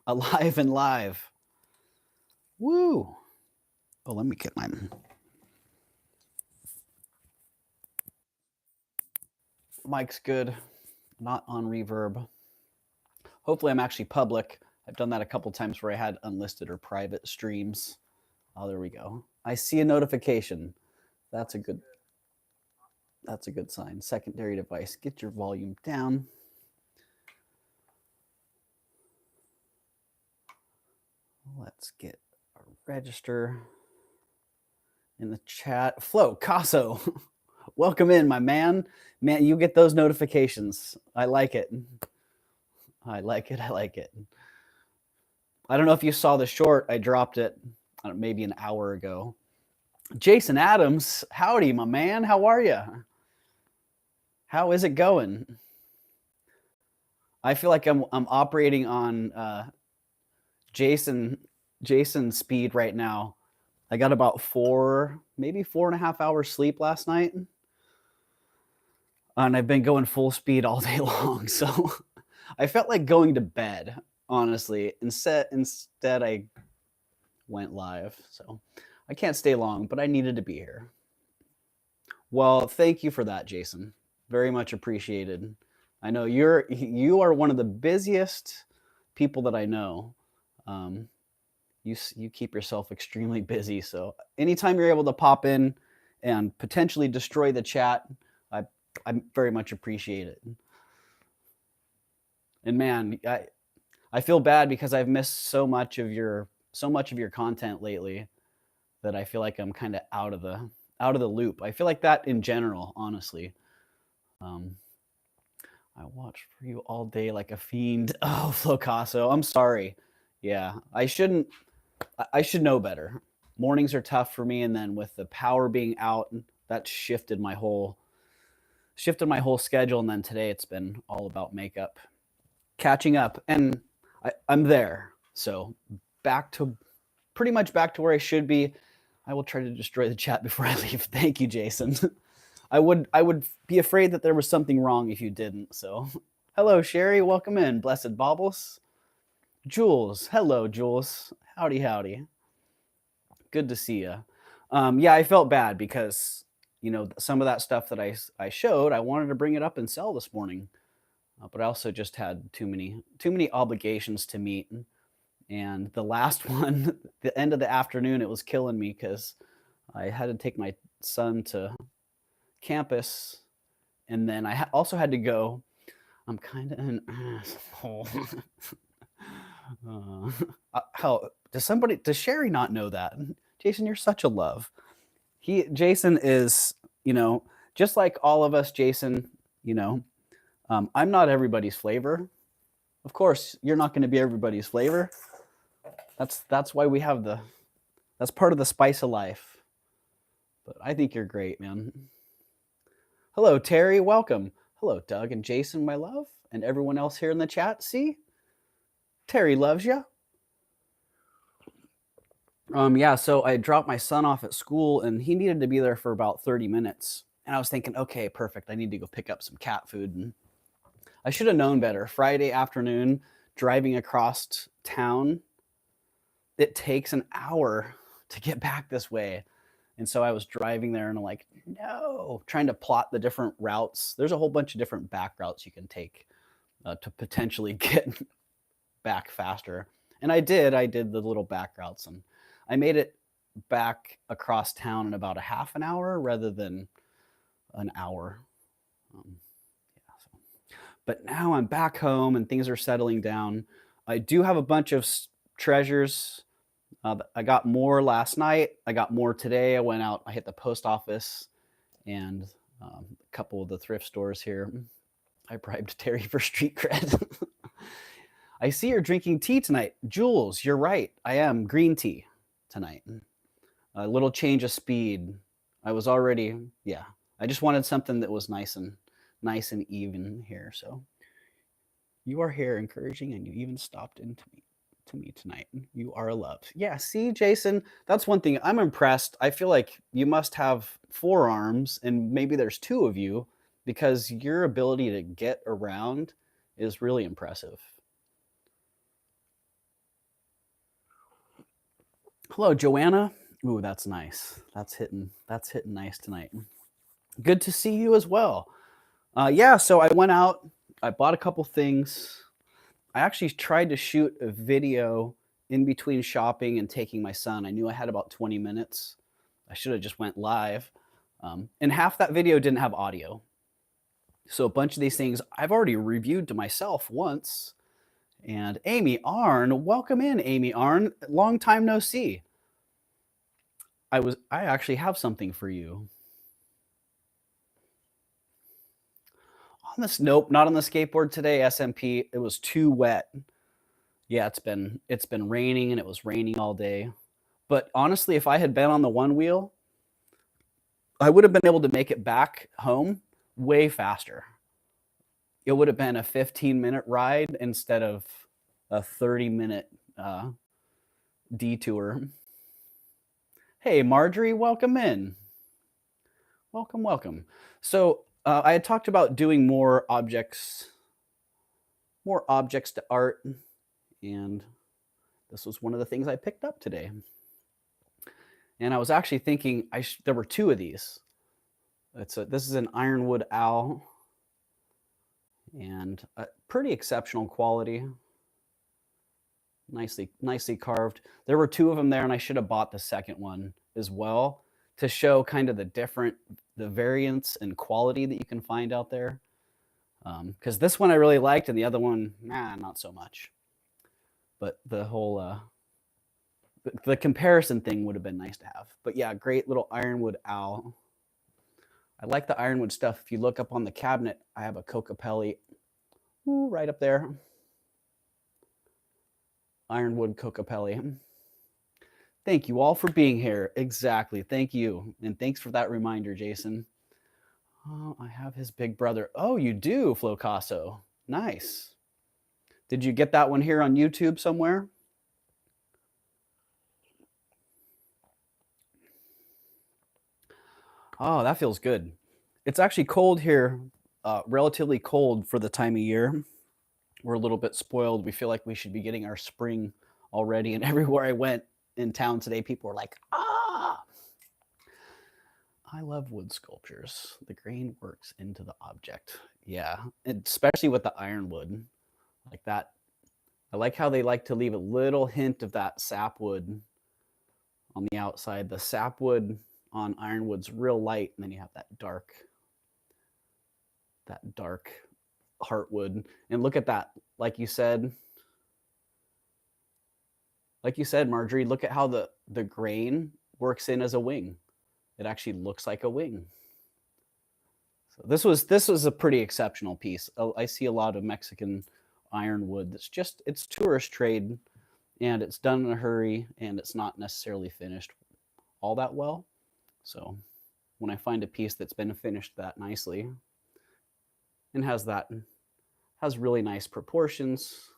Alive and live. Woo. Oh, let me get my mic's good. Not on reverb. Hopefully I'm actually public. I've done that a couple times where I had unlisted or private streams. Oh, there we go. I see a notification. That's a good sign. Secondary device. Get your volume down. Let's get a register in the chat. Flo Casso, welcome in, my man. Man, you get those notifications. I like it. I like it. I like it. I don't know if you saw the short. I dropped it maybe an hour ago. Jason Adams, howdy, my man. How are you? How is it going? I feel like I'm operating on Jason's speed right now. I got about maybe 4.5 hours sleep last night, and I've been going full speed all day long. So I felt like going to bed, honestly. Instead, I went live. So I can't stay long, but I needed to be here. Well, thank you for that, Jason. Very much appreciated. I know you are one of the busiest people that I know. You keep yourself extremely busy, so anytime you're able to pop in and potentially destroy the chat, I very much appreciate it. And man, I feel bad because I've missed so much of your content lately that I feel like I'm kind of out of the loop. I feel like that in general, honestly. I watch for you all day like a fiend. Oh, Flocasso, I'm sorry. Yeah, I should know better. Mornings are tough for me, and then with the power being out, that shifted my whole schedule. And then today it's been all about makeup, catching up, and I'm there. So pretty much back to where I should be. I will try to destroy the chat before I leave. Thank you, Jason. I would be afraid that there was something wrong if you didn't. So, hello, Sherry. Welcome in. Blessed Baubles. Jules. Hello, Jules. Howdy, howdy. Good to see you. Yeah, I felt bad because, some of that stuff that I showed, I wanted to bring it up and sell this morning. But I also just had too many obligations to meet. And the last one, the end of the afternoon, it was killing me because I had to take my son to campus, and then I also had to go. I'm kind of an asshole. How does Sherry not know that? Jason, you're such a love. Jason is, just like all of us, Jason, I'm not everybody's flavor. Of course, you're not going to be everybody's flavor. That's why we have that's part of the spice of life. But I think you're great, man. Hello, Terry. Welcome. Hello, Doug and Jason, my love, and everyone else here in the chat. See? Terry loves you. Yeah, so I dropped my son off at school, and he needed to be there for about 30 minutes. And I was thinking, okay, perfect. I need to go pick up some cat food. And I should have known better. Friday afternoon, driving across town, it takes an hour to get back this way. And so I was driving there and I'm like, no, trying to plot the different routes. There's a whole bunch of different back routes you can take to potentially get back faster. And I did the little back routes, and I made it back across town in about a half an hour rather than an hour. But now I'm back home and things are settling down. I do have a bunch of treasures. I got more last night. I got more today. I went out, I hit the post office and a couple of the thrift stores here. I bribed Terry for street cred. I see you're drinking tea tonight. Jules, you're right. I am green tea tonight. A little change of speed. I was already, yeah. I just wanted something that was nice and even here. So you are here encouraging, and you even stopped into me tonight. You are a love. Yeah, see, Jason, that's one thing. I'm impressed. I feel like you must have 4 arms, and maybe there's 2 of you, because your ability to get around is really impressive. Hello, Joanna. Ooh, that's nice. That's hitting nice tonight. Good to see you as well. Yeah, so I went out, I bought a couple things. I actually tried to shoot a video in between shopping and taking my son. I knew I had about 20 minutes. I should have just went live. And half that video didn't have audio. So a bunch of these things I've already reviewed to myself once. And Amy Arn, welcome in, Amy Arn. Long time no see. I actually have something for you. On this, nope, not on the skateboard today, SMP. It was too wet. Yeah, it's been raining, and it was raining all day. But honestly, if I had been on the one wheel, I would have been able to make it back home way faster. It would have been a 15-minute ride instead of a 30-minute detour. Hey, Marjorie, welcome in. Welcome, welcome. So I had talked about doing more objects to art, and this was one of the things I picked up today. And I was actually thinking there were two of these. This is an ironwood owl, and pretty exceptional quality. Nicely carved. There were two of them there, and I should have bought the second one as well to show kind of the variance and quality that you can find out there. Because this one I really liked, and the other one, not so much. But the whole the comparison thing would have been nice to have. But yeah, great little ironwood owl. I like the ironwood stuff. If you look up on the cabinet, I have a Kokopelli right up there. Ironwood Kokopelli. Thank you all for being here. Exactly. Thank you. And thanks for that reminder, Jason. Oh, I have his big brother. Oh, you do, Flocasso. Nice. Did you get that one here on YouTube somewhere? Oh, that feels good. It's actually cold here, relatively cold for the time of year. We're a little bit spoiled. We feel like we should be getting our spring already. And everywhere I went in town today, people were like, ah! I love wood sculptures. The grain works into the object. Yeah, and especially with the ironwood. Like that. I like how they like to leave a little hint of that sapwood on the outside. The sapwood on ironwood's real light, and then you have that dark heartwood. And look at that. Like you said, Marjorie, look at how the grain works in as a wing. It actually looks like a wing. So this was a pretty exceptional piece. I see a lot of Mexican ironwood it's tourist trade, and it's done in a hurry, and it's not necessarily finished all that well. So when I find a piece that's been finished that nicely and has really nice proportions,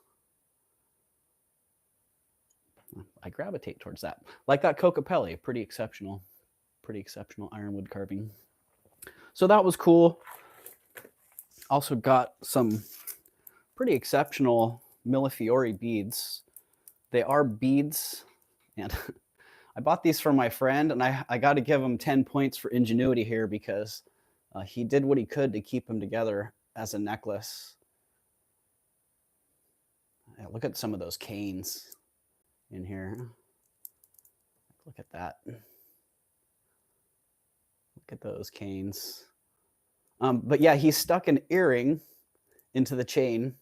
I gravitate towards that. Like that Kokopelli, pretty exceptional ironwood carving. So that was cool. Also got some pretty exceptional Millefiori beads. They are beads, and I bought these for my friend, and I got to give him 10 points for ingenuity here, because he did what he could to keep them together as a necklace. Yeah, look at some of those canes in here. Look at that. Look at those canes. But yeah, he stuck an earring into the chain.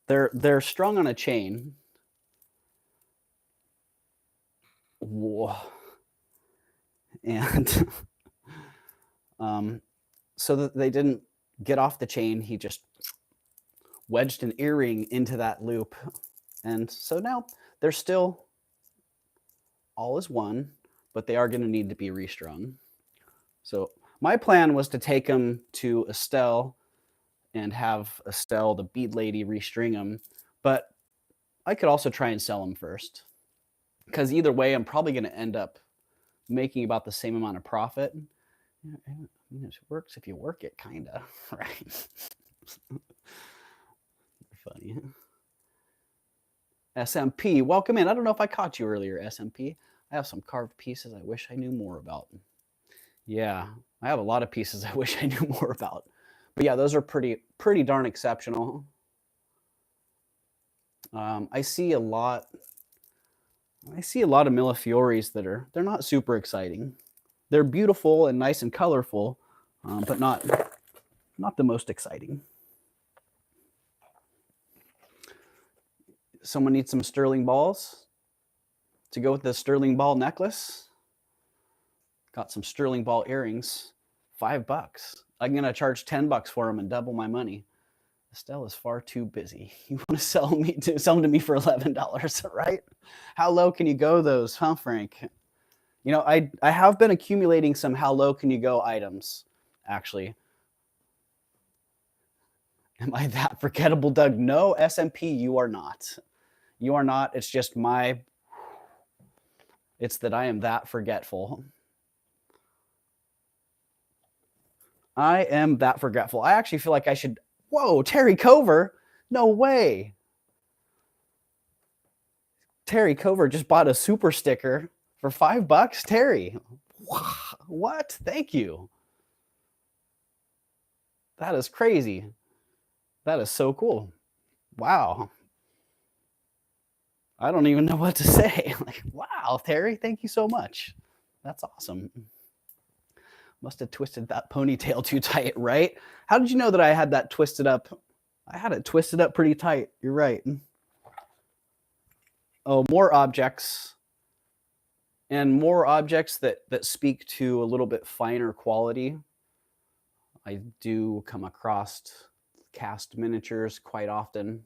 They're strung on a chain. Whoa. And so that they didn't get off the chain, he just wedged an earring into that loop. And so now they're still all as one, but they are going to need to be restrung. So my plan was to take them to Estelle and have Estelle, the bead lady, restring them. But I could also try and sell them first, because either way, I'm probably going to end up making about the same amount of profit. Yeah, I mean, it works if you work it, kind of, right? Funny. SMP, welcome in. I don't know if I caught you earlier, SMP. I have some carved pieces I wish I knew more about. Yeah, I have a lot of pieces I wish I knew more about. But yeah, those are pretty darn exceptional. I see a lot of Millifioris that they're not super exciting. They're beautiful and nice and colorful, but not the most exciting. Someone needs some sterling balls to go with the sterling ball necklace. Got some sterling ball earrings, $5. I'm gonna charge $10 for them and double my money. Estelle is far too busy. You want to sell them to me for $11, right? How low can you go those, huh, Frank? You know, I have been accumulating some how low can you go items, actually. Am I that forgettable, Doug? No, SMP, you are not. You are not. It's just it's that I am that forgetful. I am that forgetful. I actually feel like I should. Whoa, Terry Cover? No way. Terry Cover just bought a super sticker for $5. Terry, what? Thank you. That is crazy. That is so cool. Wow. I don't even know what to say. Like, wow, Terry, thank you so much. That's awesome. Must have twisted that ponytail too tight, right? How did you know that I had that twisted up? I had it twisted up pretty tight. You're right. Oh, more objects. And more objects that speak to a little bit finer quality. I do come across cast miniatures quite often.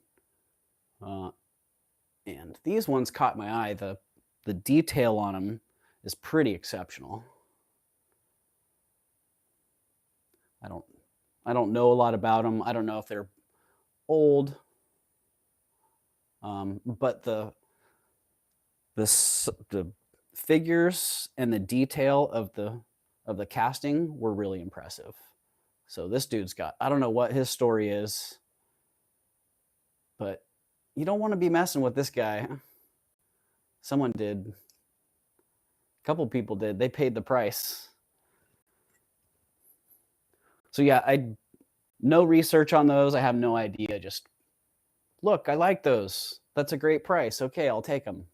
And these ones caught my eye. The detail on them is pretty exceptional. I don't know a lot about them. I don't know if they're old, but the figures and the detail of the casting were really impressive. So this dude's got, I don't know what his story is, but you don't want to be messing with this guy. Someone did. A couple people did. They paid the price. So yeah, no research on those. I have no idea. Just look, I like those. That's a great price. Okay, I'll take them.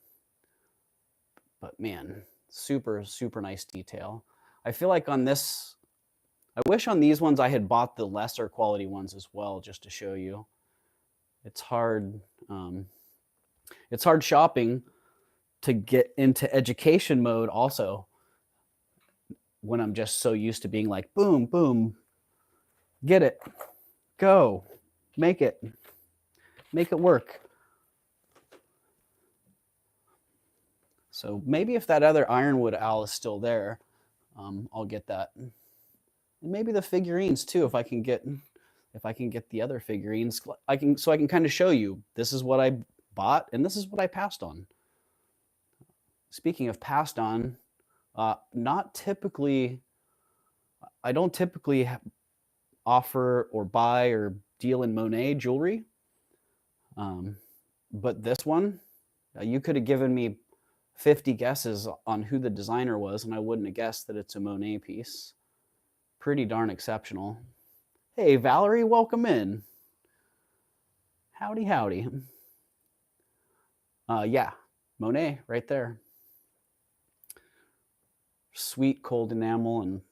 But man, super, super nice detail. I feel like on this, I wish on these ones I had bought the lesser quality ones as well, just to show you. It's hard. It's hard shopping to get into education mode also when I'm just so used to being like, boom, boom, get it, go, make it work. So maybe if that other Ironwood owl is still there, I'll get that. And maybe the figurines too, if I can get the other figurines, I can kind of show you, this is what I bought and this is what I passed on. Speaking of passed on, not typically, I don't typically offer or buy or deal in Monet jewelry. But this one, you could have given me 50 guesses on who the designer was, and I wouldn't have guessed that it's a Monet piece. Pretty darn exceptional. Hey, Valerie, welcome in. Howdy, howdy. Yeah, Monet right there. Sweet cold enamel and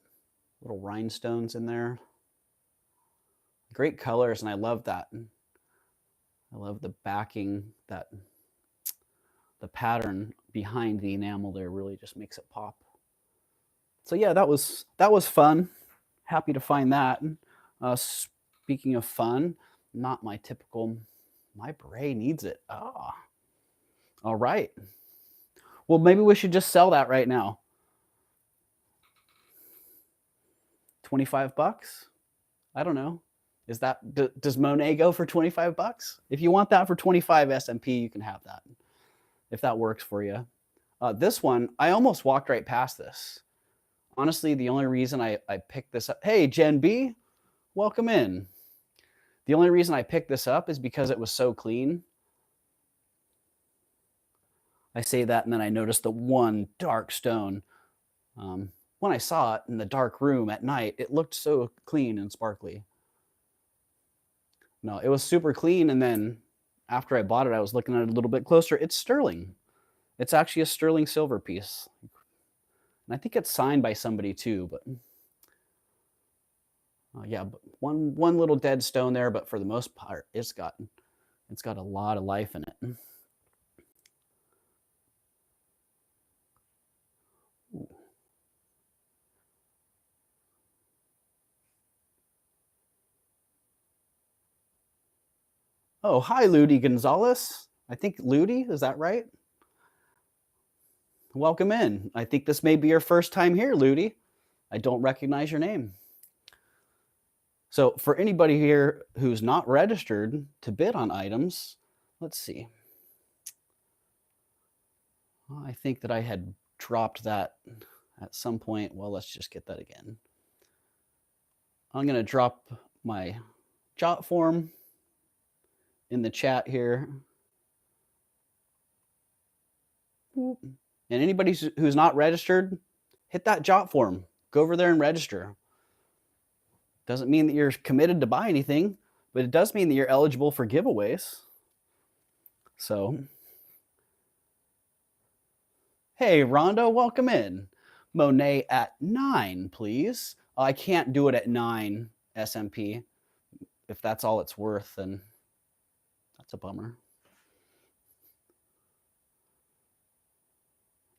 little rhinestones in there. Great colors, and I love that. I love the backing, the pattern behind the enamel there really just makes it pop. So yeah, that was fun. Happy to find that. Speaking of fun, not my typical, my beret needs it. Ah, all right. Well, maybe we should just sell that right now. $25? I don't know. Is that, does Monet go for $25? If you want that for 25 SMP, you can have that. If that works for you. This one, I almost walked right past this. Honestly, the only reason I picked this up, hey, Jen B, welcome in. The only reason I picked this up is because it was so clean. I say that and then I noticed the one dark stone. When I saw it in the dark room at night, it looked so clean and sparkly. No, it was super clean. And then after I bought it, I was looking at it a little bit closer. It's sterling. It's actually a sterling silver piece. And I think it's signed by somebody too, but yeah, one little dead stone there, but for the most part, it's got a lot of life in it. Ooh. Oh, hi, Ludi Gonzalez. I think Ludi, is that right? Welcome in. I think this may be your first time here, Ludi. I don't recognize your name. So for anybody here who's not registered to bid on items, let's see. Well, I think that I had dropped that at some point. Well, let's just get that again. I'm going to drop my jot form in the chat here. And anybody who's not registered, hit that jot form. Go over there and register. Doesn't mean that you're committed to buy anything, but it does mean that you're eligible for giveaways. So, hey, Rondo, welcome in. Monet at 9, please. I can't do it at 9 SMP. If that's all it's worth, then that's a bummer.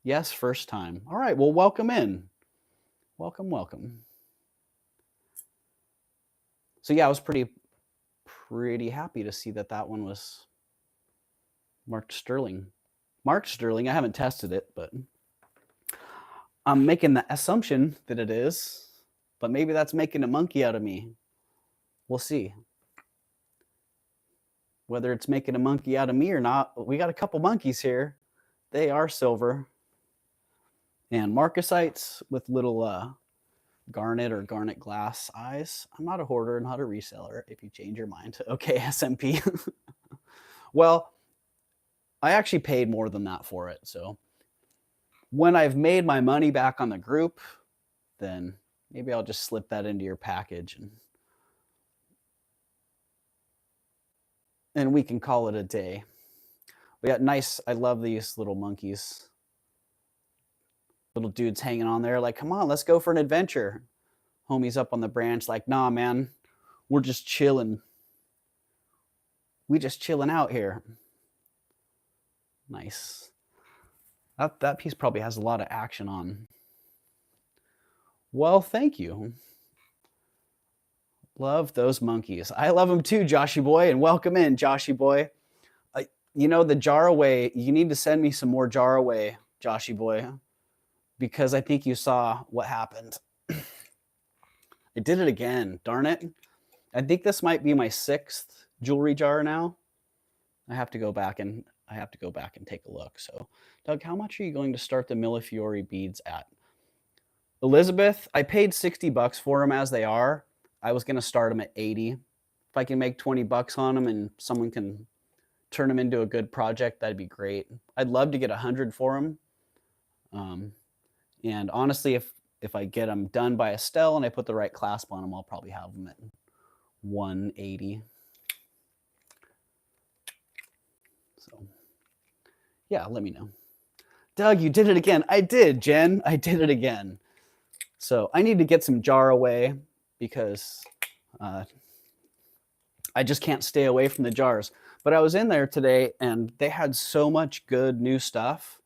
Yes, first time. All right, well, welcome in. Welcome, welcome. So yeah, I was pretty happy to see that one was marked sterling. Marked sterling, I haven't tested it, but I'm making the assumption that it is, but maybe that's making a monkey out of me. We'll see. Whether it's making a monkey out of me or not, we got a couple monkeys here. They are silver. And marcasites with little garnet or garnet glass eyes. I'm not a hoarder, not a reseller, if you change your mind. Okay, SMP. Well, I actually paid more than that for it. So when I've made my money back on the group, then maybe I'll just slip that into your package and we can call it a day. We got nice, I love these little monkeys. Little dudes hanging on there like, come on, let's go for an adventure. Homie's up on the branch like, nah, man, we're just chilling. We just chilling out here. Nice. That piece probably has a lot of action on. Well, thank you. Love those monkeys. I love them too, Joshy boy, and welcome in, Joshy boy. You know, the jar away, you need to send me some more jar away, Joshy boy, because I think you saw what happened. I did it again, darn it. I think this might be my 6th jewelry jar now. I have to go back and take a look. So, Doug, how much are you going to start the Millefiori beads at? Elizabeth, I paid $60 for them as they are. I was going to start them at 80. If I can make 20 bucks on them and someone can turn them into a good project, that'd be great. I'd love to get 100 for them. And honestly, if I get them done by Estelle and I put the right clasp on them, I'll probably have them at 180. So yeah, let me know. Doug, you did it again. I did, Jen. I did it again. So I need to get some jar away because I just can't stay away from the jars. But I was in there today and they had so much good new stuff.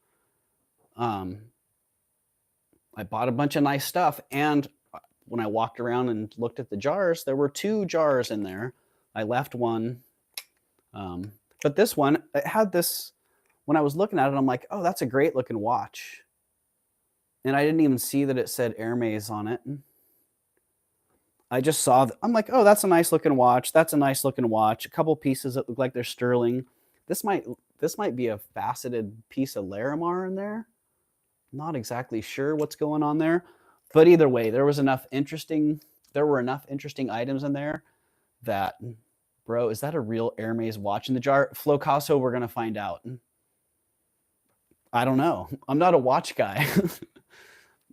I bought a bunch of nice stuff. And when I walked around and looked at the jars, there were 2 jars in there. I left one. But this one, it had this, when I was looking at it, I'm like, oh, that's a great looking watch. And I didn't even see that it said Hermes on it. I just saw, I'm like, oh, that's a nice looking watch. That's a nice looking watch. A couple pieces that look like they're sterling. This might be a faceted piece of Larimar in there. Not exactly sure what's going on there. But either way, there were enough interesting items in there that, bro, is that a real Hermes watch in the jar? Flocasso, we're going to find out. I don't know. I'm not a watch guy.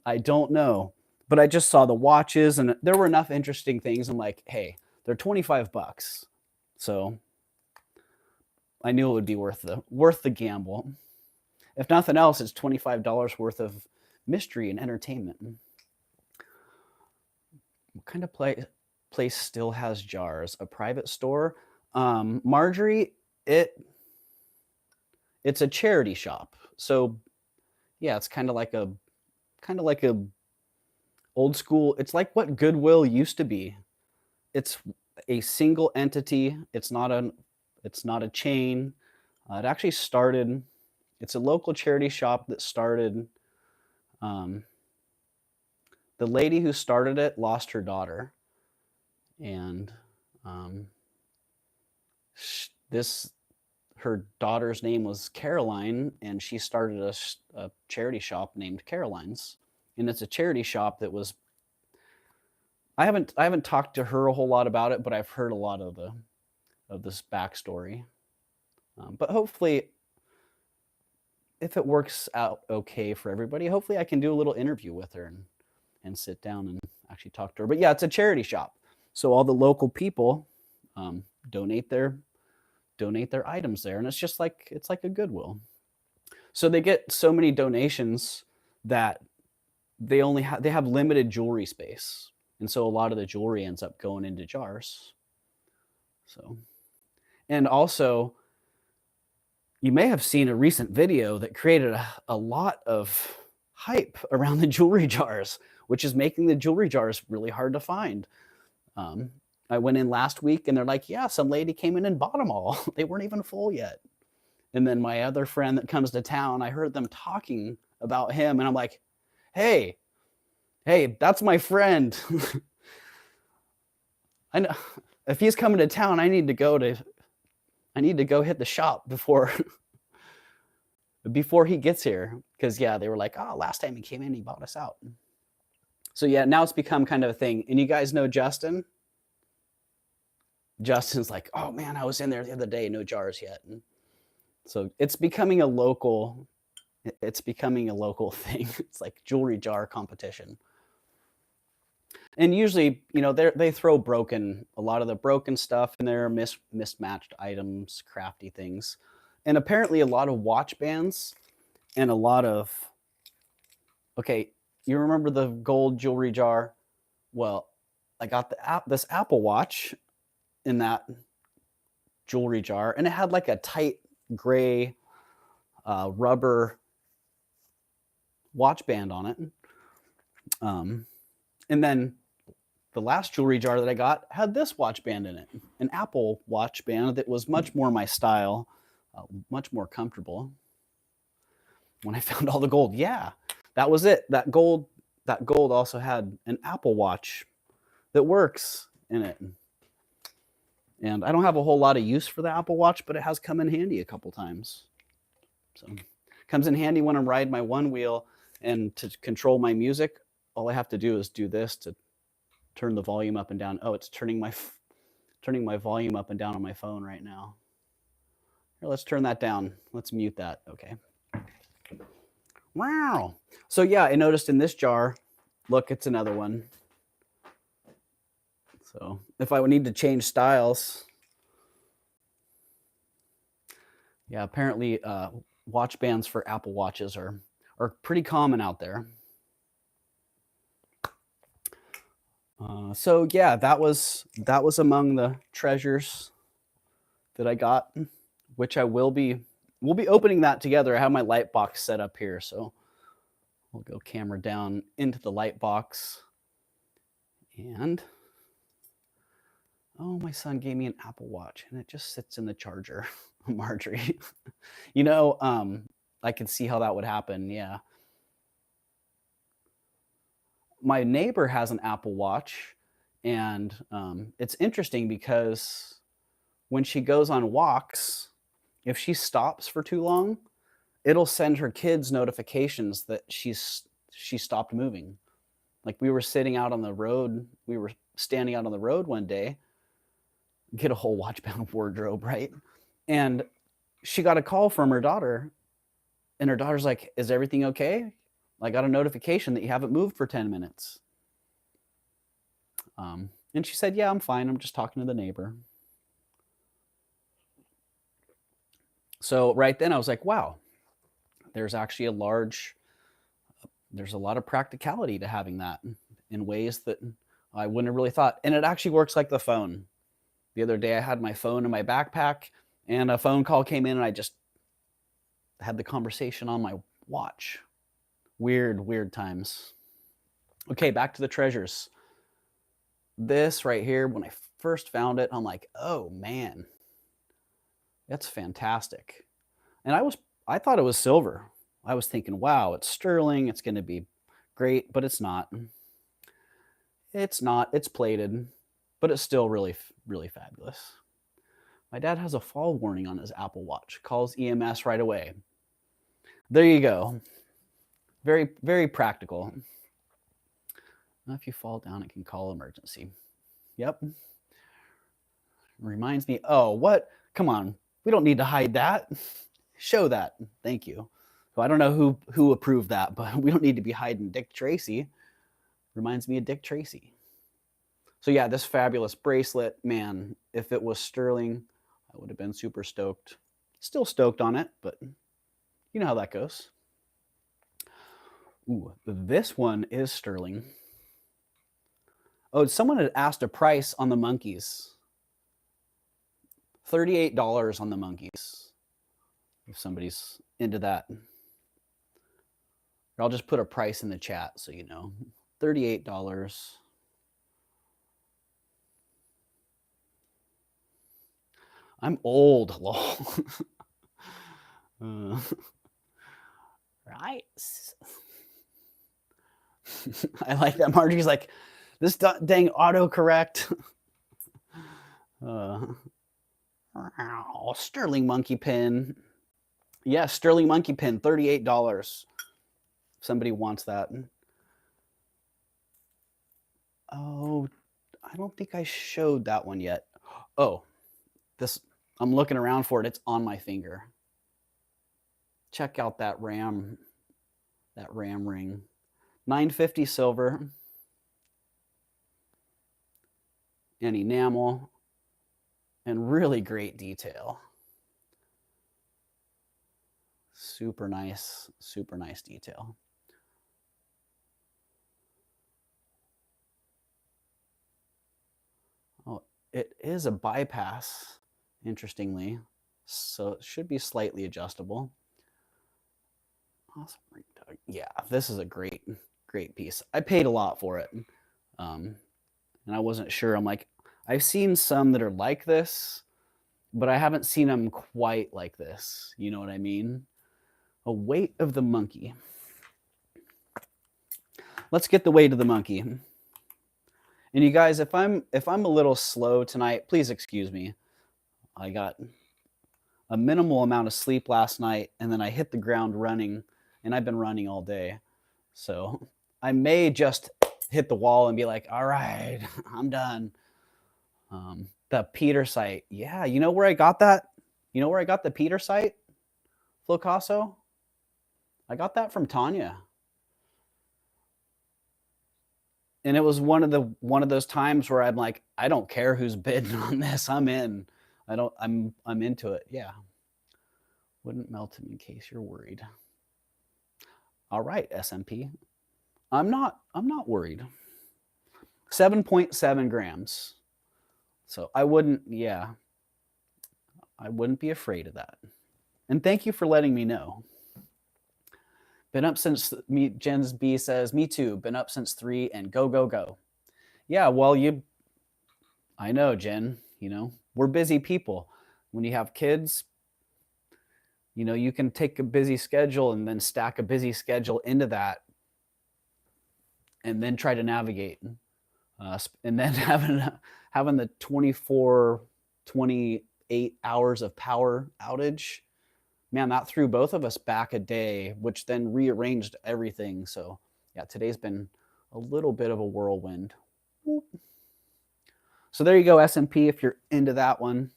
I don't know. But I just saw the watches and there were enough interesting things. I'm like, hey, they're 25 bucks. So I knew it would be worth the gamble. If nothing else, it's $25 worth of mystery and entertainment. What kind of place still has jars? A private store? Marjorie, it's a charity shop. So yeah, it's kind of like a old school. It's like what Goodwill used to be. It's a single entity. It's not a chain. It actually started. It's a local charity shop that started. The lady who started it lost her daughter, and her daughter's name was Caroline, and she started a charity shop named Caroline's, and it's a charity shop that was. I haven't talked to her a whole lot about it, but I've heard a lot of this backstory. But hopefully, if it works out okay for everybody, hopefully I can do a little interview with her and sit down and actually talk to her. But yeah, it's a charity shop, so all the local people donate their items there, and it's like a Goodwill. So they get so many donations that they have limited jewelry space, and so a lot of the jewelry ends up going into jars. So, and also, you may have seen a recent video that created a lot of hype around the jewelry jars, which is making the jewelry jars really hard to find. I went in last week and they're like, yeah, some lady came in and bought them all. They weren't even full yet. And then my other friend that comes to town, I heard them talking about him, and I'm like, hey, that's my friend. I know if he's coming to town, I need to go hit the shop before he gets here. Because yeah, they were like, oh, last time he came in, he bought us out. So yeah, now it's become kind of a thing. And you guys know Justin? Justin's like, oh man, I was in there the other day, no jars yet. And so it's becoming a local thing. It's like jewelry jar competition. And usually, they throw a lot of the broken stuff in there, mismatched items, crafty things. And apparently a lot of watch bands and a lot of, okay, you remember the gold jewelry jar? Well, I got this Apple Watch in that jewelry jar, and it had like a tight gray rubber watch band on it. And then the last jewelry jar that I got had this watch band in it, an Apple watch band that was much more my style, much more comfortable. When I found all the gold, yeah, that was it. That gold also had an Apple Watch that works in it. And I don't have a whole lot of use for the Apple Watch, but it has come in handy a couple times. So it comes in handy when I'm riding my one wheel, and to control my music, all I have to do is do this to turn the volume up and down. Oh, it's turning my volume up and down on my phone right now. Here, let's turn that down. Let's mute that. Okay. Wow. So yeah, I noticed in this jar, look, it's another one. So if I would need to change styles, yeah, apparently watch bands for Apple Watches are pretty common out there. So yeah, that was among the treasures that I got, which we'll be opening that together. I have my light box set up here, so we'll go camera down into the light box. And oh, my son gave me an Apple Watch, and it just sits in the charger. Marjorie, I can see how that would happen. Yeah. My neighbor has an Apple Watch, and it's interesting because when she goes on walks, if she stops for too long, it'll send her kids notifications that she stopped moving. Like we were standing out on the road one day, get a whole watch band wardrobe, right? And she got a call from her daughter And her daughter's like, is everything okay? I got a notification that you haven't moved for 10 minutes. And she said, yeah, I'm fine. I'm just talking to the neighbor. So right then I was like, wow, there's actually there's a lot of practicality to having that in ways that I wouldn't have really thought. And it actually works like the phone. The other day I had my phone in my backpack and a phone call came in and I just had the conversation on my watch. Weird times. Okay, back to the treasures. This right here, when I first found it, I'm like, oh man, that's fantastic. And I thought it was silver. I was thinking, wow, it's sterling, it's going to be great, but it's not. It's not. It's plated, but it's still really fabulous. My dad has a fall warning on his Apple Watch. Calls EMS right away. There you go. Very practical. Now, if you fall down, it can call emergency. Yep. Reminds me, oh, what? Come on. We don't need to hide that. Show that. Thank you. So I don't know who approved that, but we don't need to be hiding Dick Tracy. Reminds me of Dick Tracy. So yeah, this fabulous bracelet, man, if it was sterling, I would have been super stoked. Still stoked on it, but you know how that goes. Ooh, this one is sterling. Oh, someone had asked a price on the monkeys. $38 on the monkeys. If somebody's into that. Or I'll just put a price in the chat so you know. $38. I'm old, lol. Right. I like that. Marjorie's like, this dang autocorrect. Sterling monkey pin. Yeah, sterling monkey pin, $38. Somebody wants that. Oh, I don't think I showed that one yet. Oh, this, I'm looking around for it. It's on my finger. Check out that ram ring. $9.50 silver. And enamel. And really great detail. Super nice detail. Oh, it is a bypass, interestingly. So it should be slightly adjustable. Awesome. Yeah, this is a great piece. I paid a lot for it. And I wasn't sure. I'm like, I've seen some that are like this, but I haven't seen them quite like this. You know what I mean? A weight of the monkey. Let's get the weight of the monkey. And you guys, if I'm a little slow tonight, please excuse me. I got a minimal amount of sleep last night, and then I hit the ground running, and I've been running all day. So I may just hit the wall and be like, all right, I'm done. The Peter site. Yeah, you know where I got that? You know where I got the Peter site? Flocasso? I got that from Tanya. And it was one of those times where I'm like, I don't care who's bidding on this. I'm in. I'm into it. Yeah. Wouldn't melt him in case you're worried. All right, SMP. I'm not worried. 7.7 grams. So I wouldn't be afraid of that. And thank you for letting me know. Been up since Jen's B says, me too. Been up since 3 and go. Yeah, well, I know, Jen, we're busy people. When you have kids, you can take a busy schedule and then stack a busy schedule into that and then try to navigate. And then having the 28 hours of power outage, man, that threw both of us back a day, which then rearranged everything. So yeah, today's been a little bit of a whirlwind. So there you go, SMP, if you're into that one.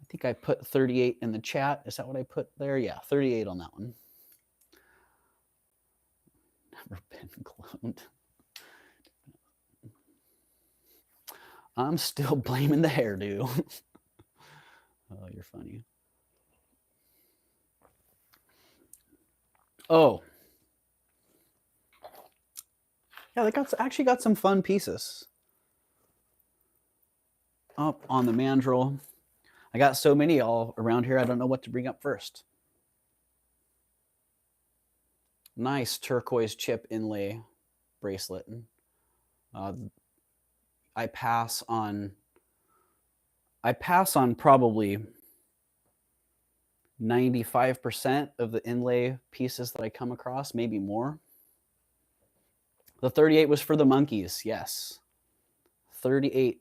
I think I put 38 in the chat. Is that what I put there? Yeah, 38 on that one. Never been cloned. I'm still blaming the hairdo. Oh, you're funny. Oh. Yeah, they actually got some fun pieces. Up on the mandrel. I got so many all around here, I don't know what to bring up first. Nice turquoise chip inlay bracelet. I pass on probably 95% of the inlay pieces that I come across, maybe more. The 38 was for the monkeys, yes. 38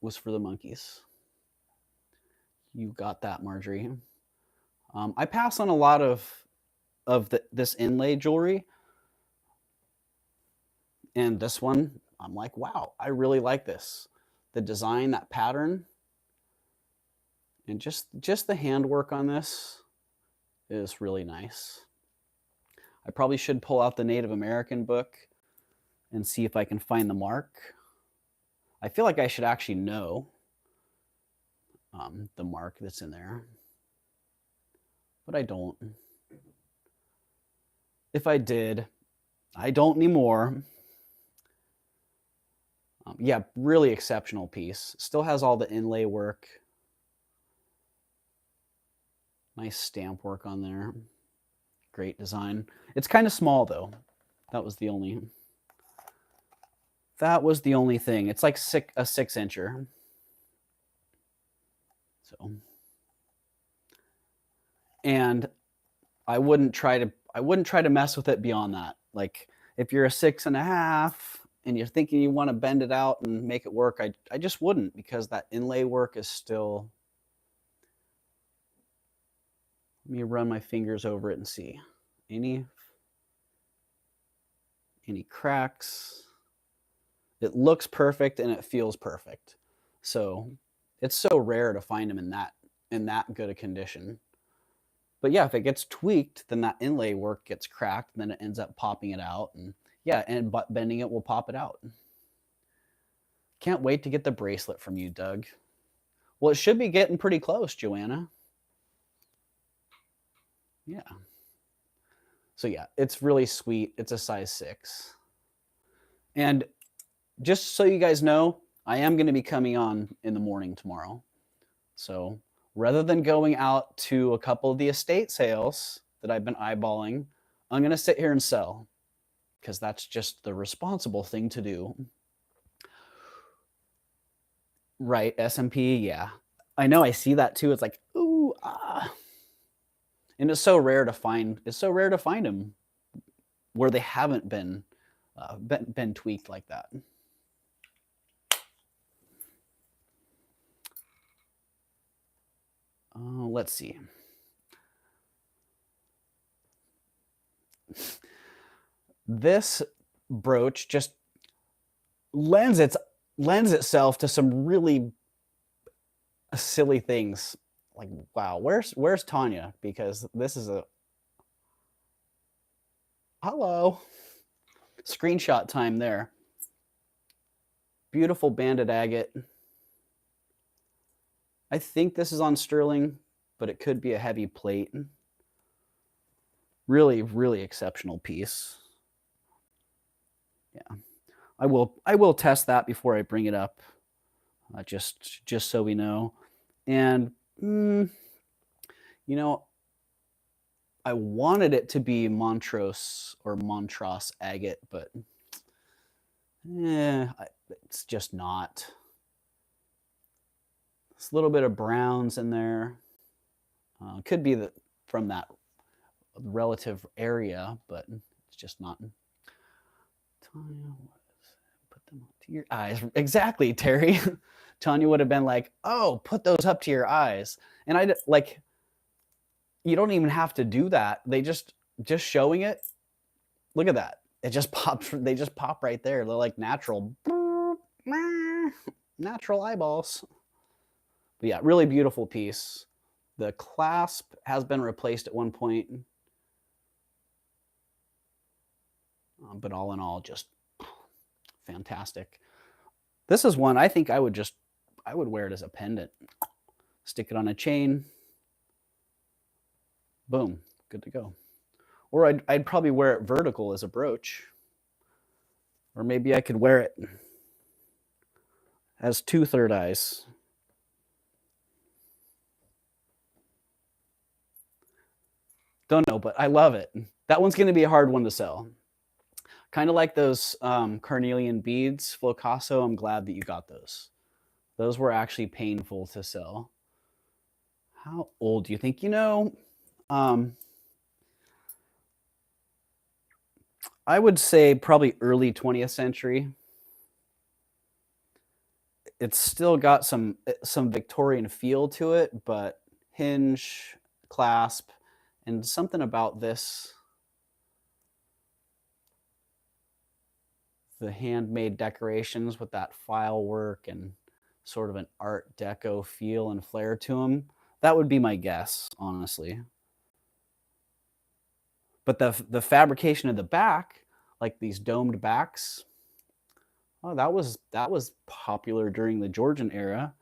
was for the monkeys. You got that, Marjorie. I pass on a lot of this inlay jewelry. And this one, I'm like, wow, I really like this. The design, that pattern, and just the handwork on this is really nice. I probably should pull out the Native American book and see if I can find the mark. I feel like I should actually know the mark that's in there, but I don't. If I did, I don't anymore. Yeah, really exceptional piece. Still has all the inlay work. Nice stamp work on there. Great design. It's kind of small though. That was the only thing. It's like a 6-incher. So, and I wouldn't try to mess with it beyond that. Like if you're a 6.5 and you're thinking you want to bend it out and make it work, I just wouldn't, because that inlay work is still. Let me run my fingers over it and see any cracks. It looks perfect and it feels perfect. So it's so rare to find them in that good a condition. But yeah, if it gets tweaked, then that inlay work gets cracked, and then it ends up popping it out. And yeah, and bending it will pop it out. Can't wait to get the bracelet from you, Doug. Well, it should be getting pretty close, Joanna. Yeah. So yeah, it's really sweet. It's a size 6. And just so you guys know, I am going to be coming on in the morning tomorrow. So rather than going out to a couple of the estate sales that I've been eyeballing, I'm going to sit here and sell, because that's just the responsible thing to do. Right, S&P, yeah. I know, I see that too. It's like, ooh, ah. And it's so rare to find them where they haven't been tweaked like that. Let's see. This brooch just lends itself to some really silly things. Like, wow, where's Tanya? Because this is a hello screenshot time there. Beautiful banded agate. I think this is on sterling, but it could be a heavy plate. Really, really exceptional piece. Yeah, I will test that before I bring it up, just so we know. And you know, I wanted it to be Montrose or Montross agate, but it's just not. There's a little bit of browns in there. Could be from that relative area, but it's just not. Tanya, put them up to your eyes. Exactly, Terry. Tanya would have been like, "Oh, put those up to your eyes," and I like. You don't even have to do that. They just showing it. Look at that. It just pops. They just pop right there. They're like natural eyeballs. But yeah, really beautiful piece. The clasp has been replaced at one point, but all in all, just fantastic. This is one I think I would wear it as a pendant. Stick it on a chain. Boom, good to go. Or I'd probably wear it vertical as a brooch. Or maybe I could wear it as 2 third eyes. Don't know, but I love it. That one's going to be a hard one to sell. Kind of like those carnelian beads, Flocasso. I'm glad that you got those. Those were actually painful to sell. How old do you think? You know, I would say probably early 20th century. It's still got some Victorian feel to it, but hinge, clasp, and something about this, the handmade decorations with that file work and sort of an Art Deco feel and flair to them. That would be my guess, honestly. But the fabrication of the back, like these domed backs, oh, that was popular during the Georgian era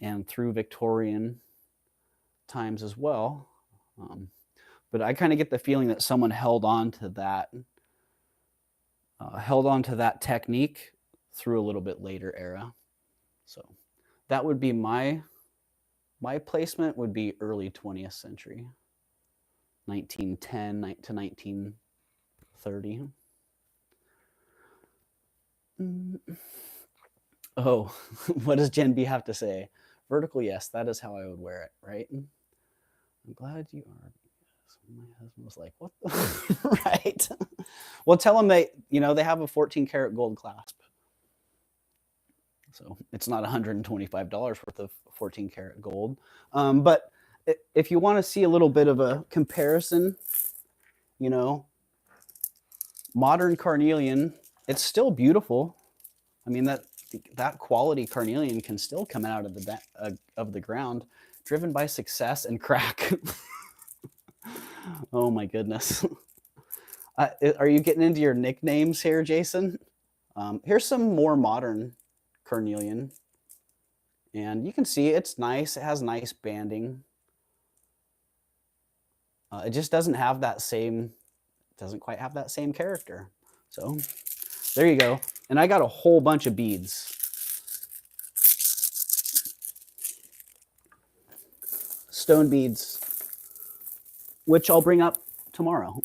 and through Victorian times as well. But I kind of get the feeling that someone held on to that technique through a little bit later era. So that would be my placement would be early 20th century, 1910 to 1930. Oh, what does Gen B have to say? Vertical, yes, that is how I would wear it, right? I'm glad you are. My husband was like, what the? Right. Well, tell them they have a 14 karat gold clasp. So it's not $125 worth of 14 karat gold. But if you want to see a little bit of a comparison, modern carnelian, it's still beautiful. I mean, that quality carnelian can still come out of the ground, driven by success and crack. Oh my goodness. Are you getting into your nicknames here, Jason? Here's some more modern carnelian. And you can see it's nice. It has nice banding. It just doesn't quite have that same character. So there you go. And I got a whole bunch of beads. Stone beads, which I'll bring up tomorrow.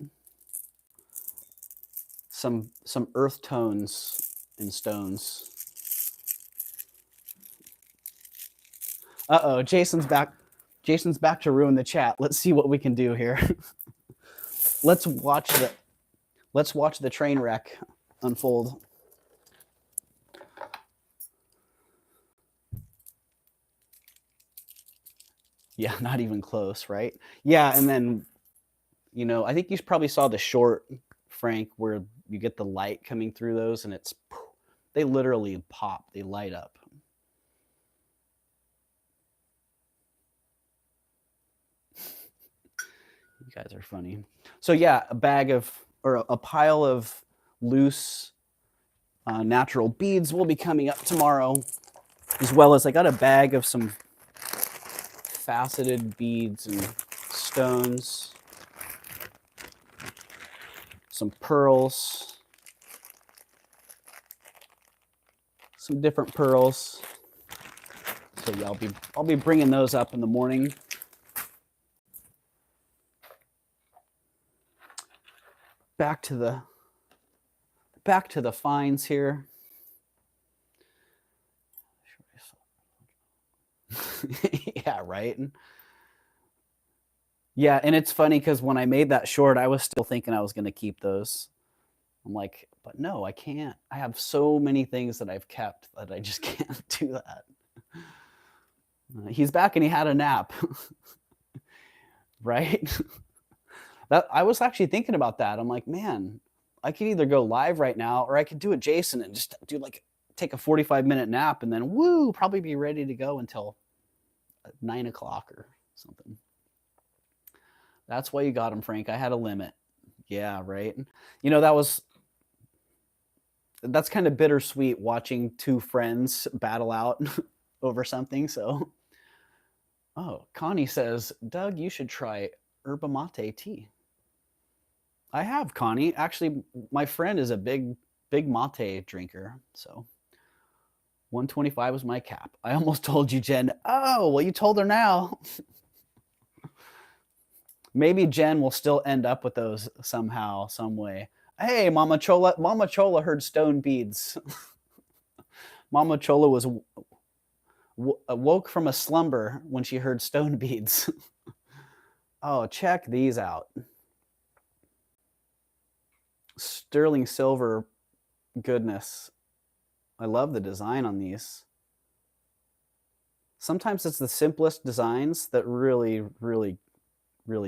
Some earth tones in stones. Uh-oh, Jason's back. Jason's back to ruin the chat. Let's see what we can do here. Let's watch the train wreck unfold. Yeah, not even close, right? Yeah, and then, I think you probably saw the short, Frank, where you get the light coming through those, and they literally pop. They light up. You guys are funny. So yeah, a pile of loose natural beads will be coming up tomorrow, as well as I got a bag of some faceted beads and stones, some pearls, some different pearls. So yeah, I'll be bringing those up in the morning. Back to the finds here. Yeah, right. Yeah, and it's funny because when I made that short, I was still thinking I was going to keep those. I'm like, but no, I can't. I have so many things that I've kept that I just can't do that. He's back and he had a nap. Right? That I was actually thinking about that. I'm like, man, I could either go live right now or I could do it Jason and just take a 45-minute nap and then probably be ready to go until 9 o'clock or something. That's why you got him, Frank. I had a limit. Yeah, right. You know, that's kind of bittersweet watching two friends battle out over something. So, oh, Connie says, Doug, you should try yerba mate tea. I have, Connie. Actually, my friend is a big mate drinker. So 125 was my cap. I almost told you, Jen. Oh, well, you told her now. Maybe Jen will still end up with those somehow, some way. Hey, Mama Chola heard stone beads. Mama Chola was woke from a slumber when she heard stone beads. Oh, check these out. Sterling silver goodness. I love the design on these. Sometimes it's the simplest designs that really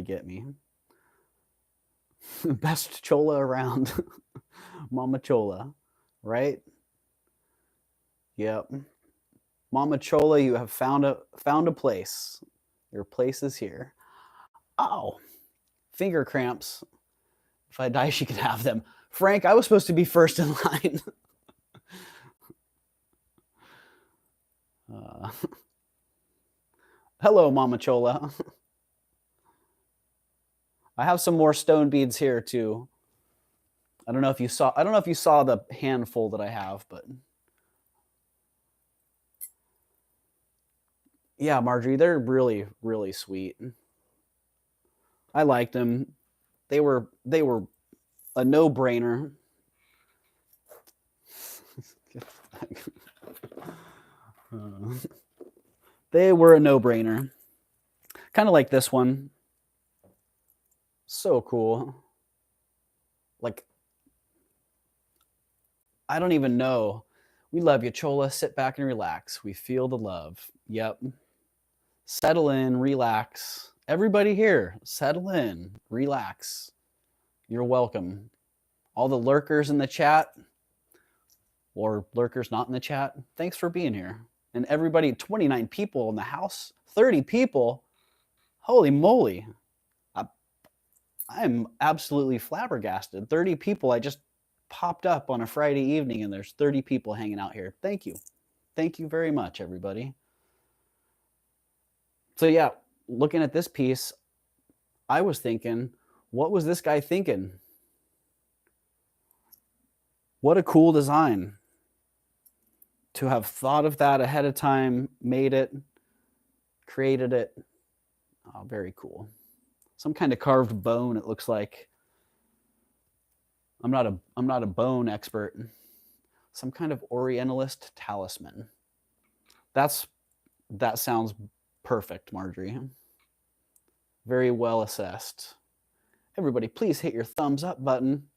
get me. Best Chola around. Mama Chola, right? Yep. Mama Chola, you have found a place. Your place is here. Oh, finger cramps. If I die, she can have them. Frank, I was supposed to be first in line. Hello, Mama Chola. I have some more stone beads here too. I don't know if you saw the handful that I have, but yeah, Marjorie, they're really sweet. I liked them. They were a no-brainer. They were a no-brainer. Kind of like this one. So cool. Like, I don't even know. We love you, Chola. Sit back and relax. We feel the love. Yep. Settle in, relax. Everybody here, settle in, relax. You're welcome. All the lurkers in the chat, or lurkers not in the chat, thanks for being here. And everybody, 29 people in the house, 30 people. Holy moly. I'm absolutely flabbergasted. 30 people. I just popped up on a Friday evening and there's 30 people hanging out here. Thank you. Thank you very much, everybody. So yeah, looking at this piece, I was thinking, what was this guy thinking? What a cool design. To have thought of that ahead of time, made it, created it. Oh, very cool. Some kind of carved bone, it looks like. I'm not a bone expert. Some kind of Orientalist talisman. That sounds perfect, Marjorie. Very well assessed. Everybody, please hit your thumbs up button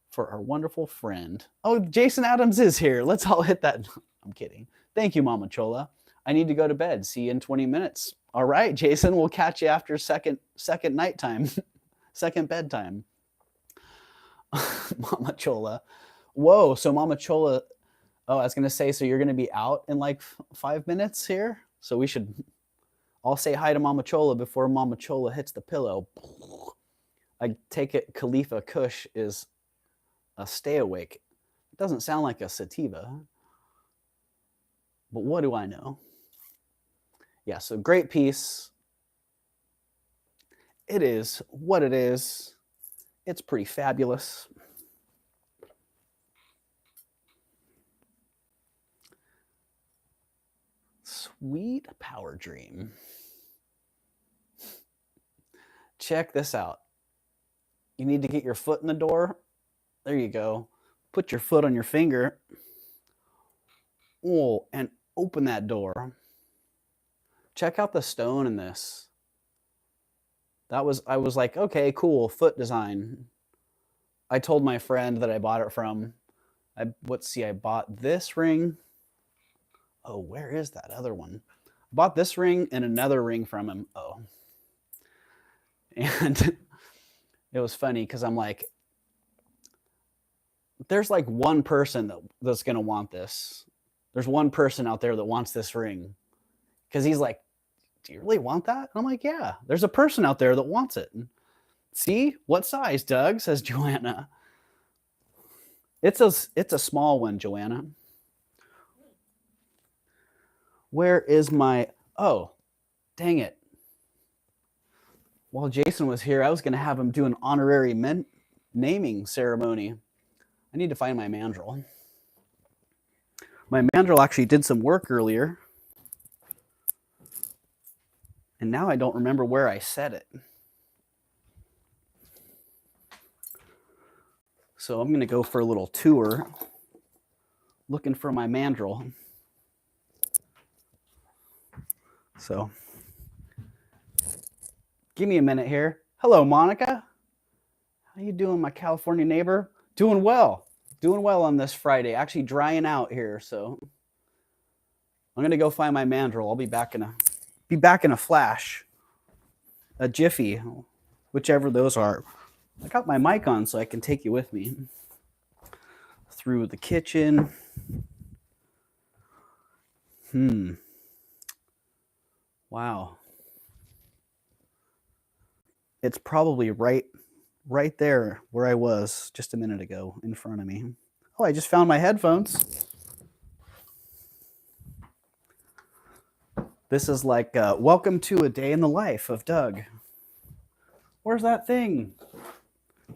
for our wonderful friend. Oh, Jason Adams is here. Let's all hit that. I'm kidding. Thank you, Mama Chola. I need to go to bed. See you in 20 minutes. All right, Jason, we'll catch you after second nighttime, second bedtime. Mama Chola. Whoa, so Mama Chola, oh, I was going to say, so you're going to be out in like 5 minutes here? So we should all say hi to Mama Chola before Mama Chola hits the pillow. I take it Khalifa Kush is a stay awake. It doesn't sound like a sativa, but what do I know? Yeah, so great piece. It is what it is. It's pretty fabulous. Sweet Power Dream. Check this out. You need to get your foot in the door. There you go. Put your foot on your finger. Oh, and open that door. Check out the stone in this. I was like, okay, cool, foot design. I told my friend that I bought it from. I bought this ring. Oh, where is that other one? I bought this ring and another ring from him. Oh. And it was funny because I'm like, there's like one person that's going to want this. There's one person out there that wants this ring. Because he's like do you really want that? And I'm like, yeah, there's a person out there that wants it. And, see, what size, Doug? Says Joanna. It's a small one, Joanna. Where is my, oh, dang it. While Jason was here, I was going to have him do an honorary naming ceremony. I need to find my mandrel. My mandrel actually did some work earlier. And now I don't remember where I set it. So I'm going to go for a little tour looking for my mandrel. So give me a minute here. Hello, Monica. How you doing, my California neighbor? Doing well. Doing well on this Friday. Actually drying out here, so I'm going to go find my mandrel. I'll be back in a flash. A jiffy, whichever those are. I got my mic on so I can take you with me through the kitchen. Wow. It's probably right there where I was just a minute ago in front of me. Oh, I just found my headphones. This is like welcome to a day in the life of Doug. Where's that thing?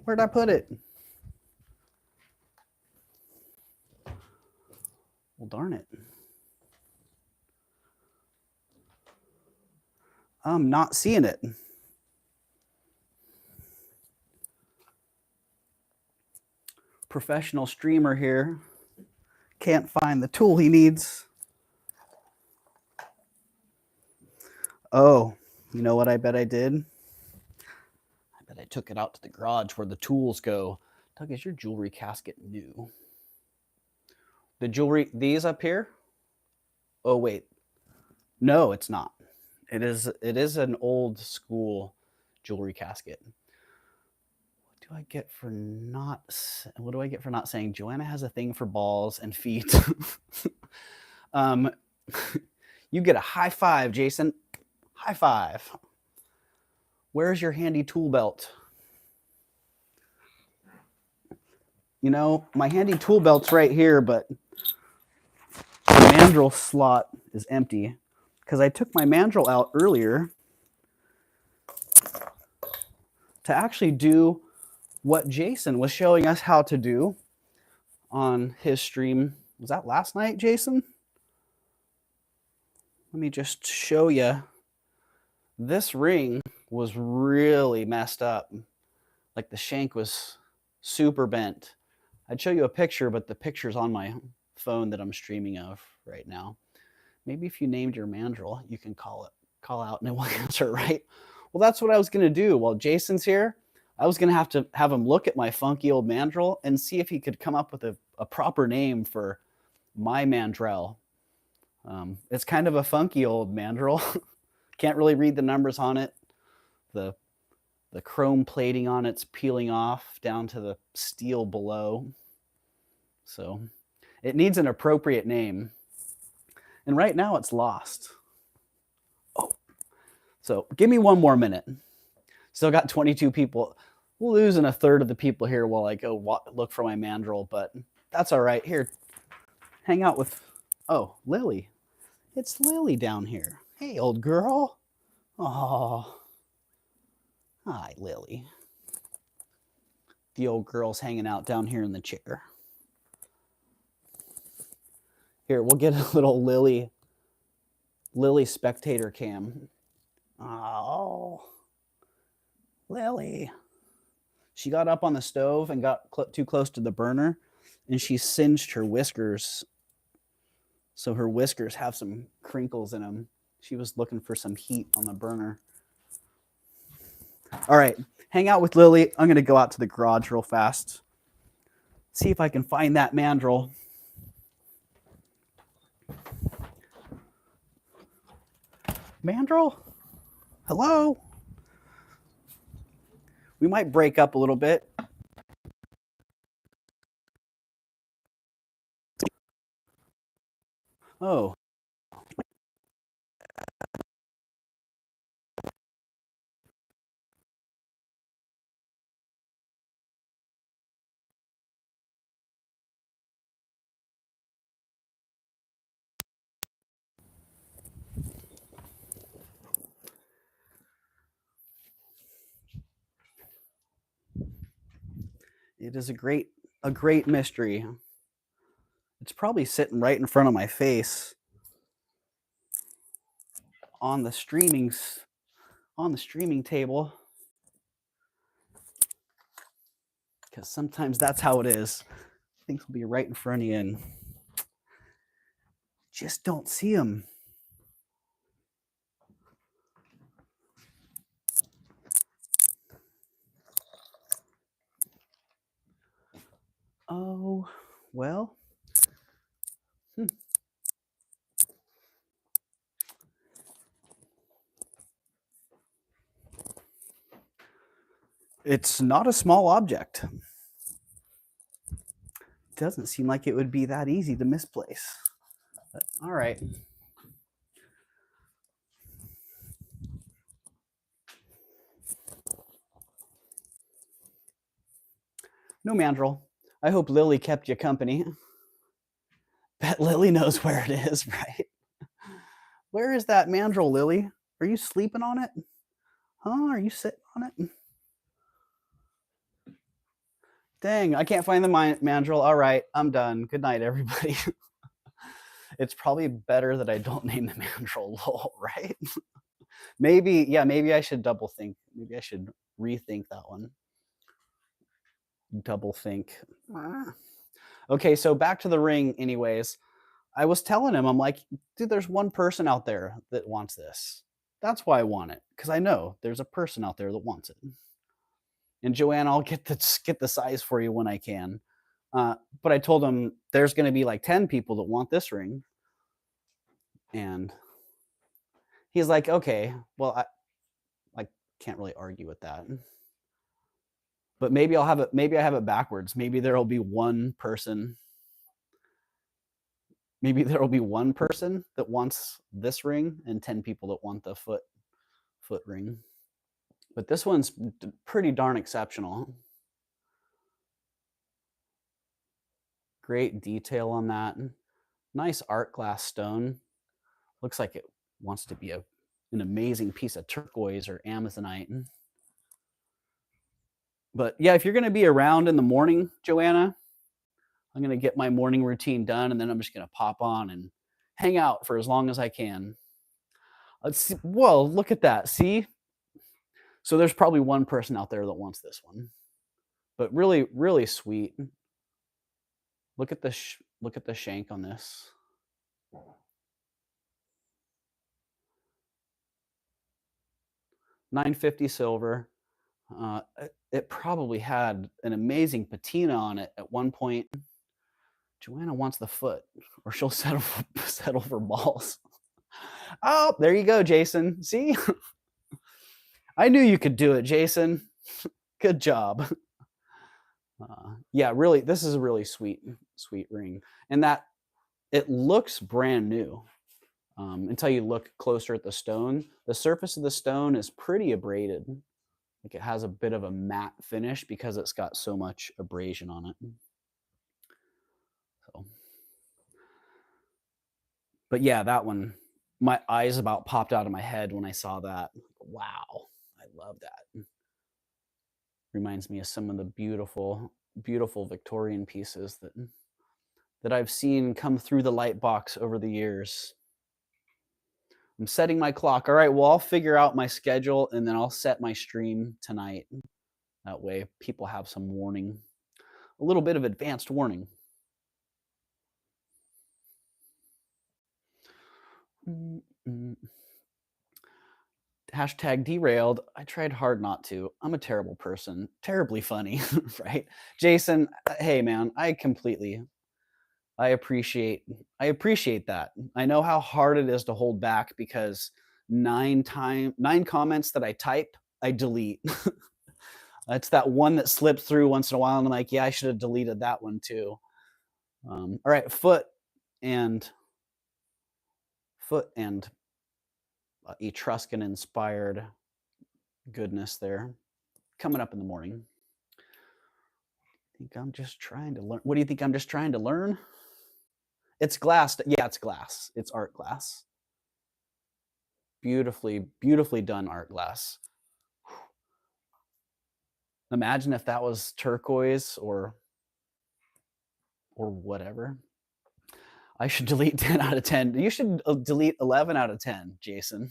Where'd I put it? Well, darn it. I'm not seeing it. Professional streamer here. Can't find the tool he needs. Oh, you know what I bet I did? I bet I took it out to the garage where the tools go. Doug, is your jewelry casket new? The jewelry, these up here? Oh, wait. No, it's not. It is an old school jewelry casket. What do I get for not saying Joanna has a thing for balls and feet? You get a high five, Jason. High five. Where's your handy tool belt? You know, my handy tool belt's right here, but the mandrel slot is empty because I took my mandrel out earlier to actually do what Jason was showing us how to do on his stream. Was that last night, Jason? Let me just show you. This ring was really messed up. Like the shank was super bent. I'd show you a picture, but the picture's on my phone that I'm streaming of right now. Maybe if you named your mandrel, you can call out and it will answer, right? Well, that's what I was going to do. While Jason's here, I was going to have him look at my funky old mandrel and see if he could come up with a proper name for my mandrel. It's kind of a funky old mandrel. Can't really read the numbers on it. The chrome plating on it's peeling off down to the steel below. So it needs an appropriate name. And right now it's lost. Oh, so give me one more minute. Still got 22 people. We're losing a third of the people here while I go look for my mandrel, but that's all right. Here, hang out with, oh, Lily. It's Lily down here. Hey, old girl. Oh, hi, Lily. The old girl's hanging out down here in the chair. Here, we'll get a little Lily spectator cam. Oh, Lily. She got up on the stove and got too close to the burner, and she singed her whiskers. So her whiskers have some crinkles in them. She was looking for some heat on the burner. All right, hang out with Lily. I'm going to go out to the garage real fast. See if I can find that mandrel. Mandrel? Hello? We might break up a little bit. Oh. It is a great mystery. It's probably sitting right in front of my face on the streaming table, because sometimes that's how it is. Things will be right in front of you and just don't see them. Oh, well. It's not a small object. Doesn't seem like it would be that easy to misplace. But, all right. No mandrel. I hope Lily kept you company. Bet Lily knows where it is, right? Where is that mandrel, Lily? Are you sleeping on it? Huh? Are you sitting on it? Dang, I can't find the mandrel. All right, I'm done. Good night, everybody. It's probably better that I don't name the mandrel, lol, right? Maybe I should double think. Maybe I should rethink that one. Double think. Okay, so back to the ring anyways. I was telling him, I'm like, dude, there's one person out there that wants this. That's why I want it, because I know there's a person out there that wants it. And Joanne, I'll get the size for you when I can. But I told him there's going to be like 10 people that want this ring. And he's like, okay, well, I can't really argue with that. But maybe I have it backwards. Maybe there'll be one person. Maybe there'll be one person that wants this ring and 10 people that want the foot ring. But this one's pretty darn exceptional. Great detail on that. Nice art glass stone. Looks like it wants to be an amazing piece of turquoise or amazonite. But yeah, if you're going to be around in the morning, Joanna, I'm going to get my morning routine done, and then I'm just going to pop on and hang out for as long as I can. Let's see. Whoa, look at that. See? So there's probably one person out there that wants this one. But really, really sweet. Look at the shank on this. $9.50 silver. It probably had an amazing patina on it at one point. Joanna wants the foot, or she'll settle for balls. Oh, there you go, Jason. See? I knew you could do it, Jason. Good job. Yeah, really, this is a really sweet ring. And that it looks brand new until you look closer at the stone. The surface of the stone is pretty abraded. Like it has a bit of a matte finish because it's got so much abrasion on it. So, but yeah, that one, my eyes about popped out of my head when I saw that. Wow, I love that. Reminds me of some of the beautiful, beautiful Victorian pieces that I've seen come through the light box over the years. I'm setting my clock. All right, well, I'll figure out my schedule and then I'll set my stream tonight. That way people have some warning, a little bit of advanced warning. Hashtag derailed. I tried hard not to. I'm a terrible person. Terribly funny, right? Jason, hey man, I appreciate that. I know how hard it is to hold back because 9 comments that I type, I delete. It's that one that slips through once in a while, and I'm like, yeah, I should have deleted that one too. All right, foot and Etruscan inspired goodness there coming up in the morning. I think I'm just trying to learn. What do you think I'm just trying to learn? It's glass. Yeah, it's glass. It's art glass. Beautifully done art glass. Imagine if that was turquoise or whatever. I should delete 10 out of 10. You should delete 11 out of 10, Jason.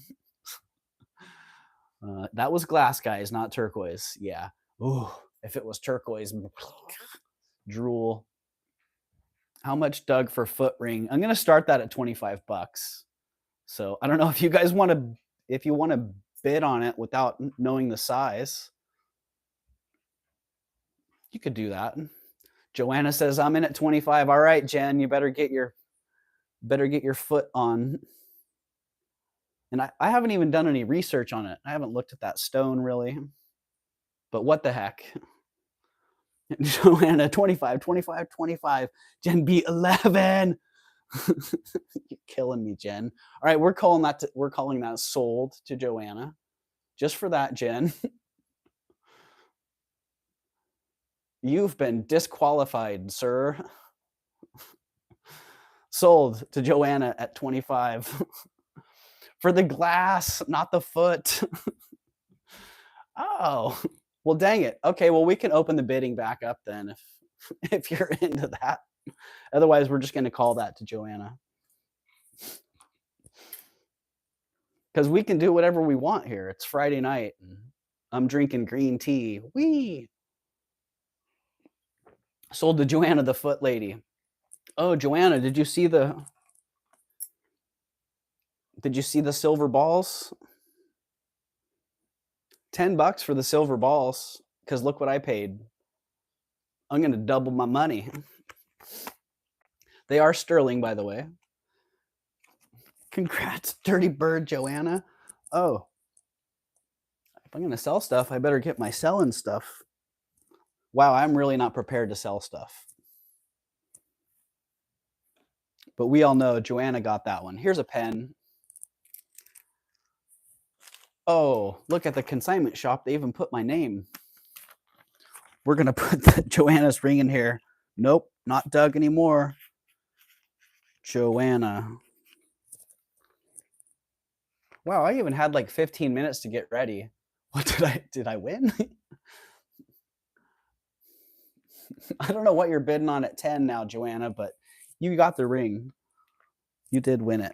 That was glass, guys, not turquoise. Yeah. Ooh, if it was turquoise, drool. How much, Doug, for foot ring? I'm going to start that at 25 bucks. So I don't know if you guys want to, if you want to bid on it without knowing the size. You could do that. Joanna says, I'm in at 25. All right, Jen, you better get your foot on. And I haven't even done any research on it. I haven't looked at that stone really. But what the heck? Joanna, 25, 25, 25. Jen B, 11. You're killing me, Jen. All right, we're calling that sold to Joanna. Just for that, Jen. You've been disqualified, sir. Sold to Joanna at 25. For the glass, not the foot. Oh, well, dang it. Okay, well, we can open the bidding back up then if you're into that. Otherwise, we're just going to call that to Joanna. Because we can do whatever we want here. It's Friday night. And I'm drinking green tea. Wee. Sold to Joanna, the foot lady. Oh, Joanna, did you see the silver balls? 10 bucks for the silver balls, because look what I paid. I'm going to double my money. They are sterling, by the way. Congrats, dirty bird, Joanna. Oh, if I'm going to sell stuff, I better get my selling stuff. Wow, I'm really not prepared to sell stuff. But we all know Joanna got that one. Here's a pen. Oh, look at the consignment shop. They even put my name. We're going to put Joanna's ring in here. Nope, not Doug anymore. Joanna. Wow, I even had like 15 minutes to get ready. What did I win? I don't know what you're bidding on at 10 now, Joanna, but you got the ring. You did win it.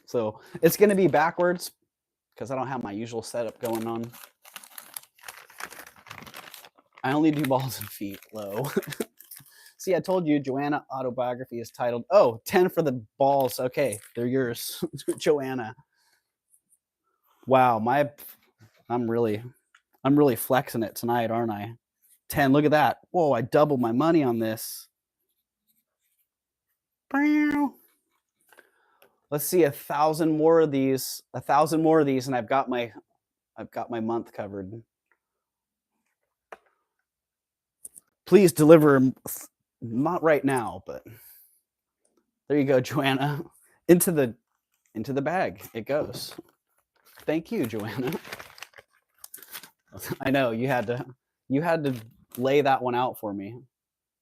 So it's going to be backwards because I don't have my usual setup going on. I only do balls and feet low. See, I told you Joanna autobiography is titled, 10 for the balls. Okay, they're yours, Joanna. Wow, I'm really flexing it tonight, aren't I? 10, look at that. Whoa, I doubled my money on this. Let's see, 1,000 more of these, and I've got my month covered. Please deliver, not right now, but there you go, Joanna. Into the bag it goes. Thank you, Joanna. I know you had to lay that one out for me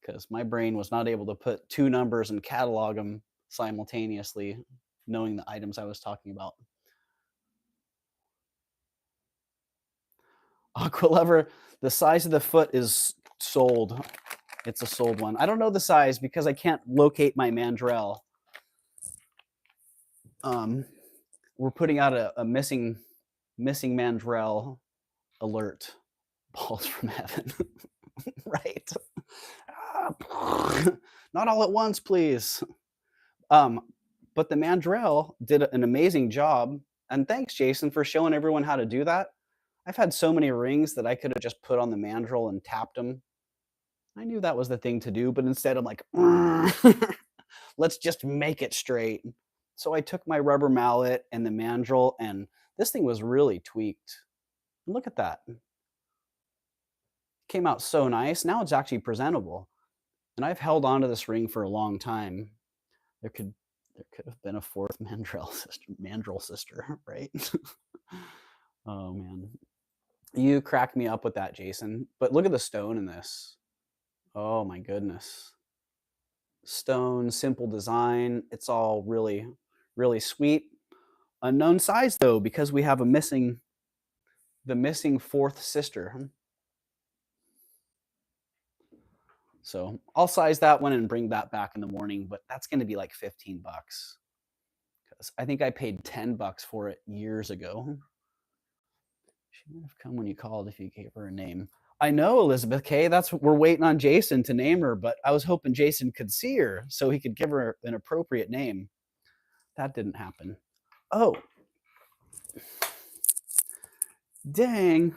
because my brain was not able to put two numbers and catalog them simultaneously, knowing the items I was talking about. Aqua Lover, the size of the foot is sold. It's a sold one. I don't know the size because I can't locate my mandrel. We're putting out a missing mandrel alert. Balls from heaven. Right. Not all at once, please. But the mandrel did an amazing job. And thanks, Jason, for showing everyone how to do that. I've had so many rings that I could have just put on the mandrel and tapped them. I knew that was the thing to do, but instead I'm like, let's just make it straight. So I took my rubber mallet and the mandrel, and this thing was really tweaked. Look at that. Came out so nice. Now it's actually presentable. And I've held on to this ring for a long time. There could have been a fourth mandrel sister, right? Oh man. You cracked me up with that, Jason. But look at the stone in this. Oh my goodness. Stone, simple design. It's all really, really sweet. Unknown size though, because we have the missing fourth sister. So I'll size that one and bring that back in the morning, but that's going to be like 15 bucks. Because I think I paid 10 bucks for it years ago. She would have come when you called if you gave her a name. I know, Elizabeth K. That's what we're waiting on Jason to name her, but I was hoping Jason could see her so he could give her an appropriate name. That didn't happen. Oh. Dang.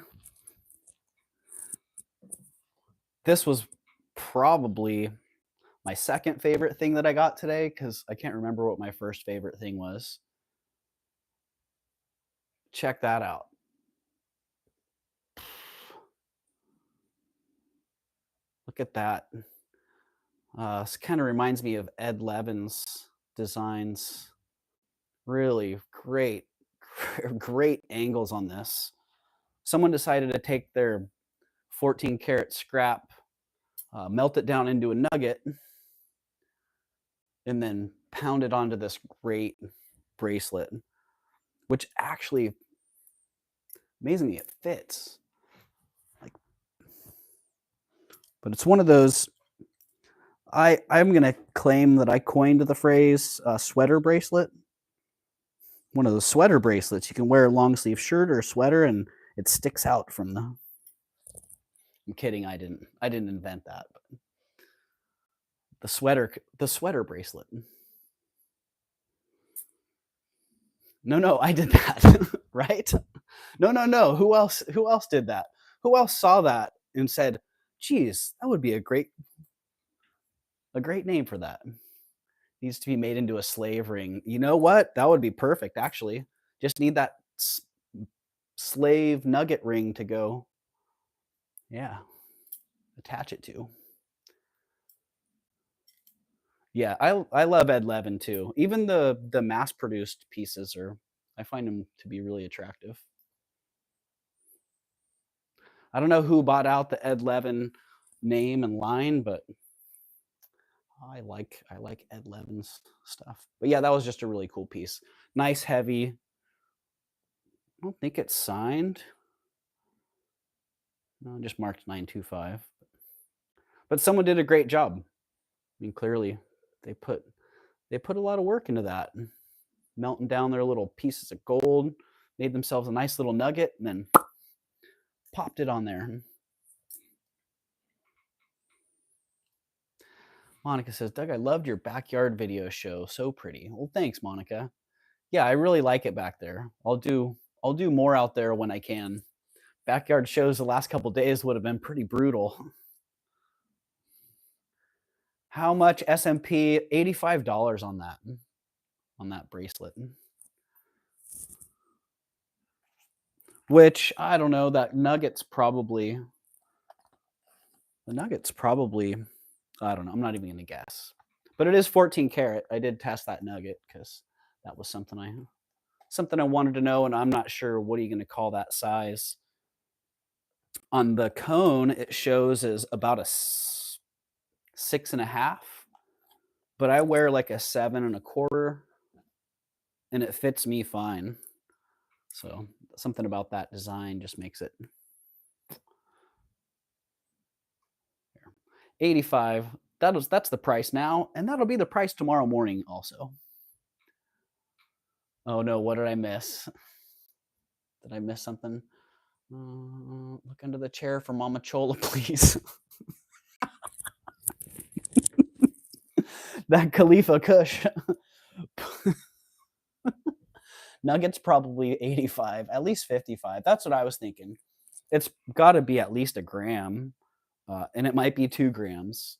This was probably my second favorite thing that I got today because I can't remember what my first favorite thing was. Check that out. Look at that. This kind of reminds me of Ed Levin's designs. Really great, great angles on this. Someone decided to take their 14 karat scrap, melt it down into a nugget, and then pound it onto this great bracelet, which actually, amazingly, it fits. But it's one of those, I'm going to claim that I coined the phrase sweater bracelet. One of those sweater bracelets. You can wear a long sleeve shirt or a sweater and it sticks out from the... I'm kidding, I didn't invent that. But the sweater bracelet. No, I did that, right? No. Who else did that? Who else saw that and said, geez, that would be a great name for that. Needs to be made into a slave ring. You know what? That would be perfect, actually. Just need that slave nugget ring to go, yeah, attach it to. Yeah, I love Ed Levin too. Even the mass-produced pieces I find them to be really attractive. I don't know who bought out the Ed Levin name and line, but I like Ed Levin's stuff. But yeah, that was just a really cool piece. Nice, heavy. I don't think it's signed. No, just marked 925. But someone did a great job. I mean, clearly they put a lot of work into that. Melting down their little pieces of gold, made themselves a nice little nugget, and then popped it on there. Monica says, Doug, I loved your backyard video show. So pretty. Well, thanks, Monica. Yeah, I really like it back there. I'll do more out there when I can. Backyard shows the last couple days would have been pretty brutal. How much SMP? $85 on that bracelet. Which, I don't know, the nugget's probably, I don't know, I'm not even going to guess. But it is 14 karat. I did test that nugget because that was something I wanted to know, and I'm not sure what are you going to call that size. On the cone, it shows as about a 6.5, but I wear like a 7.25, and it fits me fine. So something about that design just makes it. 85. That's the price now, and that'll be the price tomorrow morning also. Oh no, what did I miss? Did I miss something? Look under the chair for Mama Chola, please. That Khalifa Kush. Nuggets probably 85, at least 55. That's what I was thinking. It's got to be at least a gram, and it might be 2 grams.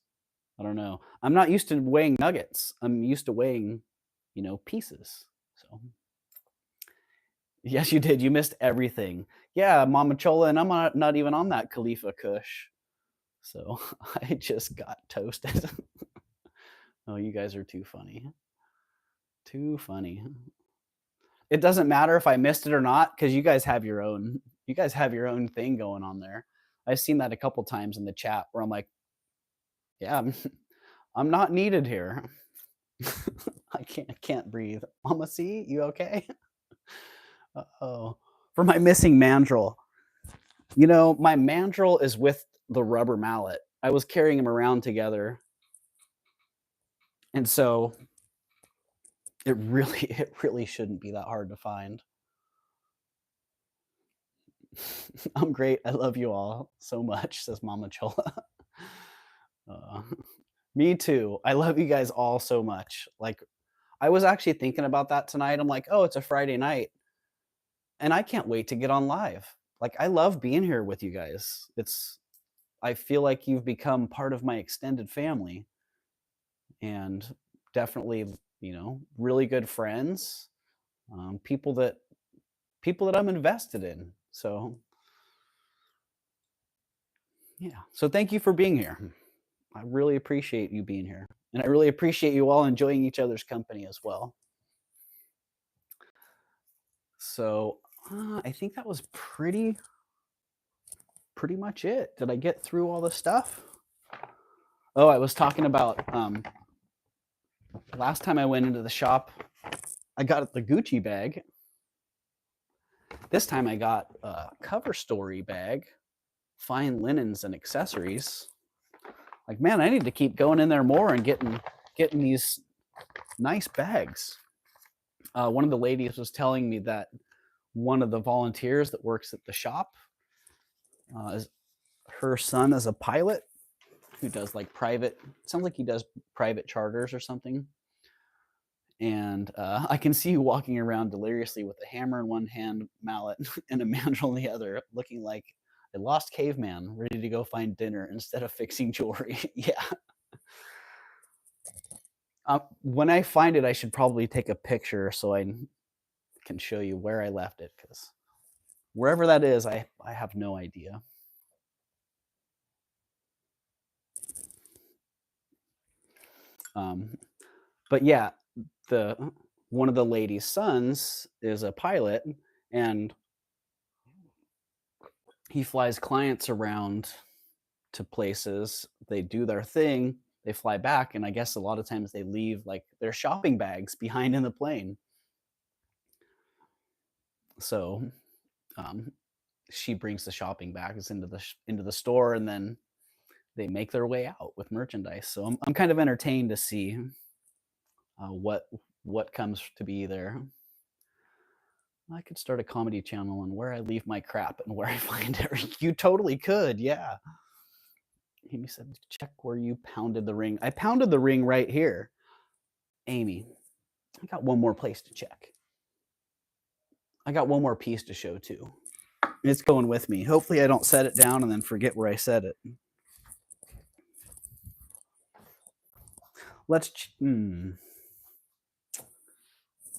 I don't know. I'm not used to weighing nuggets. I'm used to weighing, pieces. So, yes, you did. You missed everything. Yeah, Mama Chola, and I'm not even on that Khalifa Kush. So I just got toasted. Oh, you guys are too funny. Too funny. It doesn't matter if I missed it or not because you guys have your own thing going on there. I've seen that a couple times in the chat where I'm like, yeah, I'm not needed here. I can't breathe. Mama C, you okay? Uh-oh. For my missing mandrel. You know, my mandrel is with the rubber mallet. I was carrying them around together, and so it really shouldn't be that hard to find. I'm great. I love you all so much, says Mama Chola. Uh, Me too. I love you guys all so much. Like, I was actually thinking about that tonight. I'm like, "Oh, it's a Friday night, and I can't wait to get on live." Like, I love being here with you guys. I feel like you've become part of my extended family, and definitely, really good friends, um, people that people that I'm invested in. So, yeah. So thank you for being here. I really appreciate you being here, and I really appreciate you all enjoying each other's company as well. So, I think that was pretty much it. Did I get through all the stuff? Oh, I was talking about last time I went into the shop, I got the Gucci bag. This time I got a cover story bag, fine linens and accessories. Like, man, I need to keep going in there more and getting these nice bags. One of the ladies was telling me that one of the volunteers that works at the shop, is her son is a pilot who does like private. Sounds like he does private charters or something. And I can see you walking around deliriously with a hammer in one hand, mallet, and a mandrel in the other, looking like a lost caveman ready to go find dinner instead of fixing jewelry. Yeah. When I find it, I should probably take a picture so I can show you where I left it, because wherever that is, I have no idea. Um, but yeah, the one of the lady's sons is a pilot, and he flies clients around to places. They do their thing, they fly back, and I guess a lot of times they leave like their shopping bags behind in the plane. So um, she brings the shopping bags into the store, and then they make their way out with merchandise. So I'm kind of entertained to see what comes to be there. I could start a comedy channel on where I leave my crap and where I find it. You totally could, yeah. Amy said, check where you pounded the ring. I pounded the ring right here. Amy, I got one more place to check. I got one more piece to show too. It's going with me. Hopefully I don't set it down and then forget where I set it. Let's,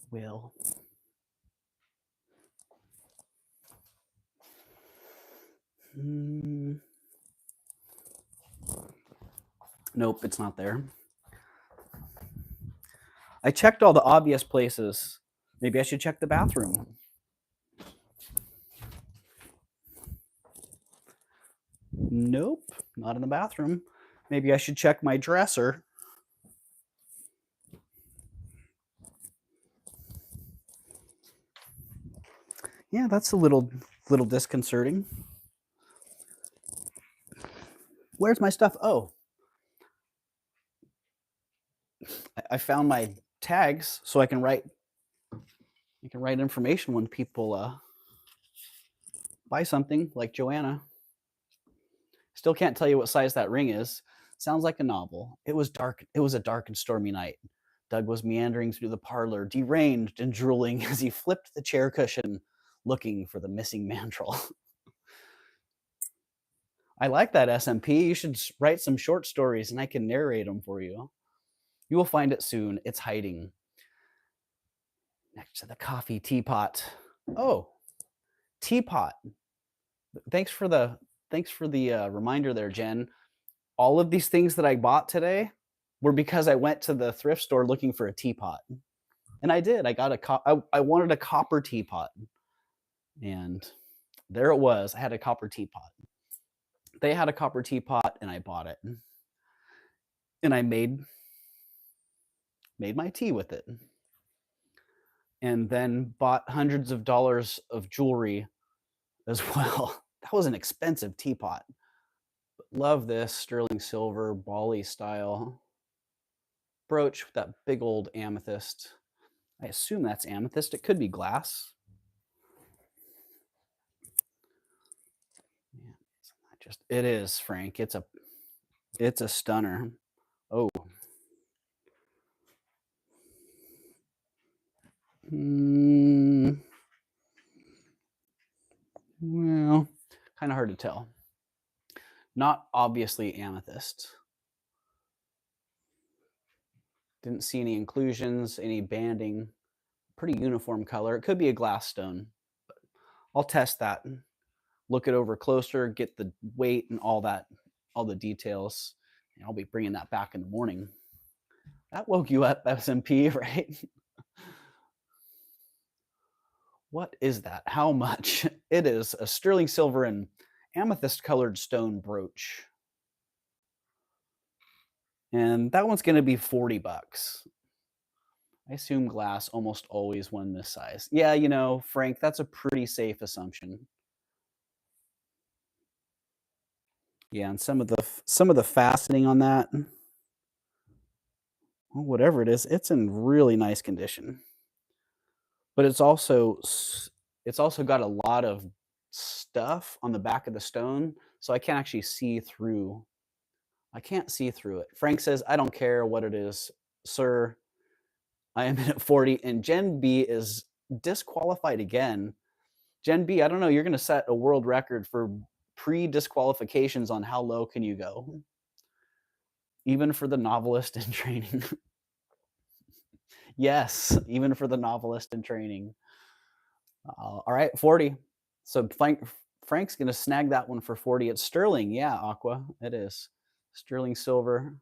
Will. Nope, it's not there. I checked all the obvious places. Maybe I should check the bathroom. Nope, not in the bathroom. Maybe I should check my dresser. Yeah, that's a little disconcerting. Where's my stuff? Oh, I found my tags so I can write information when people buy something, like Joanna. Still can't tell you what size that ring is. Sounds like a novel. It was dark. It was a dark and stormy night. Doug was meandering through the parlor, deranged and drooling as he flipped the chair cushion, looking for the missing mandrel. I like that, SMP. You should write some short stories and I can narrate them for you. You will find it soon. It's hiding next to the coffee teapot. Oh, teapot. Thanks for the reminder there, Jen. All of these things that I bought today were because I went to the thrift store looking for a teapot, and I did. I got I wanted a copper teapot, and there it was. I had a copper teapot. They had a copper teapot, and I bought it, and I made my tea with it. and then bought hundreds of dollars of jewelry as well. That was an expensive teapot. But love this sterling silver Bali style brooch with that big old amethyst. I assume that's amethyst. It could be glass. It is, Frank. It's a stunner. Oh. Well, kind of hard to tell. Not obviously amethyst. Didn't see any inclusions, any banding. Pretty uniform color. It could be a glass stone. But I'll test that and look it over closer, get the weight and all that, all the details. And I'll be bringing that back in the morning. That woke you up, SMP, right? What is that? How much? It is a sterling silver and amethyst colored stone brooch. And that one's going to be $40. I assume glass almost always won this size. Yeah, you know, Frank, that's a pretty safe assumption. Yeah, and some of the fastening on that, well, whatever it is, it's in really nice condition. But it's also got a lot of stuff on the back of the stone, so I can't actually see through. I can't see through it. Frank says, "I don't care what it is, sir. I am in at 40." And Gen B is disqualified again. Gen B, I don't know, you're going to set a world record for pre-disqualifications on how low can you go. Even for the novelist in training. Yes, even for the novelist in training. All right, 40. So Frank's going to snag that one for 40. It's sterling. Yeah, Aqua, it is. Sterling silver.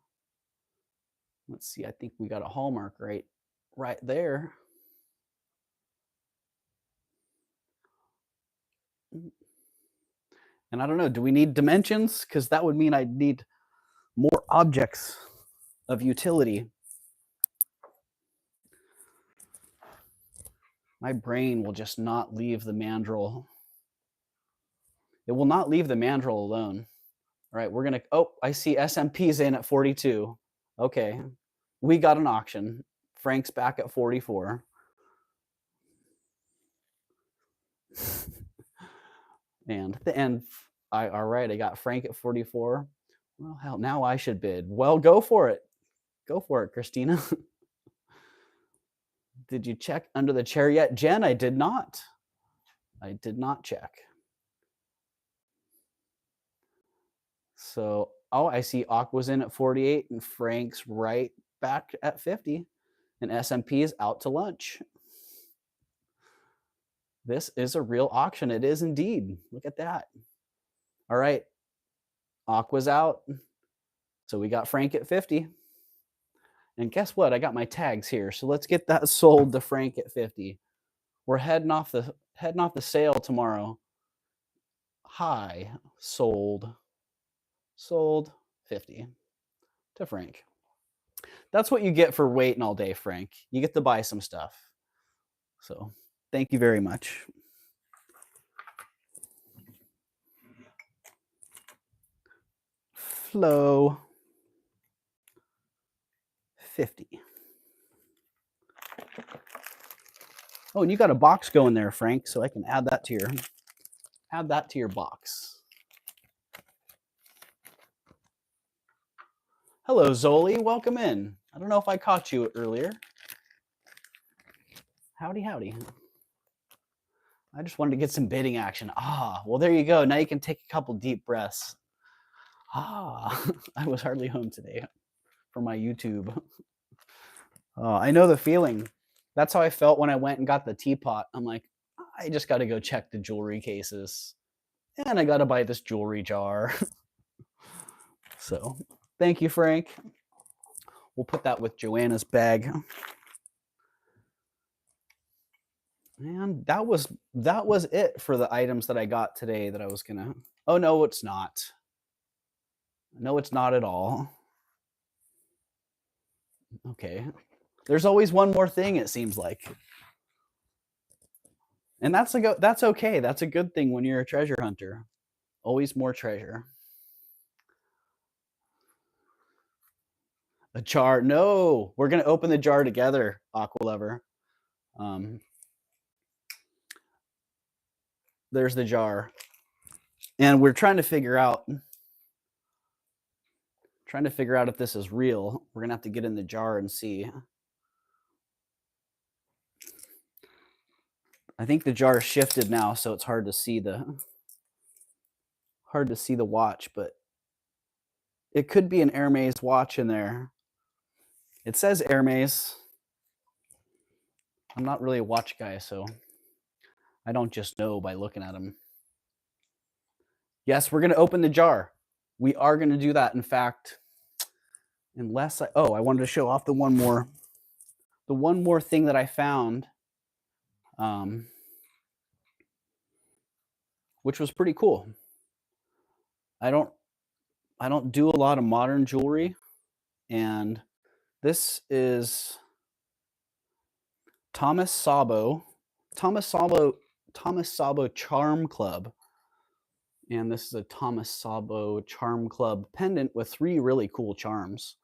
Let's see, I think we got a hallmark right there. And I don't know, do we need dimensions? Because that would mean I'd need more objects of utility. My brain will just not leave the mandrel. It will not leave the mandrel alone. All right, we're going to, oh, I see SMP's in at 42. Okay, we got an auction. Frank's back at 44. And all right, I got Frank at 44. Well, hell, now I should bid. Well, go for it. Go for it, Christina. Did you check under the chair yet? Jen, I did not. I did not check. So, oh, I see Aqua's in at 48 and Frank's right back at 50. And SMP is out to lunch. This is a real auction. It is indeed. Look at that. All right. Aqua's out. So we got Frank at 50. And guess what? I got my tags here. So let's get that sold to Frank at 50. We're heading off the sale tomorrow. High sold 50 to Frank. That's what you get for waiting all day, Frank. You get to buy some stuff. So thank you very much. Flow 50. Oh, and you got a box going there, Frank, so I can add that to your box. Hello, Zoli. Welcome in. I don't know if I caught you earlier. Howdy, howdy. I just wanted to get some bidding action. Ah, well, there you go. Now you can take a couple deep breaths. Ah, I was hardly home today for my YouTube. I know the feeling. That's how I felt when I went and got the teapot. I'm like, I just got to go check the jewelry cases. And I got to buy this jewelry jar. So thank you, Frank. We'll put that with Joanna's bag. And that was it for the items that I got today that I was going to. Oh, no, it's not. No, it's not at all. Okay. There's always one more thing, it seems like. And that's okay. That's a good thing when you're a treasure hunter. Always more treasure. A jar. No, we're gonna open the jar together, Aqua Lover. There's the jar, and we're trying to figure out if this is real. We're gonna have to get in the jar and see. I think the jar shifted now, so it's hard to see the watch, but it could be an Hermes watch in there. It says Hermes. I'm not really a watch guy, so I don't just know by looking at them. Yes, we're going to open the jar. We are going to do that. In fact, unless I wanted to show off the one more thing that I found, which was pretty cool. I don't do a lot of modern jewelry, and this is Thomas Sabo Charm Club. And this is a Thomas Sabo Charm Club pendant with 3 really cool charms.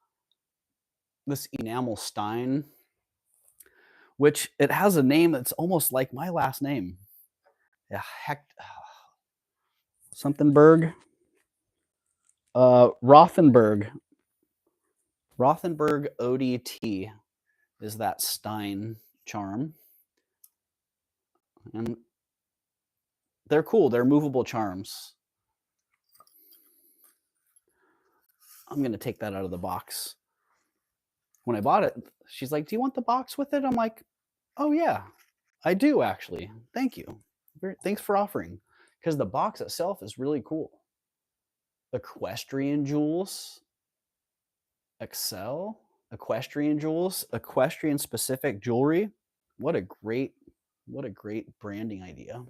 This enamel Stein, which it has a name that's almost like my last name. Somethingberg. Rothenberg ODT is that Stein charm. And they're cool. They're movable charms. I'm going to take that out of the box. When I bought it, she's like, "Do you want the box with it?" I'm like, "Oh, yeah, I do, actually. Thank you. Thanks for offering." Because the box itself is really cool. Equestrian jewels. Excel. Equestrian jewels. Equestrian specific jewelry. What a great branding idea.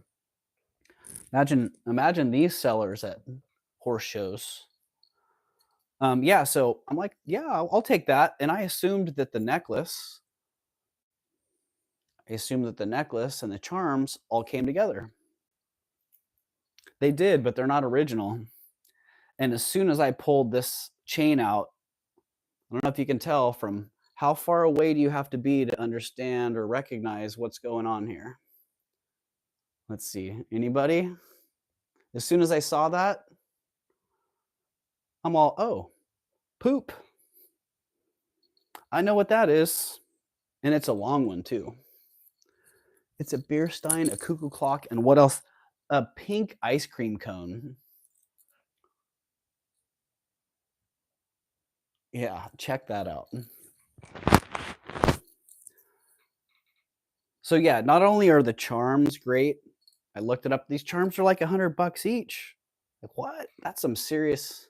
Imagine these sellers at horse shows. Yeah, so I'm like, yeah, I'll take that. And I assumed that the necklace and the charms all came together. They did, but they're not original. And as soon as I pulled this chain out, I don't know if you can tell from how far away do you have to be to understand or recognize what's going on here. Let's see. Anybody? As soon as I saw that, I'm all, oh, poop. I know what that is. And it's a long one, too. It's a beer stein, a cuckoo clock, and what else? A pink ice cream cone. Yeah, check that out. So yeah, not only are the charms great, I looked it up. These charms are like $100 each. Like, what? That's some serious.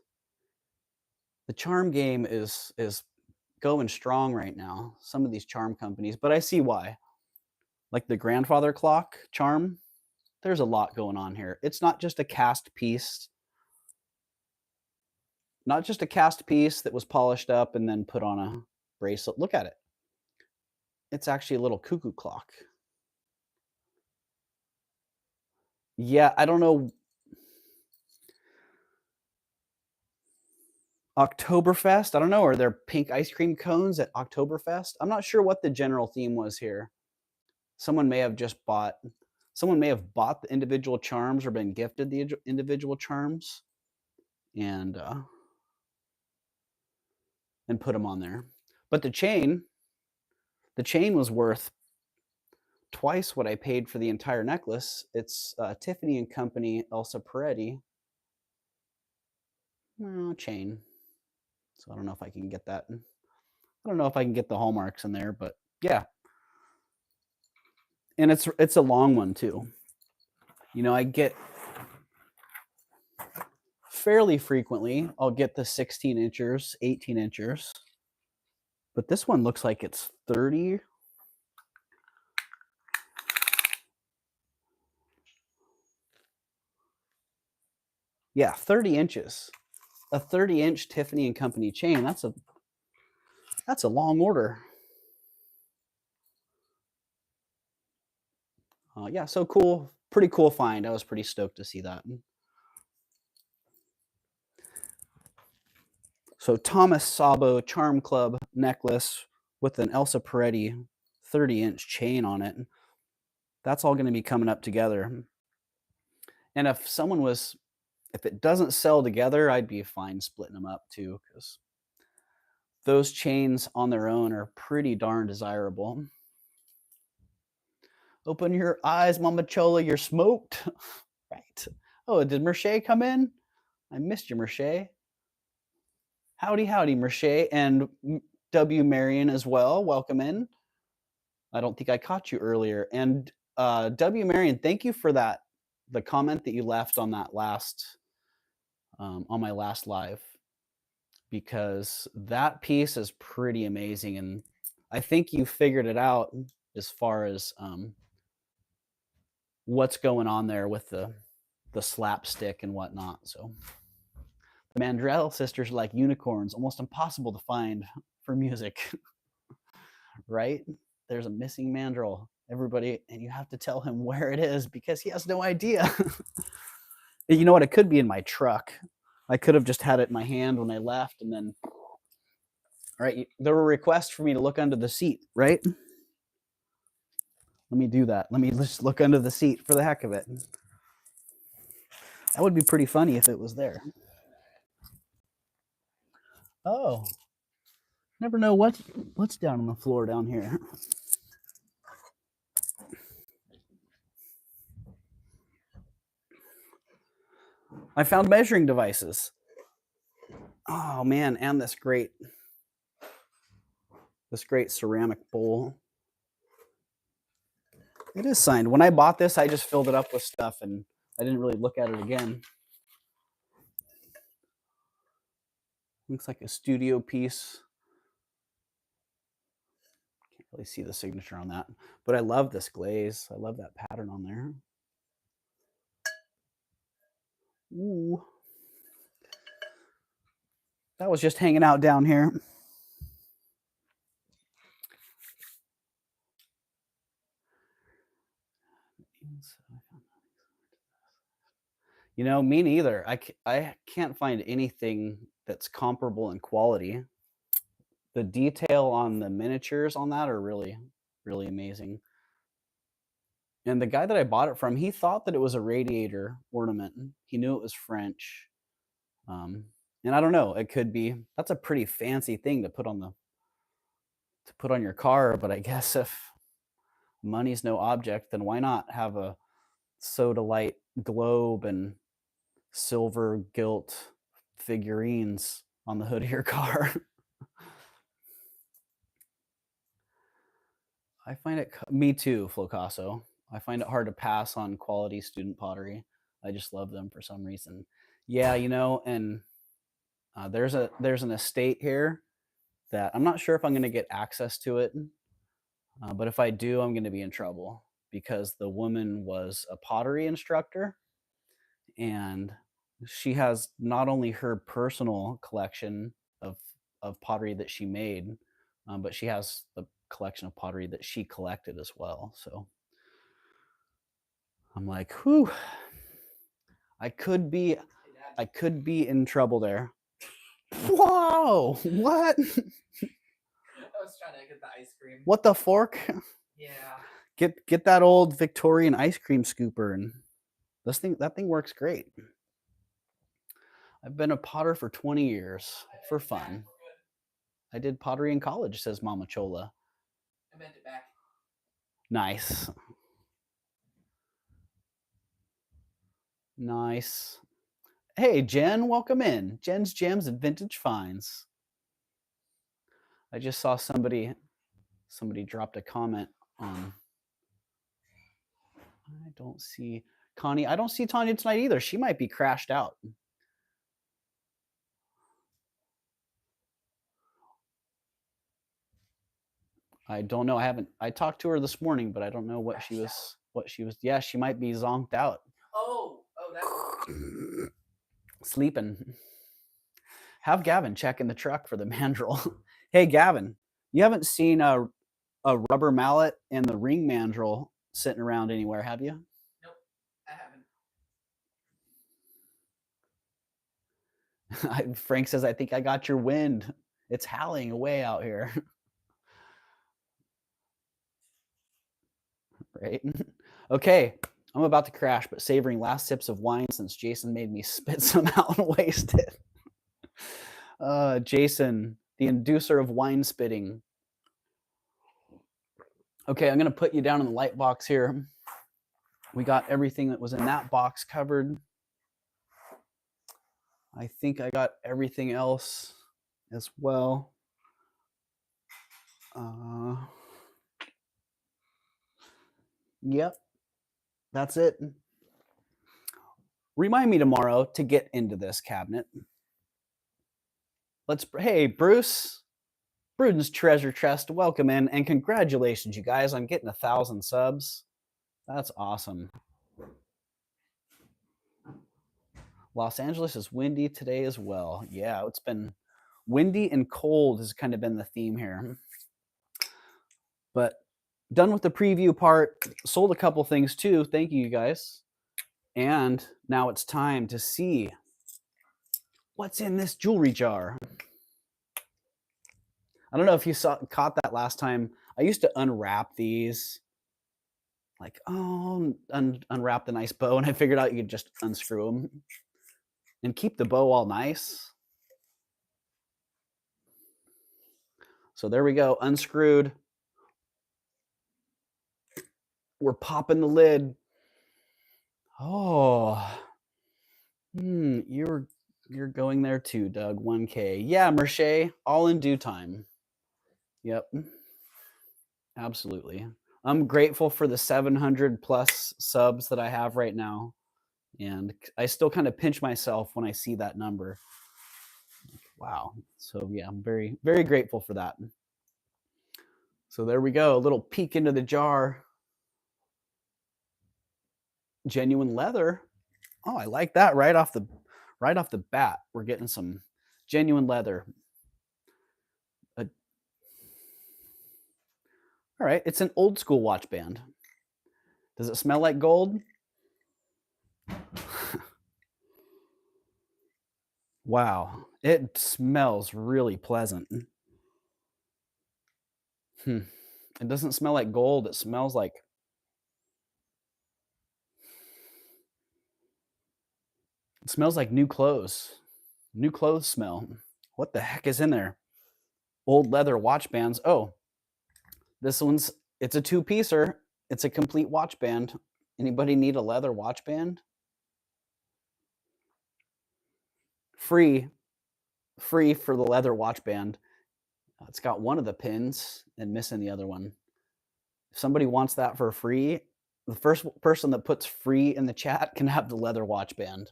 The charm game is going strong right now. Some of these charm companies, but I see why. Like the grandfather clock charm, there's a lot going on here. It's not just a cast piece. Not just a cast piece that was polished up and then put on a bracelet. Look at it. It's actually a little cuckoo clock. Yeah, I don't know. Oktoberfest. I don't know. Are there pink ice cream cones at Oktoberfest? I'm not sure what the general theme was here. Someone may have bought the individual charms or been gifted the individual charms and put them on there. But the chain was worth twice what I paid for the entire necklace. It's Tiffany and Company Elsa Peretti chain. So I don't know if I can get that. I don't know if I can get the hallmarks in there, but yeah. And it's a long one too. You know, I get fairly frequently, I'll get the 16 inchers, 18 inchers. But this one looks like it's 30. Yeah, 30 inches. A 30-inch Tiffany and Company chain. That's a long order. Yeah, so cool. Pretty cool find. I was pretty stoked to see that. So Thomas Sabo Charm Club necklace with an Elsa Peretti 30-inch chain on it. That's all going to be coming up together. And if it doesn't sell together, I'd be fine splitting them up too, because those chains on their own are pretty darn desirable. Open your eyes, Mama Chola, you're smoked. Right. Oh, did Merche come in? I missed you, Merche. Howdy, howdy, Merche, and W. Marion as well. Welcome in. I don't think I caught you earlier. And W. Marion, thank you for that. The comment that you left on that last, on my last live, because that piece is pretty amazing, and I think you figured it out as far as what's going on there with the slapstick and whatnot. So the Mandrell sisters are like unicorns, almost impossible to find for music. Right? There's a missing mandrel, everybody, and you have to tell him where it is because he has no idea. You know what? It could be in my truck. I could have just had it in my hand when I left, and then, right? There were requests for me to look under the seat, right? Let me do that. Let me just look under the seat for the heck of it. That would be pretty funny if it was there. Oh, never know what's down on the floor down here. I found measuring devices. Oh man, and this great ceramic bowl. It is signed. When I bought this, I just filled it up with stuff and I didn't really look at it again. Looks like a studio piece. Can't really see the signature on that, but I love this glaze. I love that pattern on there. Ooh. That was just hanging out down here. You know, me neither. I can't find anything that's comparable in quality. The detail on the miniatures on that are really, really amazing. And the guy that I bought it from, he thought that it was a radiator ornament. He knew it was French. And I don't know, it could be. That's a pretty fancy thing to put on your car, but I guess if money's no object, then why not have a soda light globe and silver gilt figurines on the hood of your car? I find it, me too, Flocasso. I find it hard to pass on quality student pottery. I just love them for some reason. Yeah, you know, and there's an estate here that I'm not sure if I'm going to get access to it, but if I do, I'm going to be in trouble because the woman was a pottery instructor, and she has not only her personal collection of pottery that she made, but she has the collection of pottery that she collected as well. So I'm like, whew, I could be in trouble there. Whoa, what? I was trying to get the ice cream. What the fork? Yeah. Get that old Victorian ice cream scooper, and that thing works great. I've been a potter for 20 years for fun. I did pottery in college, says Mama Chola. I bent it back. Nice. Nice. Hey, Jen, welcome in. Jen's Gems and Vintage Finds. I just saw somebody dropped a comment on. I don't see Connie. I don't see Tanya tonight either. She might be crashed out. I don't know. I talked to her this morning, but I don't know what she was. Yeah, she might be zonked out. Oh, that's sleeping. Have Gavin check in the truck for the mandrel. Hey, Gavin, you haven't seen a rubber mallet and the ring mandrel sitting around anywhere, have you? Nope, I haven't. Frank says, I think I got your wind. It's howling away out here. Right? Okay, I'm about to crash, but savoring last sips of wine since Jason made me spit some out and waste it. Jason, the inducer of wine spitting. Okay, I'm going to put you down in the light box here. We got everything that was in that box covered. I think I got everything else as well. Yep, that's it. Remind me tomorrow to get into this cabinet. Hey, Bruce, Bruden's Treasure Chest, welcome in, and congratulations, you guys, on getting 1,000 subs. That's awesome. Los Angeles is windy today as well. Yeah, it's been windy and cold has kind of been the theme here. But done with the preview part, sold a couple things too. Thank you guys. And now it's time to see what's in this jewelry jar. I don't know if you caught that last time. I used to unwrap these. Like, oh, unwrap the nice bow. And I figured out you could just unscrew them and keep the bow all nice. So there we go, unscrewed. We're popping the lid. Oh, you're going there too, Doug. 1K. Yeah, Merche, all in due time. Yep, absolutely. I'm grateful for the 700 plus subs that I have right now. And I still kind of pinch myself when I see that number. Wow. So yeah, I'm very, very grateful for that. So there we go. A little peek into the jar. Genuine leather. Oh, I like that right off the bat. We're getting some genuine leather. All right, it's an old school watch band. Does it smell like gold? Wow, it smells really pleasant. It doesn't smell like gold. It smells like new clothes. New clothes smell. What the heck is in there? Old leather watch bands. Oh, this it's a two-piecer. It's a complete watch band. Anybody need a leather watch band? Free for the leather watch band. It's got one of the pins and missing the other one. If somebody wants that for free, the first person that puts free in the chat can have the leather watch band.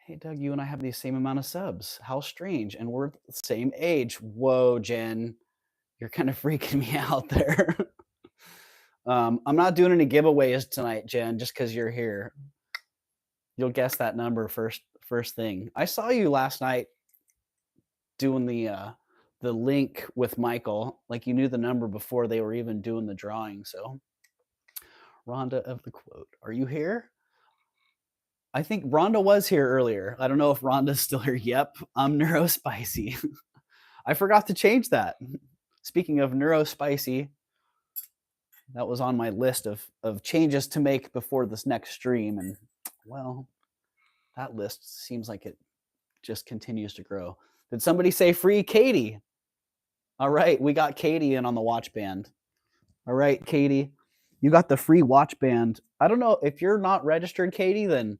Hey, Doug, you and I have the same amount of subs. How strange. And we're the same age. Whoa, Jen. You're kind of freaking me out there. I'm not doing any giveaways tonight, Jen, just because you're here. You'll guess that number first thing. I saw you last night doing the link with Michael. Like you knew the number before they were even doing the drawing. So Rhonda of the quote. Are you here? I think Rhonda was here earlier. I don't know if Rhonda's still here. Yep, I'm neurospicy. I forgot to change that. Speaking of neurospicy, that was on my list of changes to make before this next stream. And well, that list seems like it just continues to grow. Did somebody say free Katie? All right, we got Katie in on the watch band. All right, Katie, you got the free watch band. I don't know if you're not registered, Katie, then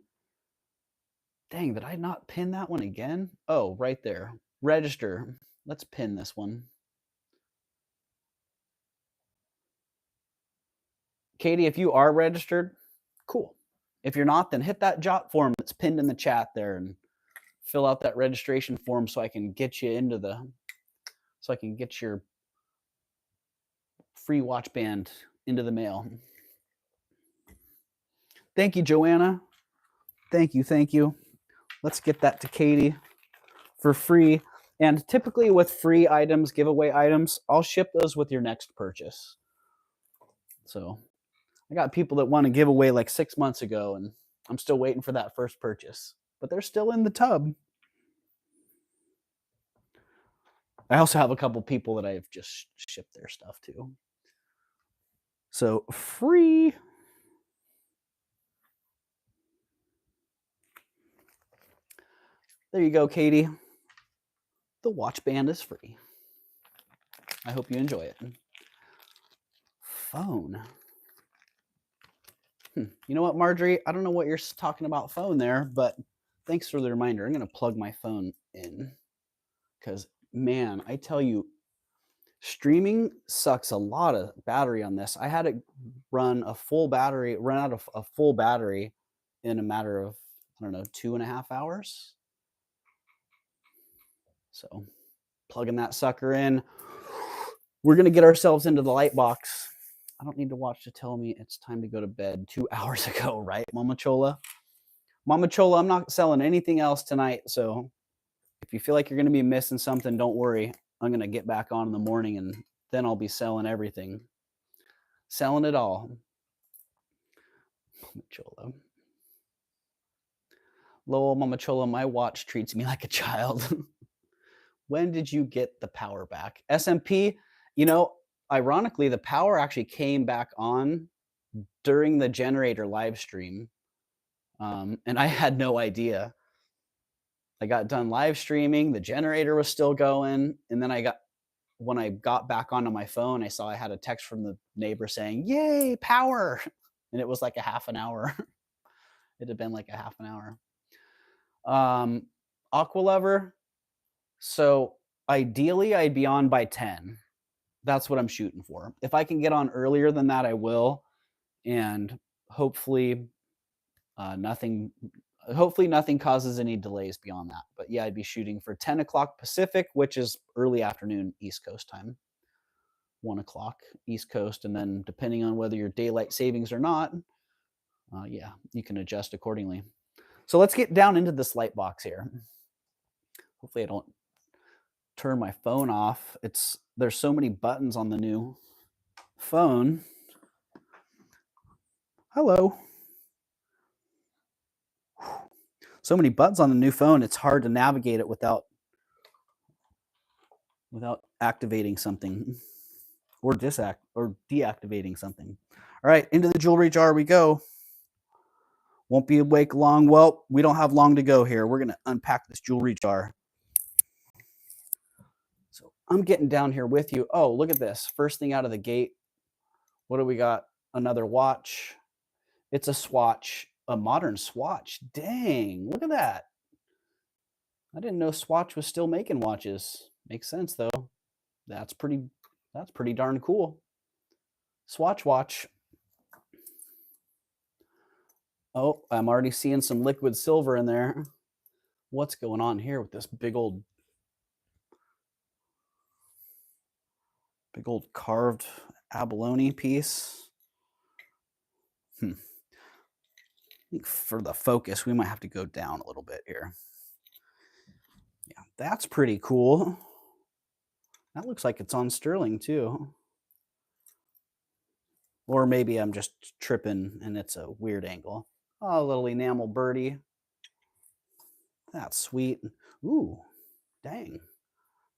dang, did I not pin that one again? Oh, right there. Register. Let's pin this one. Katie, if you are registered, cool. If you're not, then hit that jot form that's pinned in the chat there and fill out that registration form so I can get you so I can get your free watch band into the mail. Thank you, Joanna. Thank you. Let's get that to Katie for free. And typically with free items, giveaway items, I'll ship those with your next purchase. So I got people that want to give away like 6 months ago, and I'm still waiting for that first purchase, but they're still in the tub. I also have a couple people that I've just shipped their stuff to. So free. There you go, Katie. The watch band is free. I hope you enjoy it. Phone. You know what, Marjorie? I don't know what you're talking about phone there, but thanks for the reminder. I'm going to plug my phone in because, man, I tell you, streaming sucks a lot of battery on this. I had to run out of a full battery in a matter of, I don't know, 2.5 hours. So plugging that sucker in. We're going to get ourselves into the light box. I don't need to watch to tell me it's time to go to bed 2 hours ago, right, Mama Chola? Mama Chola, I'm not selling anything else tonight, so if you feel like you're going to be missing something, don't worry. I'm going to get back on in the morning, and then I'll be selling everything. Selling it all. Mama Chola. Lowell, Mama Chola, my watch treats me like a child. When did you get the power back? SMP, you know, ironically, the power actually came back on during the generator live stream, and I had no idea. I got done live streaming, the generator was still going, and then when I got back onto my phone, I saw I had a text from the neighbor saying, "Yay, power!" And it was like a half an hour. It had been like a half an hour. Aqua Lover. So ideally, I'd be on by 10. That's what I'm shooting for. If I can get on earlier than that, I will. And hopefully nothing causes any delays beyond that. But yeah, I'd be shooting for 10 o'clock Pacific, which is early afternoon East Coast time. 1 o'clock East Coast. And then depending on whether you're daylight savings or not, yeah, you can adjust accordingly. So let's get down into this light box here. Hopefully I don't turn my phone off. There's so many buttons on the new phone. Hello. So many buttons on the new phone, it's hard to navigate it without activating something or deactivating something. All right, into the jewelry jar we go. Won't be awake long. Well, we don't have long to go here. We're going to unpack this jewelry jar. So I'm getting down here with you. Oh, look at this. First thing out of the gate. What do we got? Another watch. It's a swatch, a modern Swatch. Dang, look at that. I didn't know Swatch was still making watches. Makes sense though. That's pretty darn cool. Swatch watch. Oh, I'm already seeing some liquid silver in there. What's going on here with this big old carved abalone piece? I think for the focus, we might have to go down a little bit here. Yeah, that's pretty cool. That looks like it's on sterling too. Or maybe I'm just tripping and it's a weird angle. Oh, little enamel birdie. That's sweet. Ooh, dang.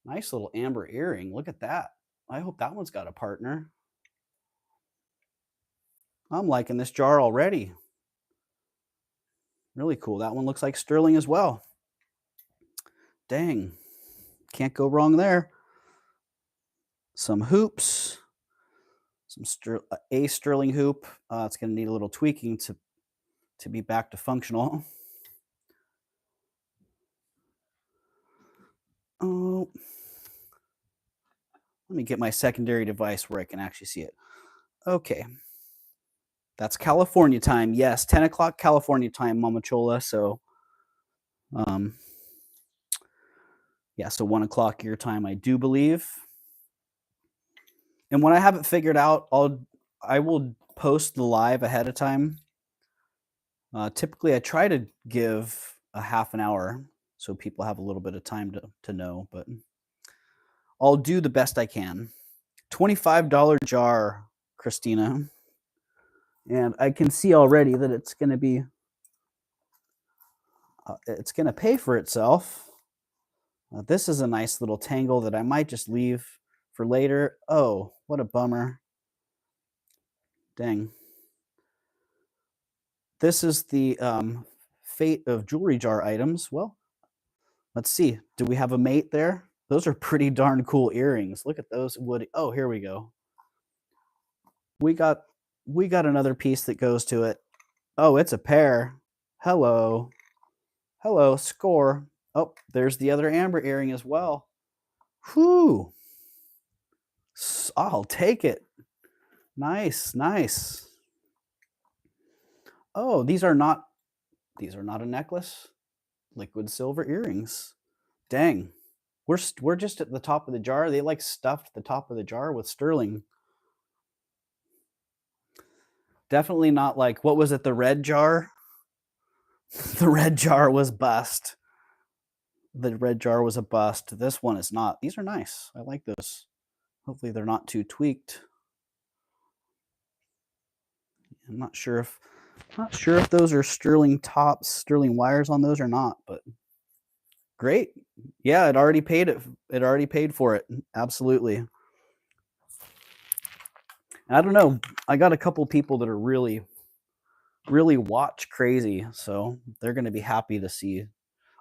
Nice little amber earring. Look at that. I hope that one's got a partner. I'm liking this jar already. Really cool. That one looks like sterling as well. Dang. Can't go wrong there. Some hoops. A sterling hoop. It's going to need a little tweaking to be back to functional. Oh, let me get my secondary device where I can actually see it. Okay. That's California time. Yes, 10 o'clock California time, Mama Chola. So, yeah, so 1 o'clock your time, I do believe. And when I have it figured out, I will post the live ahead of time. Typically, I try to give a half an hour. so people have a little bit of time to know, but I'll do the best I can. $25 jar, Christina. And I can see already that it's going to be, it's going to pay for itself. This is a nice little tangle that I might just leave for later. Oh, what a bummer. Dang. This is the fate of jewelry jar items. Well, let's see. Do we have a mate there? Those are pretty darn cool earrings. Look at those wood. Oh, here we go. We got another piece that goes to it. Oh, it's a pair. Hello. Hello, score. Oh, there's the other amber earring as well. Whew. I'll take it. Nice, nice. Oh, these are not a necklace. Liquid silver earrings. Dang. We're just at the top of the jar. They like stuffed the top of the jar with sterling. Definitely not like, what was it, the red jar? The red jar was bust. The red jar was a bust. This one is not. These are nice. I like those. Hopefully they're not too tweaked. I'm not sure if those are sterling tops, sterling wires on those or not, but great. Yeah, it already paid it. It already paid for it. Absolutely. I don't know. I got a couple people that are really watch crazy, so they're going to be happy to see.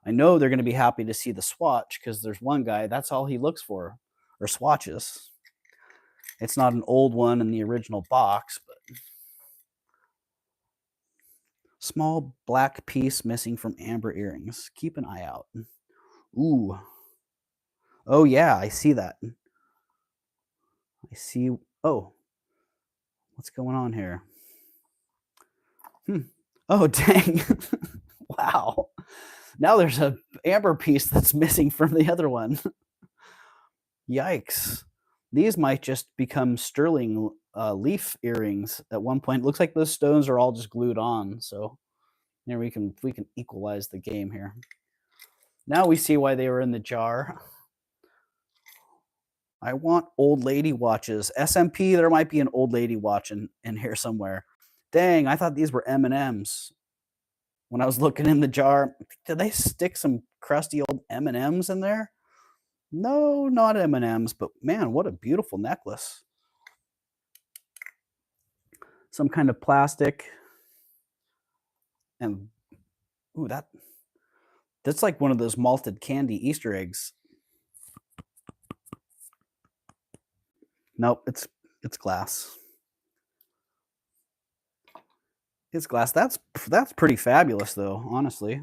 I know they're going to be happy to see the swatch because there's one guy, that's all he looks for, or swatches. It's not an old one in the original box, but small black piece missing from amber earrings. Keep an eye out. Ooh. Oh, yeah, I see that. I see. Oh, what's going on here? Oh, dang. Wow. Now there's a amber piece that's missing from the other one. Yikes. These might just become sterling leaf earrings at one point. Looks like those stones are all just glued on. So here we can equalize the game here. Now we see why they were in the jar. I want old lady watches. SMP, there might be an old lady watch in here somewhere. Dang, I thought these were M&Ms. When I was looking in the jar, did they stick some crusty old M&Ms in there? No, not M&Ms, but man, what a beautiful necklace. Some kind of plastic. And ooh, that's like one of those malted candy Easter eggs. Nope, it's glass. It's glass. That's pretty fabulous though, honestly.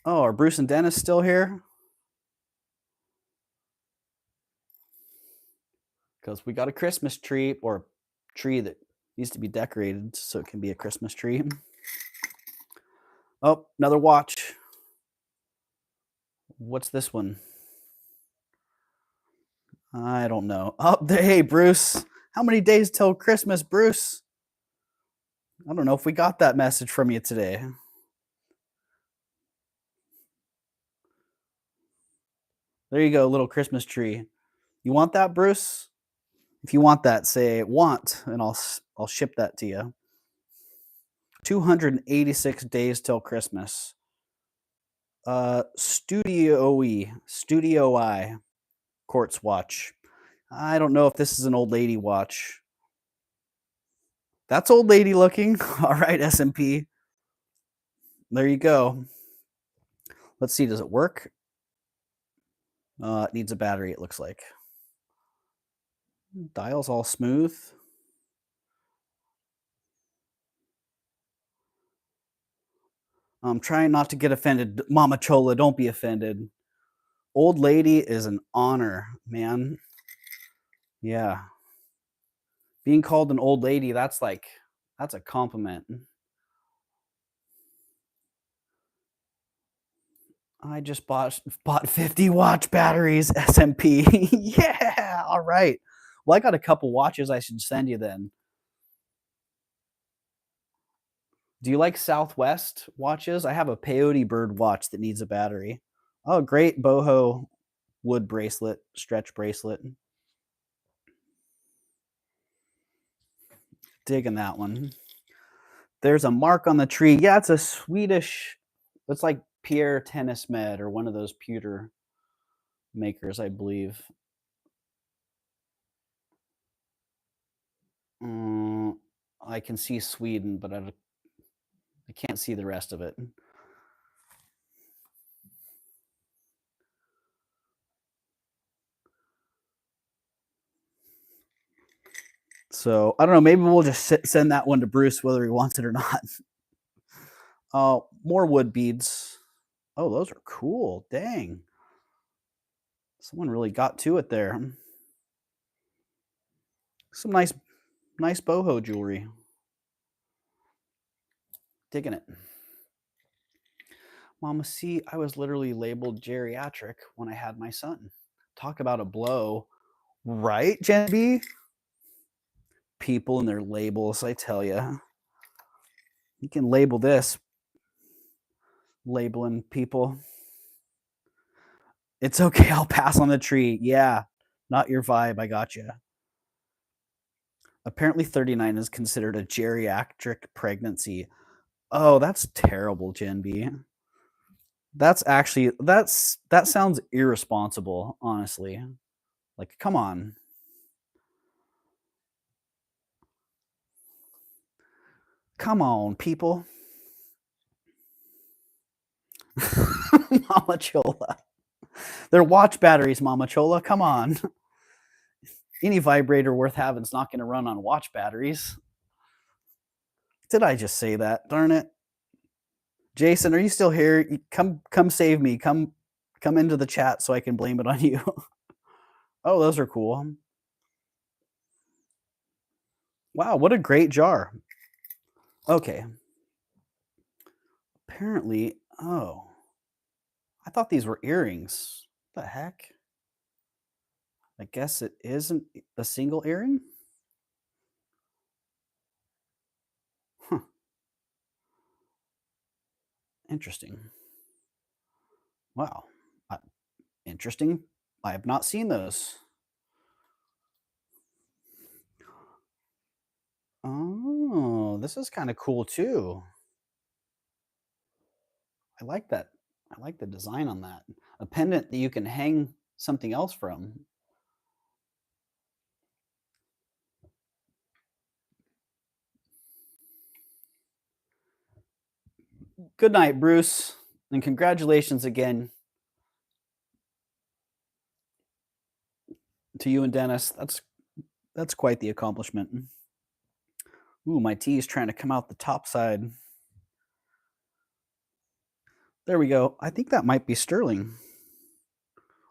Oh, are Bruce and Dennis still here? Because we got a Christmas tree, or tree that needs to be decorated so it can be a Christmas tree. Oh, another watch. What's this one? I don't know. Oh, hey, Bruce. How many days till Christmas, Bruce? I don't know if we got that message from you today. There you go, little Christmas tree. You want that, Bruce? If you want that, say want, and I'll ship that to you. 286 days till Christmas. Studio I quartz watch. I don't know if this is an old lady watch. That's old lady looking. All right, SMP. There you go. Let's see, does it work? It needs a battery, it looks like. Dial's all smooth. I'm trying not to get offended. Mama Chola, don't be offended. Old lady is an honor, man. Yeah. Being called an old lady, that's a compliment. I just bought 50 watch batteries, SMP. Yeah, all right. Well, I got a couple watches I should send you then. Do you like Southwest watches? I have a peyote bird watch that needs a battery. Oh, great boho wood bracelet, stretch bracelet. Digging that one. There's a mark on the tree. Yeah, it's a Swedish. It's like Pierre Tennismed or one of those pewter makers, I believe. I can see Sweden, but I can't see the rest of it. So I don't know. Maybe we'll just send that one to Bruce, whether he wants it or not. Oh, more wood beads. Oh, those are cool. Dang. Someone really got to it there. Some nice boho jewelry. Digging it. Mama, see, I was literally labeled geriatric when I had my son. Talk about a blow. Right, Jen B? People and their labels, I tell you. You can label this. Labeling people. It's okay, I'll pass on the tree. Yeah, not your vibe, I got you. Apparently 39 is considered a geriatric pregnancy. Oh, that's terrible, Jen B. That's actually that sounds irresponsible, honestly. Like, come on. Come on, people. Mama Chola. They're watch batteries, Mama Chola. Come on. Any vibrator worth having is not going to run on watch batteries. Did I just say that? Darn it. Jason, are you still here? Come save me. Come into the chat so I can blame it on you. Oh, those are cool. Wow, what a great jar. Okay. Apparently, oh. I thought these were earrings. What the heck? I guess it isn't a single earring? Huh. Interesting. Wow. Interesting. I have not seen those. Oh, this is kind of cool too. I like that. I like the design on that. A pendant that you can hang something else from. Good night, Bruce, and congratulations again to you and Dennis. That's quite the accomplishment. Ooh, my tea is trying to come out the top side. There we go. I think that might be sterling.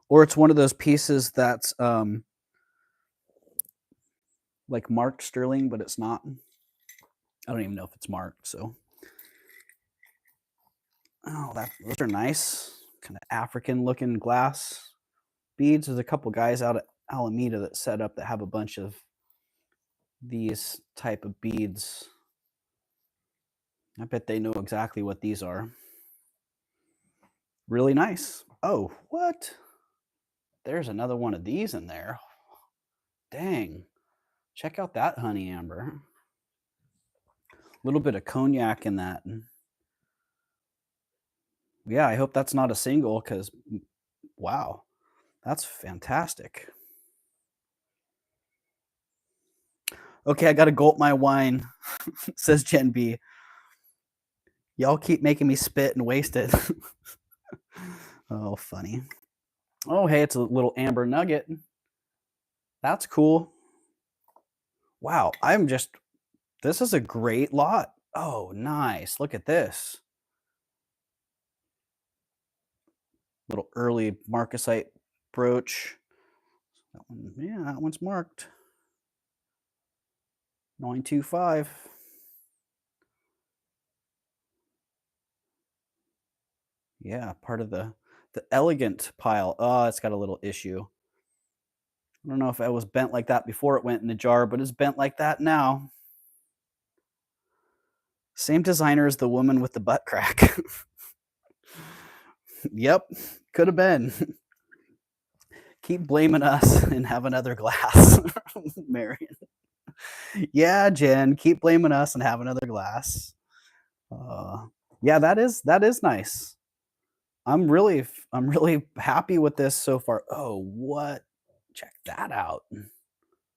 Or it's one of those pieces that's like marked sterling, but it's not. I don't even know if it's marked, so. Oh, those are nice. Kind of African looking glass beads. There's a couple guys out at Alameda that set up that have a bunch of these type of beads. I bet they know exactly what these are. Really nice. Oh, what? There's another one of these in there. Dang. Check out that honey amber. A little bit of cognac in that. Yeah, I hope that's not a single because, wow, that's fantastic. Okay, I got to gulp my wine, says Jen B. Y'all keep making me spit and waste it. Oh, funny. Oh, hey, it's a little amber nugget. That's cool. Wow, this is a great lot. Oh, nice. Look at this. Little early marcasite brooch. That one's marked. 925. Yeah, part of the elegant pile. Oh, it's got a little issue. I don't know if it was bent like that before it went in the jar, but it's bent like that now. Same designer as the woman with the butt crack. Yep, could have been. Keep blaming us and have another glass, Marion. Yeah, Jen, keep blaming us and have another glass. Yeah, that is nice. I'm really happy with this so far. Oh, what? Check that out.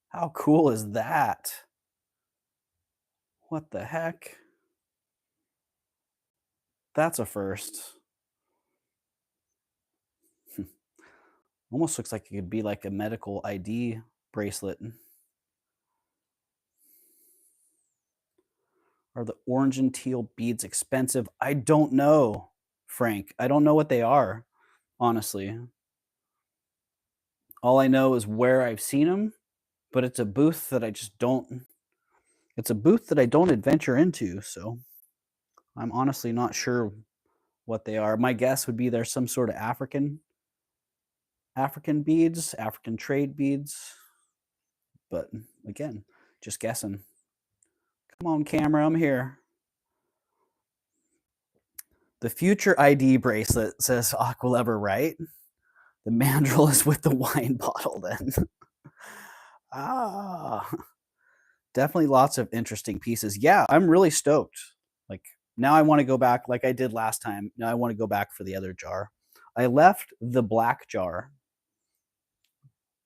How cool is that? What the heck? That's a first. Almost looks like it could be like a medical ID bracelet. Are the orange and teal beads expensive? I don't know, Frank. I don't know what they are, honestly. All I know is where I've seen them, but it's a booth that I just don't it's a booth that I don't adventure into, so I'm honestly not sure what they are. My guess would be they're some sort of African beads, African trade beads, but again, just guessing. Come on, camera, I'm here. The future ID bracelet says Aqualever, right? The mandrel is with the wine bottle then. Definitely lots of interesting pieces. Yeah, I'm really stoked. Like now I want to go back like I did last time. Now I want to go back for the other jar. I left the black jar.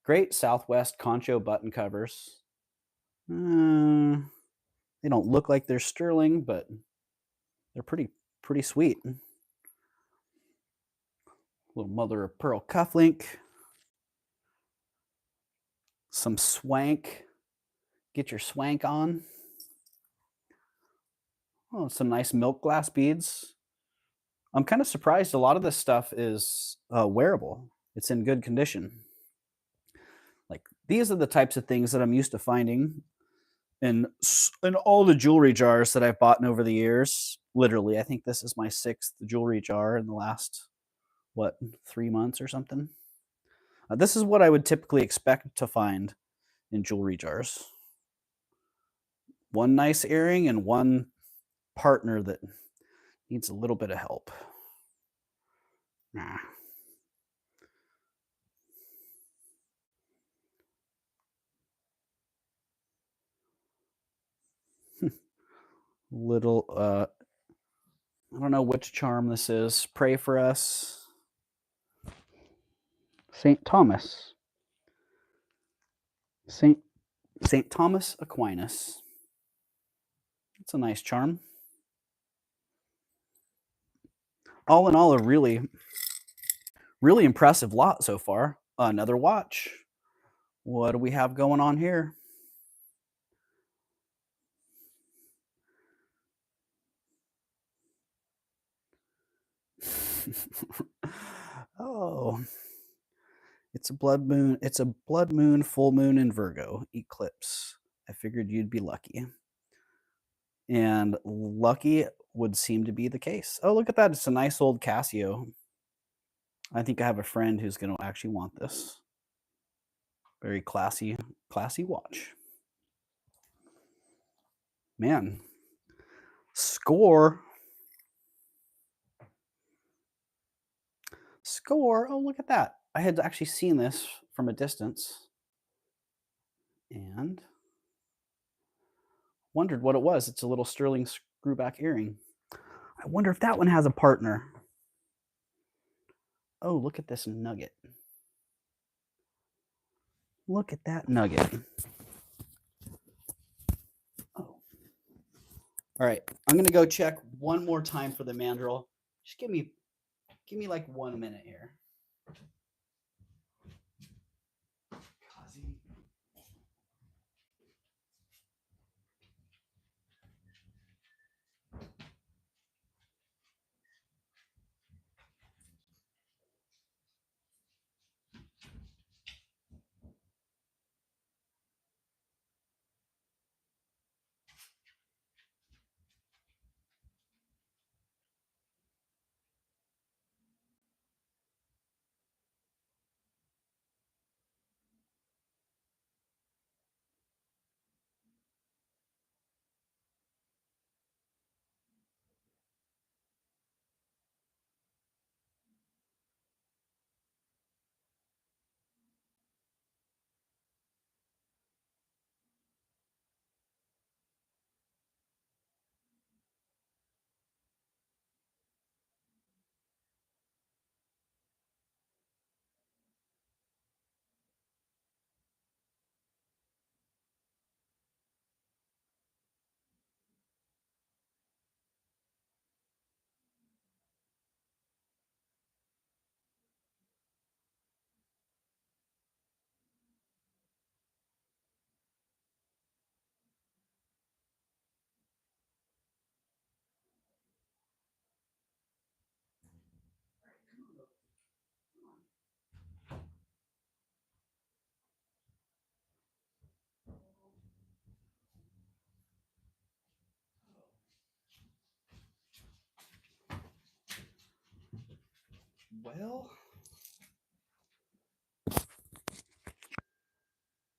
Great Southwest Concho button covers. They don't look like they're sterling, but they're pretty sweet. Little mother of pearl cufflink. Some swank. Get your swank on. Oh, some nice milk glass beads. I'm kind of surprised a lot of this stuff is wearable. It's in good condition. Like these are the types of things that I'm used to finding in all the jewelry jars that I've bought over the years. Literally, I think this is my 6th jewelry jar in the last 3 months or something. This is what I would typically expect to find in jewelry jars. One nice earring and one partner that needs a little bit of help. Nah. Little I don't know which charm this is. Pray for us. St. Thomas. St. Thomas Aquinas. It's a nice charm. All in all, a really impressive lot so far. Another watch. What do we have going on here? Oh, it's a blood moon. It's a blood moon, full moon in Virgo, eclipse. I figured you'd be lucky. And lucky would seem to be the case. Oh, look at that. It's a nice old Casio. I think I have a friend who's going to actually want this. Very classy watch. Man. Score. Oh, look at that. I had actually seen this from a distance and wondered what it was. It's a little sterling screwback earring. I wonder if that one has a partner. Oh, look at this nugget. Look at that nugget. Oh. All right, I'm gonna go check one more time for the mandrel. Just give me like 1 minute here.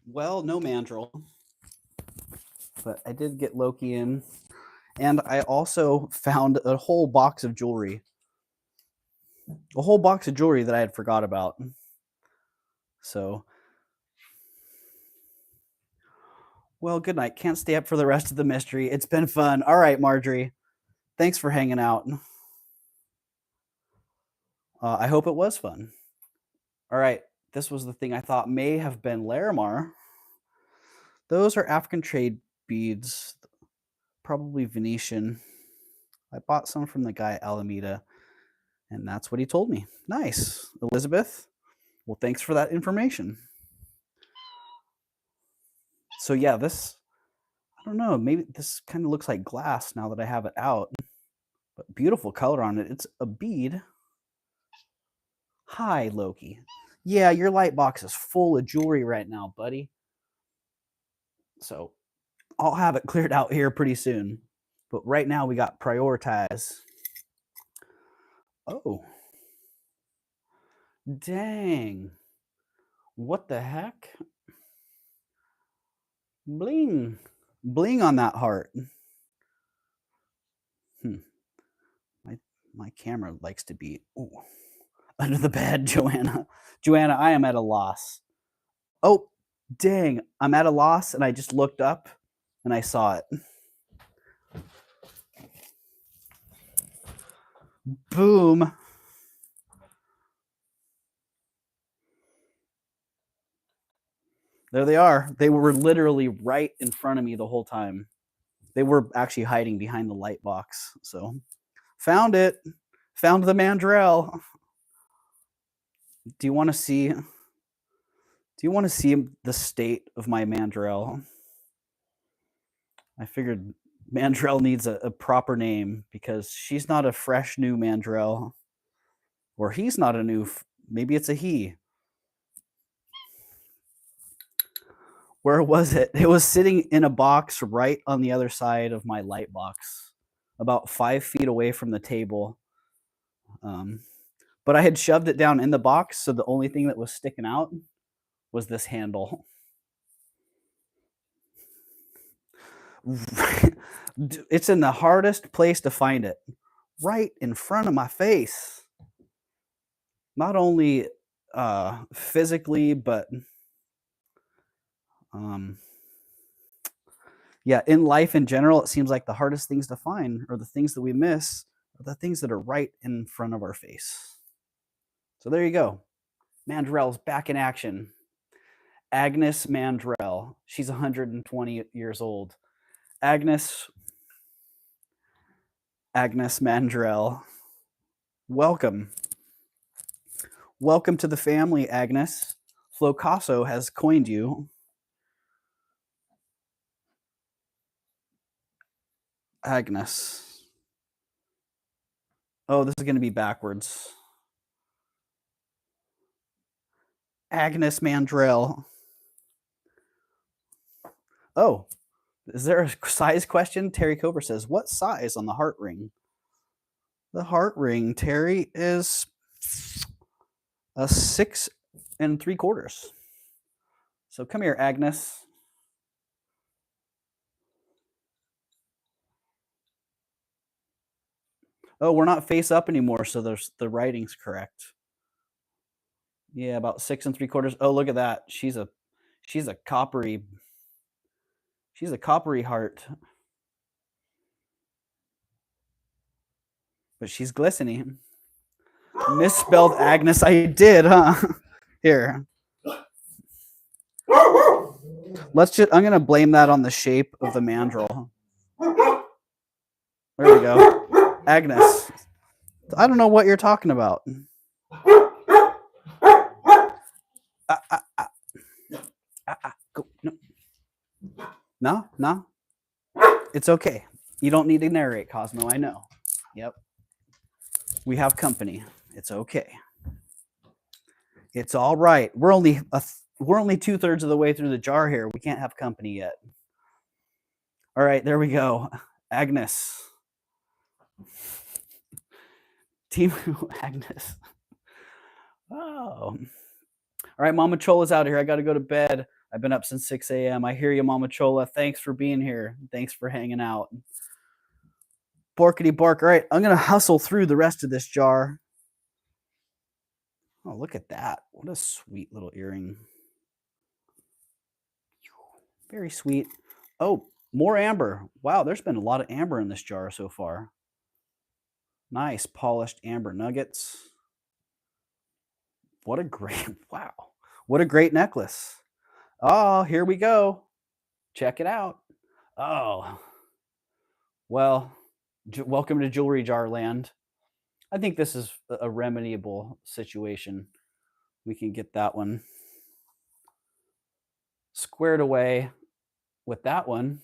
Well, no mandrill, but I did get Loki in, and I also found a whole box of jewelry. A whole box of jewelry that I had forgot about. So, well, good night. Can't stay up for the rest of the mystery. It's been fun. All right, Marjorie. Thanks for hanging out. I hope it was fun. All right. This was the thing I thought may have been Larimar. Those are African trade beads, probably Venetian. I bought some from the guy at Alameda, and that's what he told me. Nice. Elizabeth, well, thanks for that information. So yeah, this, I don't know, maybe this kind of looks like glass now that I have it out, but beautiful color on it. It's a bead. Hi, Loki. Yeah, your light box is full of jewelry right now, buddy. So I'll have it cleared out here pretty soon. But right now we got prioritize. Oh. Dang. What the heck? Bling. Bling on that heart. My camera likes to be under the bed, Joanna. Joanna, I am at a loss. Oh, dang. I'm at a loss, and I just looked up, and I saw it. Boom. There they are. They were literally right in front of me the whole time. They were actually hiding behind the light box. So, found it. Found the mandrel. Do you want to see the state of my mandrel? I figured mandrel needs a proper name because she's not a fresh new mandrel, or he's not a new. Maybe it's a he. Where was it? It was sitting in a box right on the other side of my light box, about 5 feet away from the table. But I had shoved it down in the box, so the only thing that was sticking out was this handle. It's in the hardest place to find it, right in front of my face. Not only physically, but yeah, in life in general, it seems like the hardest things to find, or the things that we miss, are the things that are right in front of our face. So there you go. Mandrell's back in action. Agnes Mandrell. She's 120 years old. Agnes Mandrell. Welcome. Welcome to the family, Agnes. Flocasso has coined you. Agnes. Oh, this is going to be backwards. Agnes Mandrell. Oh, is there a size question? Terry Cobra says, what size on the heart ring? The heart ring, Terry, is a 6 3/4. So come here, Agnes. Oh, we're not face up anymore, so the writing's correct. Yeah, about 6 3/4. Oh, look at that. She's a coppery heart. But she's glistening. Misspelled Agnes. I did, huh? Here. I'm gonna blame that on the shape of the mandrel. There we go. Agnes. I don't know what you're talking about. Go. No. No. It's okay. You don't need to narrate, Cosmo. I know. Yep. We have company. It's okay. It's all right. We're only 2/3 of the way through the jar here. We can't have company yet. All right, there we go. Agnes. Team Agnes. Oh. All right, Mama Chola's out of here. I got to go to bed. I've been up since 6 a.m. I hear you, Mama Chola. Thanks for being here. Thanks for hanging out. Borkity bark. All right, I'm going to hustle through the rest of this jar. Oh, look at that. What a sweet little earring. Very sweet. Oh, more amber. Wow, there's been a lot of amber in this jar so far. Nice polished amber nuggets. What a great, wow. What a great necklace. Oh, here we go. Check it out. Oh, well, welcome to Jewelry Jar Land. I think this is a remediable situation. We can get that one squared away with that one,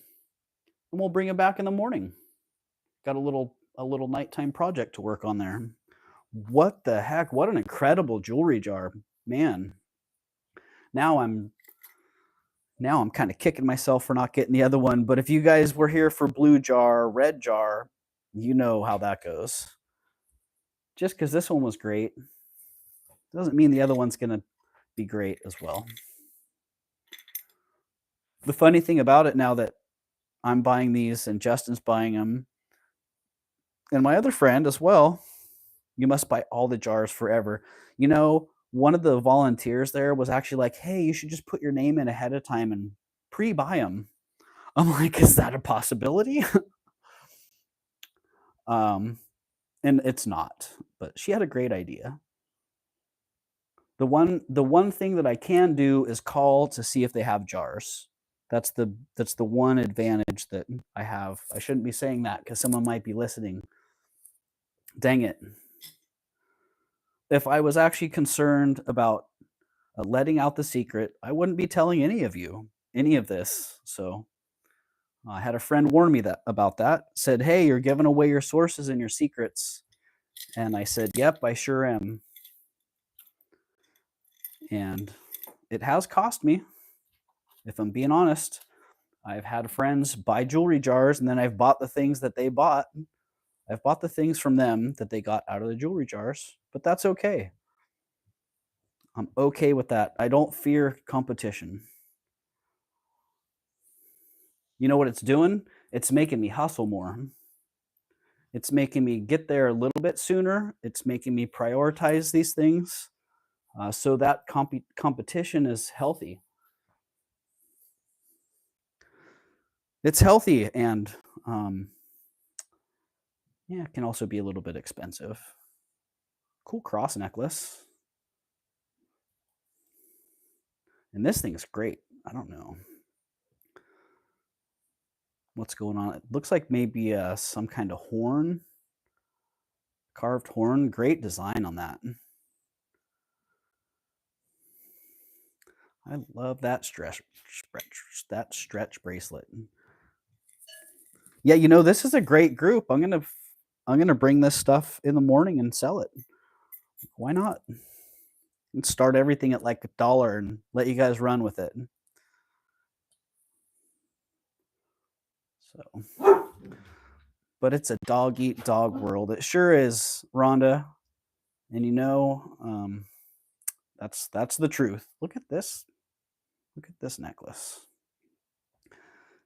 and we'll bring it back in the morning. Got a little nighttime project to work on there. What the heck? What an incredible jewelry jar, man. Now I'm kind of kicking myself for not getting the other one. But if you guys were here for blue jar, red jar, you know how that goes. Just because this one was great doesn't mean the other one's going to be great as well. The funny thing about it, now that I'm buying these and Justin's buying them, and my other friend as well, you must buy all the jars forever. You know, one of the volunteers there was actually like, hey, you should just put your name in ahead of time and pre-buy them. I'm like, is that a possibility? And it's not, but she had a great idea. The one thing that I can do is call to see if they have jars. That's the one advantage that I have. I shouldn't be saying that because someone might be listening. Dang it. If I was actually concerned about letting out the secret, I wouldn't be telling any of you any of this. So I had a friend warn me about that. Said, "Hey, you're giving away your sources and your secrets." And I said, "Yep, I sure am." And it has cost me, if I'm being honest. I've had friends buy jewelry jars, and then I've bought the things that they bought. I've bought the things from them that they got out of the jewelry jars, but that's okay. I'm okay with that. I don't fear competition. You know what it's doing? It's making me hustle more. It's making me get there a little bit sooner. It's making me prioritize these things, so that competition is healthy. It's healthy, and yeah, it can also be a little bit expensive. Cool cross necklace. And this thing's great. I don't know what's going on. It looks like maybe some kind of horn, carved horn. Great design on that. I love that stretch bracelet. Yeah, you know, this is a great group. I'm gonna bring this stuff in the morning and sell it. Why not? And start everything at like $1 and let you guys run with it. So, but it's a dog eat dog world. It sure is, Rhonda. And you know, that's the truth. Look at this. Look at this necklace.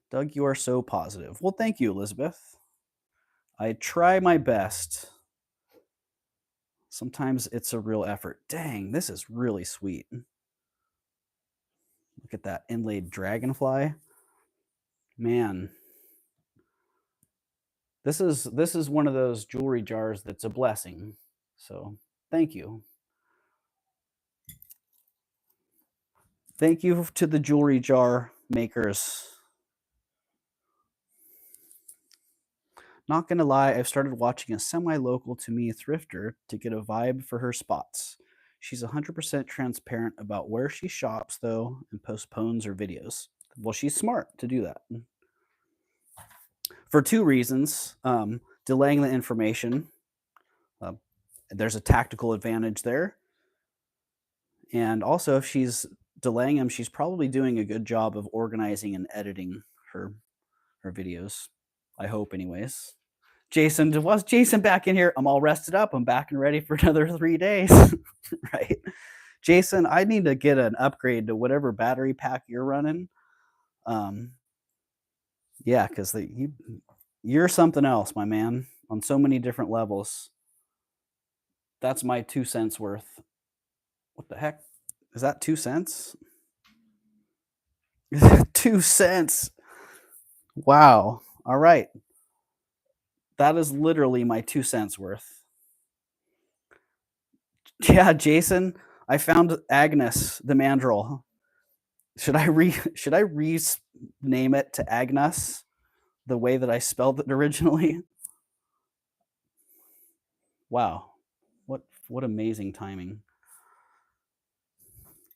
Doug, you are so positive. Well, thank you, Elizabeth. I try my best. Sometimes it's a real effort. Dang, this is really sweet. Look at that inlaid dragonfly. Man, this is one of those jewelry jars that's a blessing. So thank you. Thank you to the jewelry jar makers. Not gonna lie, I've started watching a semi-local to me thrifter to get a vibe for her spots. She's 100% transparent about where she shops, though, and postpones her videos. Well, she's smart to do that. For two reasons. Delaying the information. There's a tactical advantage there. And also, if she's delaying them, she's probably doing a good job of organizing and editing her videos. I hope, anyways. Jason, was Jason back in here? I'm all rested up. I'm back and ready for another 3 days. Right? Jason, I need to get an upgrade to whatever battery pack you're running. Yeah, because you're something else, my man, on so many different levels. That's my 2 cents worth. What the heck? Is that 2 cents? 2 cents. Wow. All right. That is literally my 2 cents worth. Yeah, Jason, I found Agnes the mandrill. Should I rename it to Agnes the way that I spelled it originally? Wow. What amazing timing.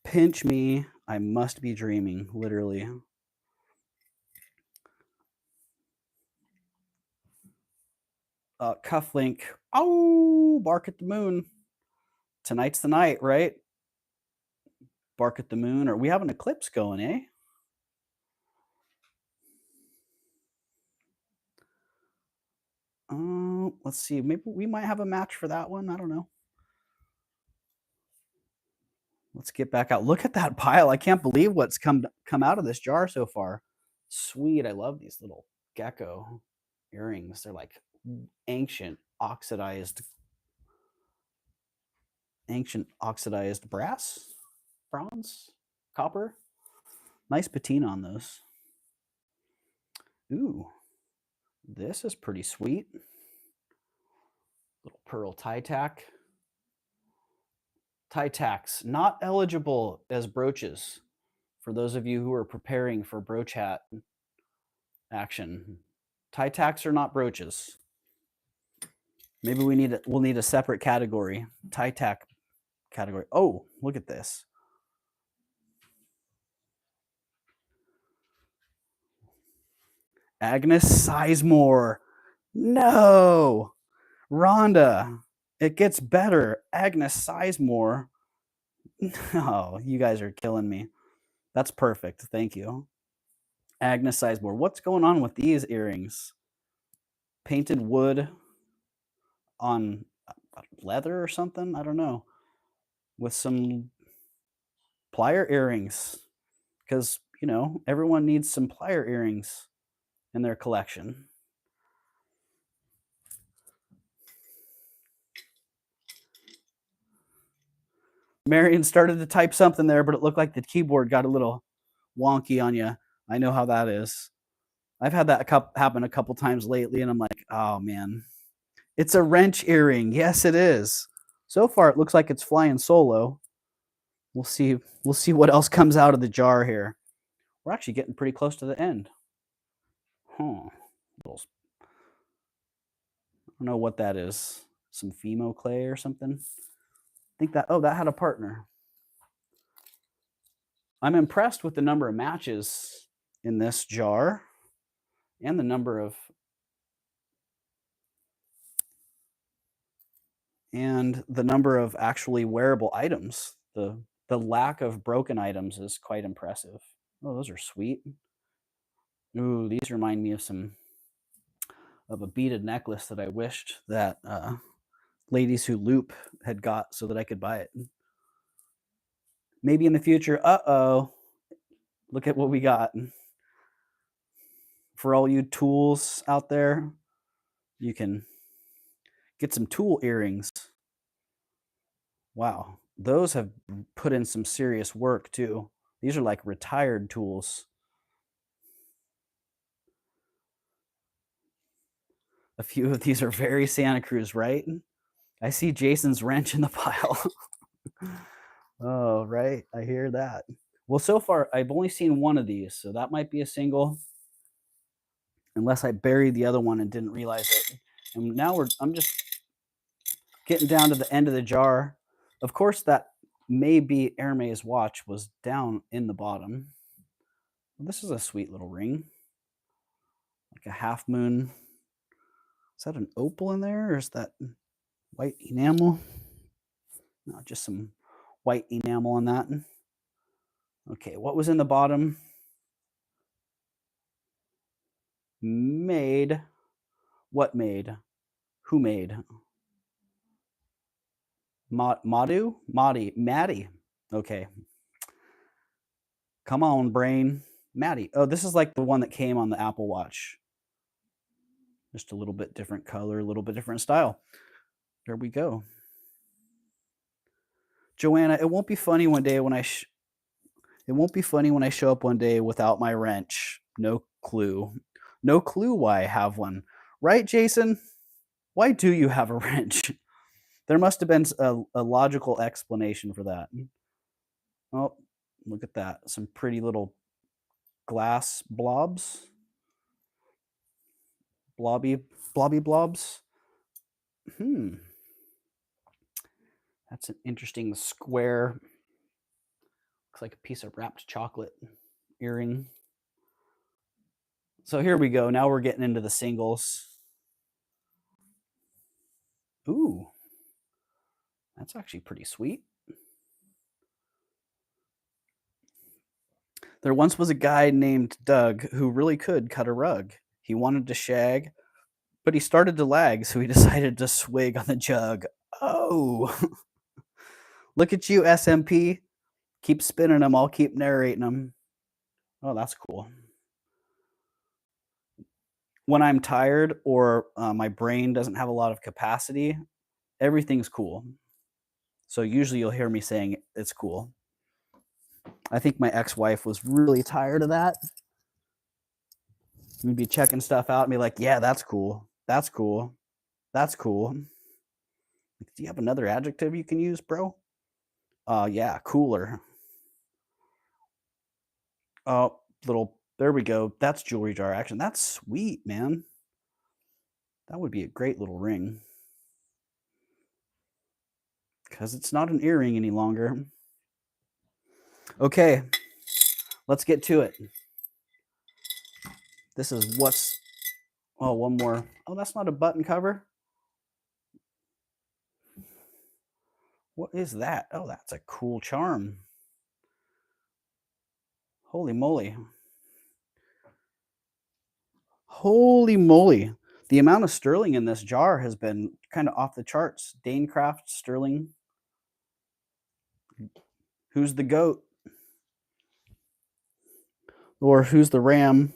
Pinch me, I must be dreaming, literally. Cufflink. Oh, bark at the moon. Tonight's the night, right? Bark at the moon. Or we have an eclipse going, eh? Let's see. Maybe we might have a match for that one. I don't know. Let's get back out. Look at that pile. I can't believe what's come out of this jar so far. Sweet. I love these little gecko earrings. They're like ancient oxidized brass, bronze, copper. Nice patina on those. Ooh, this is pretty sweet. Little pearl tie tack. Tie tacks not eligible as brooches for those of you who are preparing for brooch hat action. Tie tacks are not brooches. Maybe we'll need a separate category. Tie tack category. Oh, look at this. Agnes Sizemore. No. Rhonda. It gets better. Agnes Sizemore. No, you guys are killing me. That's perfect. Thank you. Agnes Sizemore. What's going on with these earrings? Painted wood on leather or something? I don't know. With some plier earrings. Because, you know, everyone needs some plier earrings in their collection. Marion started to type something there, but it looked like the keyboard got a little wonky on you. I know how that is. I've had that happen a couple times lately, and I'm like, oh man. It's a wrench earring. Yes, it is. So far, it looks like it's flying solo. We'll see what else comes out of the jar here. We're actually getting pretty close to the end. Huh. I don't know what that is. Some Fimo clay or something. I think that had a partner. I'm impressed with the number of matches in this jar and the number of actually wearable items. The lack of broken items is quite impressive. Oh, those are sweet. Ooh, these remind me of a beaded necklace that I wished that Ladies Who Loop had got so that I could buy it. Maybe in the future. Uh-oh. Look at what we got. For all you tools out there, you can get some tool earrings. Wow. Those have put in some serious work too. These are like retired tools. A few of these are very Santa Cruz, right? I see Jason's wrench in the pile. Oh, right. I hear that. Well, so far, I've only seen one of these, so that might be a single. Unless I buried the other one and didn't realize it. And now I'm just getting down to the end of the jar. Of course, that maybe Hermes watch was down in the bottom. Well, this is a sweet little ring. Like a half moon. Is that an opal in there, or is that white enamel? No, just some white enamel on that. Okay, what was in the bottom? Made What made? Who made? Madu? Maddie. Okay. Come on, brain. Maddie. Oh, this is like the one that came on the Apple Watch. Just a little bit different color, a little bit different style. There we go. Joanna, it won't be funny one day when I show up one day without my wrench. No clue. No clue why I have one. Right, Jason? Why do you have a wrench? There must have been a logical explanation for that. Oh, look at that. Some pretty little glass blobs. Blobby blobs. That's an interesting square. Looks like a piece of wrapped chocolate earring. So here we go. Now we're getting into the singles. Ooh, that's actually pretty sweet. There once was a guy named Doug who really could cut a rug. He wanted to shag, but he started to lag, so he decided to swig on the jug. Oh, look at you, SMP. Keep spinning them. I'll keep narrating them. Oh, that's cool. When I'm tired or my brain doesn't have a lot of capacity, everything's cool. So usually you'll hear me saying it's cool. I think my ex-wife was really tired of that. We'd be checking stuff out and be like, yeah, that's cool. That's cool. That's cool. Do you have another adjective you can use, bro? Yeah, cooler. Oh, there we go. That's jewelry jar action. That's sweet, man. That would be a great little ring. Because it's not an earring any longer. Okay, let's get to it. This is one more. Oh, that's not a button cover. What is that? Oh, that's a cool charm. Holy moly. Holy moly. The amount of sterling in this jar has been kind of off the charts. Danecraft sterling. Who's the goat? Or who's the ram?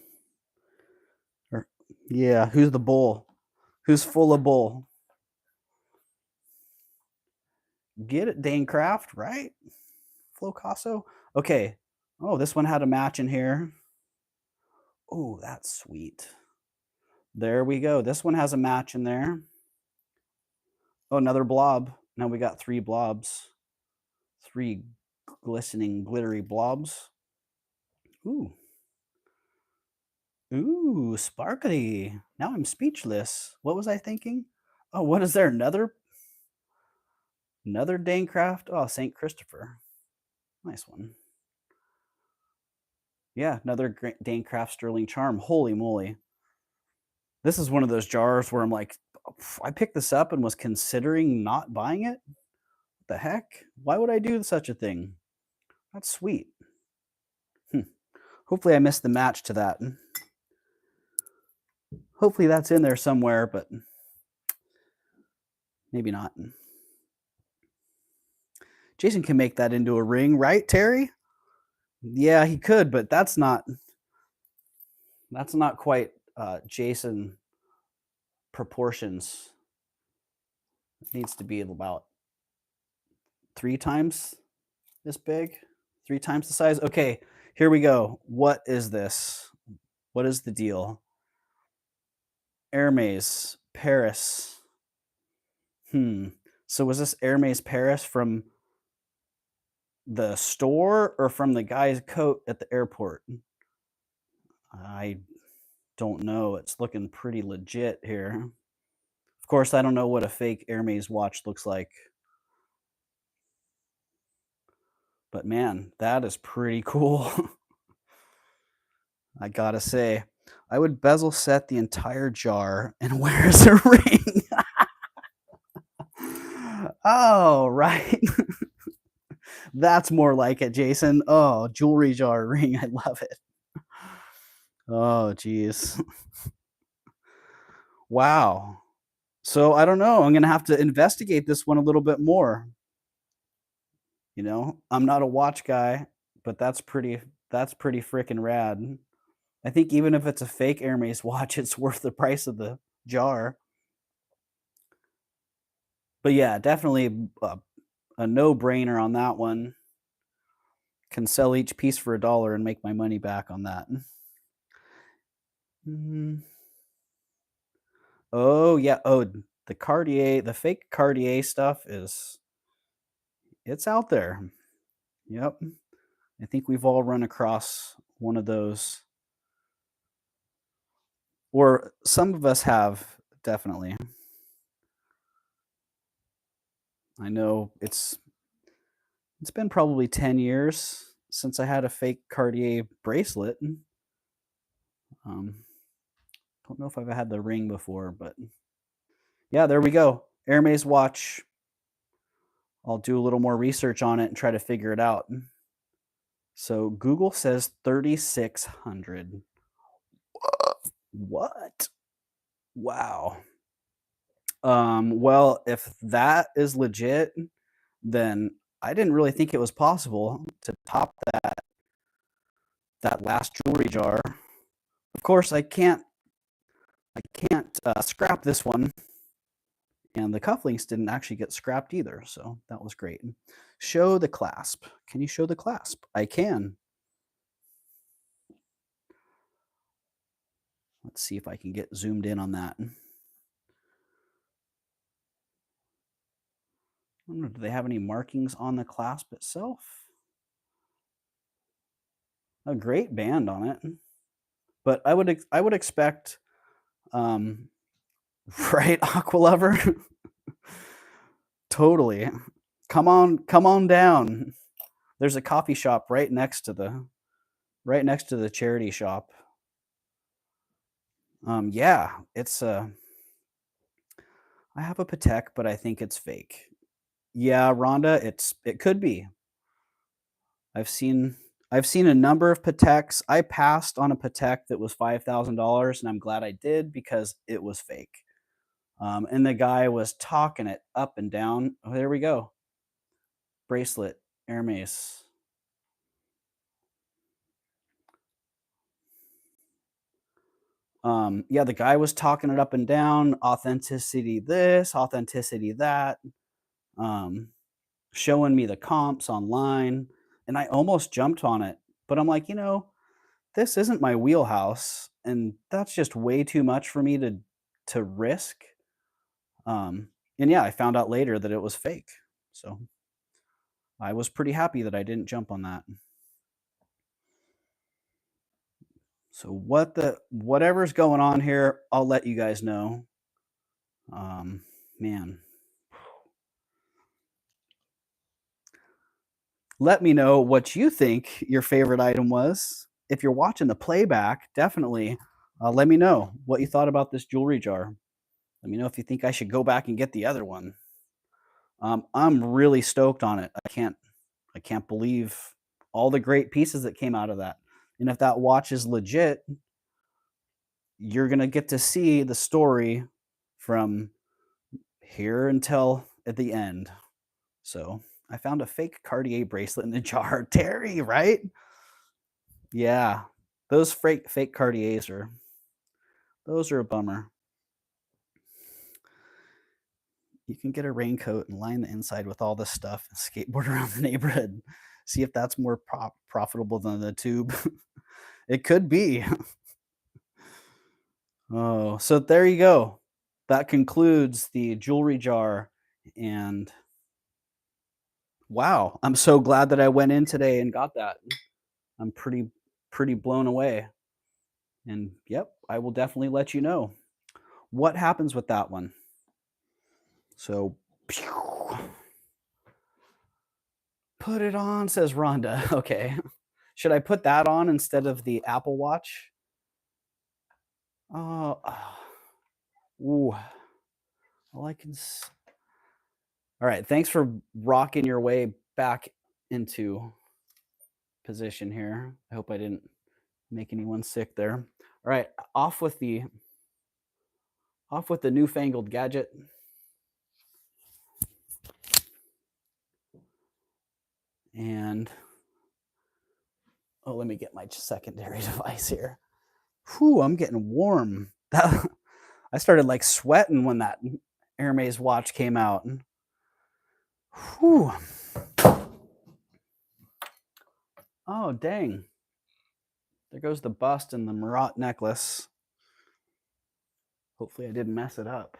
Or yeah, who's the bull? Who's full of bull? Get it, Danecraft, right? Flocasso. Okay. Oh, this one had a match in here. Oh, that's sweet. There we go. This one has a match in there. Oh, another blob. Now we got 3 blobs. 3 glistening, glittery blobs. Ooh. Ooh, sparkly. Now I'm speechless. What was I thinking? Oh, what is there? Another Danecraft? Oh, St. Christopher. Nice one. Yeah, another Danecraft sterling charm. Holy moly. This is one of those jars where I'm like, I picked this up and was considering not buying it. What the heck? Why would I do such a thing? That's sweet. Hopefully I missed the match to that. Hopefully that's in there somewhere, but maybe not. Jason can make that into a ring, right, Terry? Yeah, he could, but that's not quite Jason proportions. It needs to be about 3 times this big, 3 times the size. Okay, here we go. What is this? What is the deal? Hermes, Paris. So was this Hermes Paris from the store or from the guy's coat at the airport? I don't know. It's looking pretty legit here. Of course, I don't know what a fake Hermes watch looks like. But man, that is pretty cool. I gotta say, I would bezel set the entire jar and wear as a ring. Oh, right. That's more like it, Jason. Oh, jewelry jar ring. I love it. Oh, geez. Wow. So I don't know. I'm gonna have to investigate this one a little bit more. You know, I'm not a watch guy, but that's pretty freaking rad. I think even if it's a fake Hermes watch, it's worth the price of the jar. But yeah, definitely a no-brainer on that one. Can sell each piece for $1 and make my money back on that. Mhm. Oh, yeah. Oh, the Cartier, the fake Cartier stuff it's out there. Yep. I think we've all run across one of those, or some of us have, definitely. I know it's been probably 10 years since I had a fake Cartier bracelet. Um, don't know if I've had the ring before, but yeah, there we go. Hermes watch. I'll do a little more research on it and try to figure it out. So Google says 3,600. What? Wow. Well, if that is legit, then I didn't really think it was possible to top that last jewelry jar. Of course, I can't scrap this one, and the cufflinks didn't actually get scrapped either, so that was great. Show the clasp. Can you show the clasp? I can. Let's see if I can get zoomed in on that. I don't know, do they have any markings on the clasp itself? A great band on it, but I would expect, um, right, Aqualover? Totally. Come on down. There's a coffee shop right next to the charity shop. Yeah, I have a Patek, but I think it's fake. Yeah, Rhonda, it could be. I've seen I've seen a number of Pateks. I passed on a Patek that was $5,000, and I'm glad I did because it was fake. And the guy was talking it up and down. Oh, there we go. Bracelet, Hermes. Yeah, the guy was talking it up and down, authenticity this, authenticity that, um, showing me the comps online, and I almost jumped on it, but I'm like, this isn't my wheelhouse, and that's just way too much for me to risk. And yeah, I found out later that it was fake, so I was pretty happy that I didn't jump on that. So whatever's going on here, I'll let you guys know. Um, Man, let me know what you think your favorite item was. If you're watching the playback, definitely let me know what you thought about this jewelry jar. Let me know if you think I should go back and get the other one. I'm really stoked on it. I can't believe all the great pieces that came out of that. And if that watch is legit, you're gonna get to see the story from here until at the end. So I found a fake Cartier bracelet in the jar. Terry, right? Yeah. Those fake Cartiers those are a bummer. You can get a raincoat and line the inside with all this stuff and skateboard around the neighborhood. See if that's more profitable than the tube. It could be. Oh, so there you go. That concludes the jewelry jar. And wow, I'm so glad that I went in today and got that. I'm pretty blown away. And yep, I will definitely let you know what happens with that one. So put it on, says Rhonda. Okay. Should I put that on instead of the Apple Watch? Oh, ooh. All I can. All right. Thanks for rocking your way back into position here. I hope I didn't make anyone sick there. All right. Off with the newfangled gadget. And, oh, let me get my secondary device here. Whew, I'm getting warm. I started like sweating when that Hermes watch came out. Whew. Oh, dang. There goes the bust and the Marat necklace. Hopefully I didn't mess it up.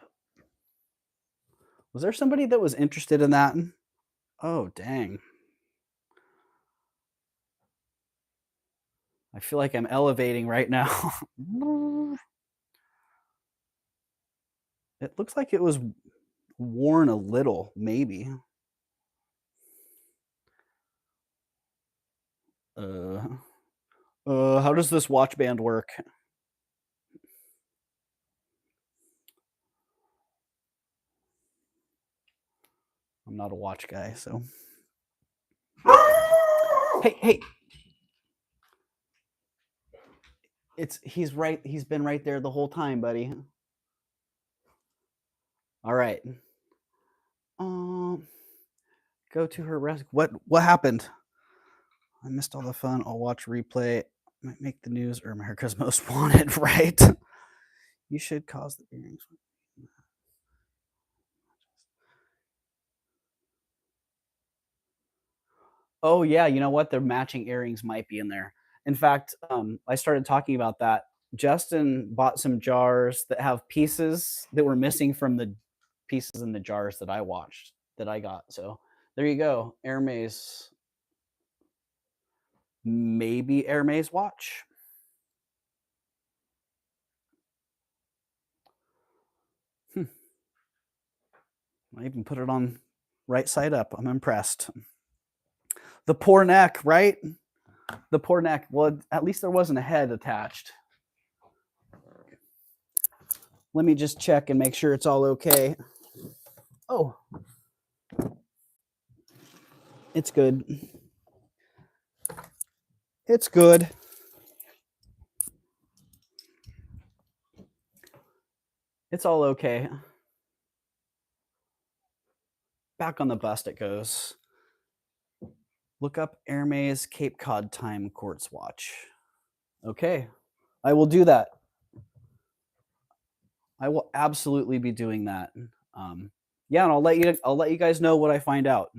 Was there somebody that was interested in that? Oh, dang. I feel like I'm elevating right now. It looks like it was worn a little, maybe. How does this watch band work? I'm not a watch guy, so. Hey. He's right. He's been right there the whole time, buddy. All right. Go to her rescue. What happened? I missed all the fun. I'll watch replay. Might make the news or America's Most Wanted, right? You should cause the earrings. Oh yeah, you know what? The matching earrings might be in there. In fact, I started talking about that. Justin bought some jars that have pieces that were missing from the pieces in the jars that I got. So there you go. Hermes, maybe Hermes watch. I even put it on right side up. I'm impressed. The poor neck, right? The poor neck. Well, at least there wasn't a head attached. Let me just check and make sure it's all okay. Oh, it's good. It's good. It's all okay. Back on the bust it goes. Look up Hermes Cape Cod time quartz watch. Okay, I will do that. I will absolutely be doing that. Yeah, and I'll let you guys know what I find out.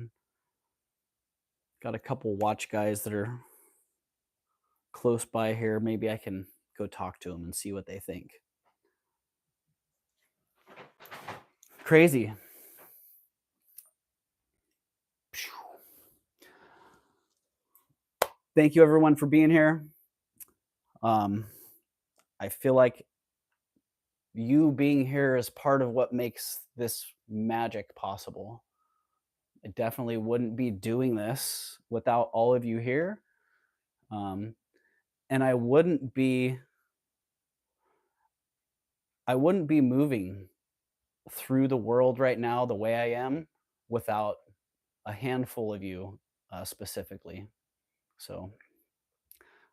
Got a couple watch guys that are close by here. Maybe I can go talk to them and see what they think. Crazy. Thank you everyone for being here. I feel like you being here is part of what makes this magic possible. I definitely wouldn't be doing this without all of you here. And I wouldn't be moving through the world right now the way I am without a handful of you specifically. So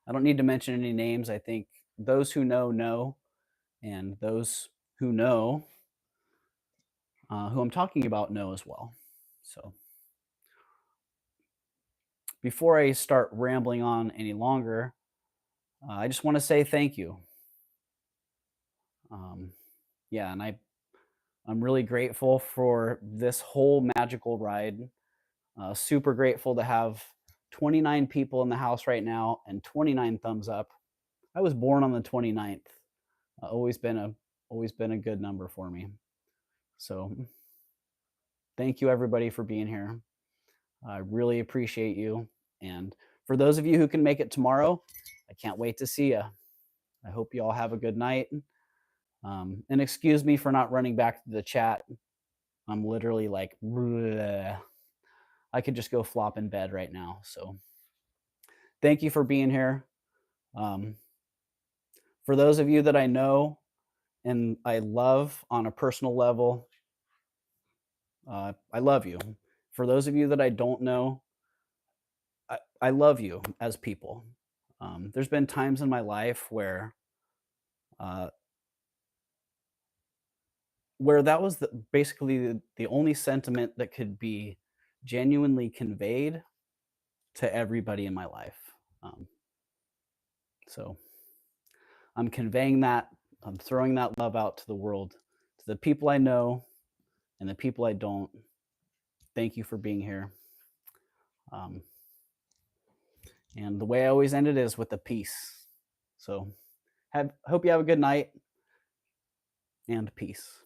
I don't need to mention any names. I think those who know, and those who know who I'm talking about know as well. So before I start rambling on any longer, I just want to say thank you. Yeah, and I'm really grateful for this whole magical ride. Super grateful to have 29 people in the house right now and 29 thumbs up. I was born on the 29th. Always been a good number for me. So thank you everybody for being here. I really appreciate you. And for those of you who can make it tomorrow, I can't wait to see you. I hope you all have a good night. And excuse me for not running back to the chat. I'm literally like, bleh. I could just go flop in bed right now. So thank you for being here. For those of you that I know and I love on a personal level, I love you. For those of you that I don't know, I love you as people. There's been times in my life where where that was basically the only sentiment that could be genuinely conveyed to everybody in my life. Um, so I'm conveying that. I'm throwing that love out to the world, to the people I know and the people I don't. Thank you for being here. Um, and the way I always end it is with a peace. So hope you have a good night and peace.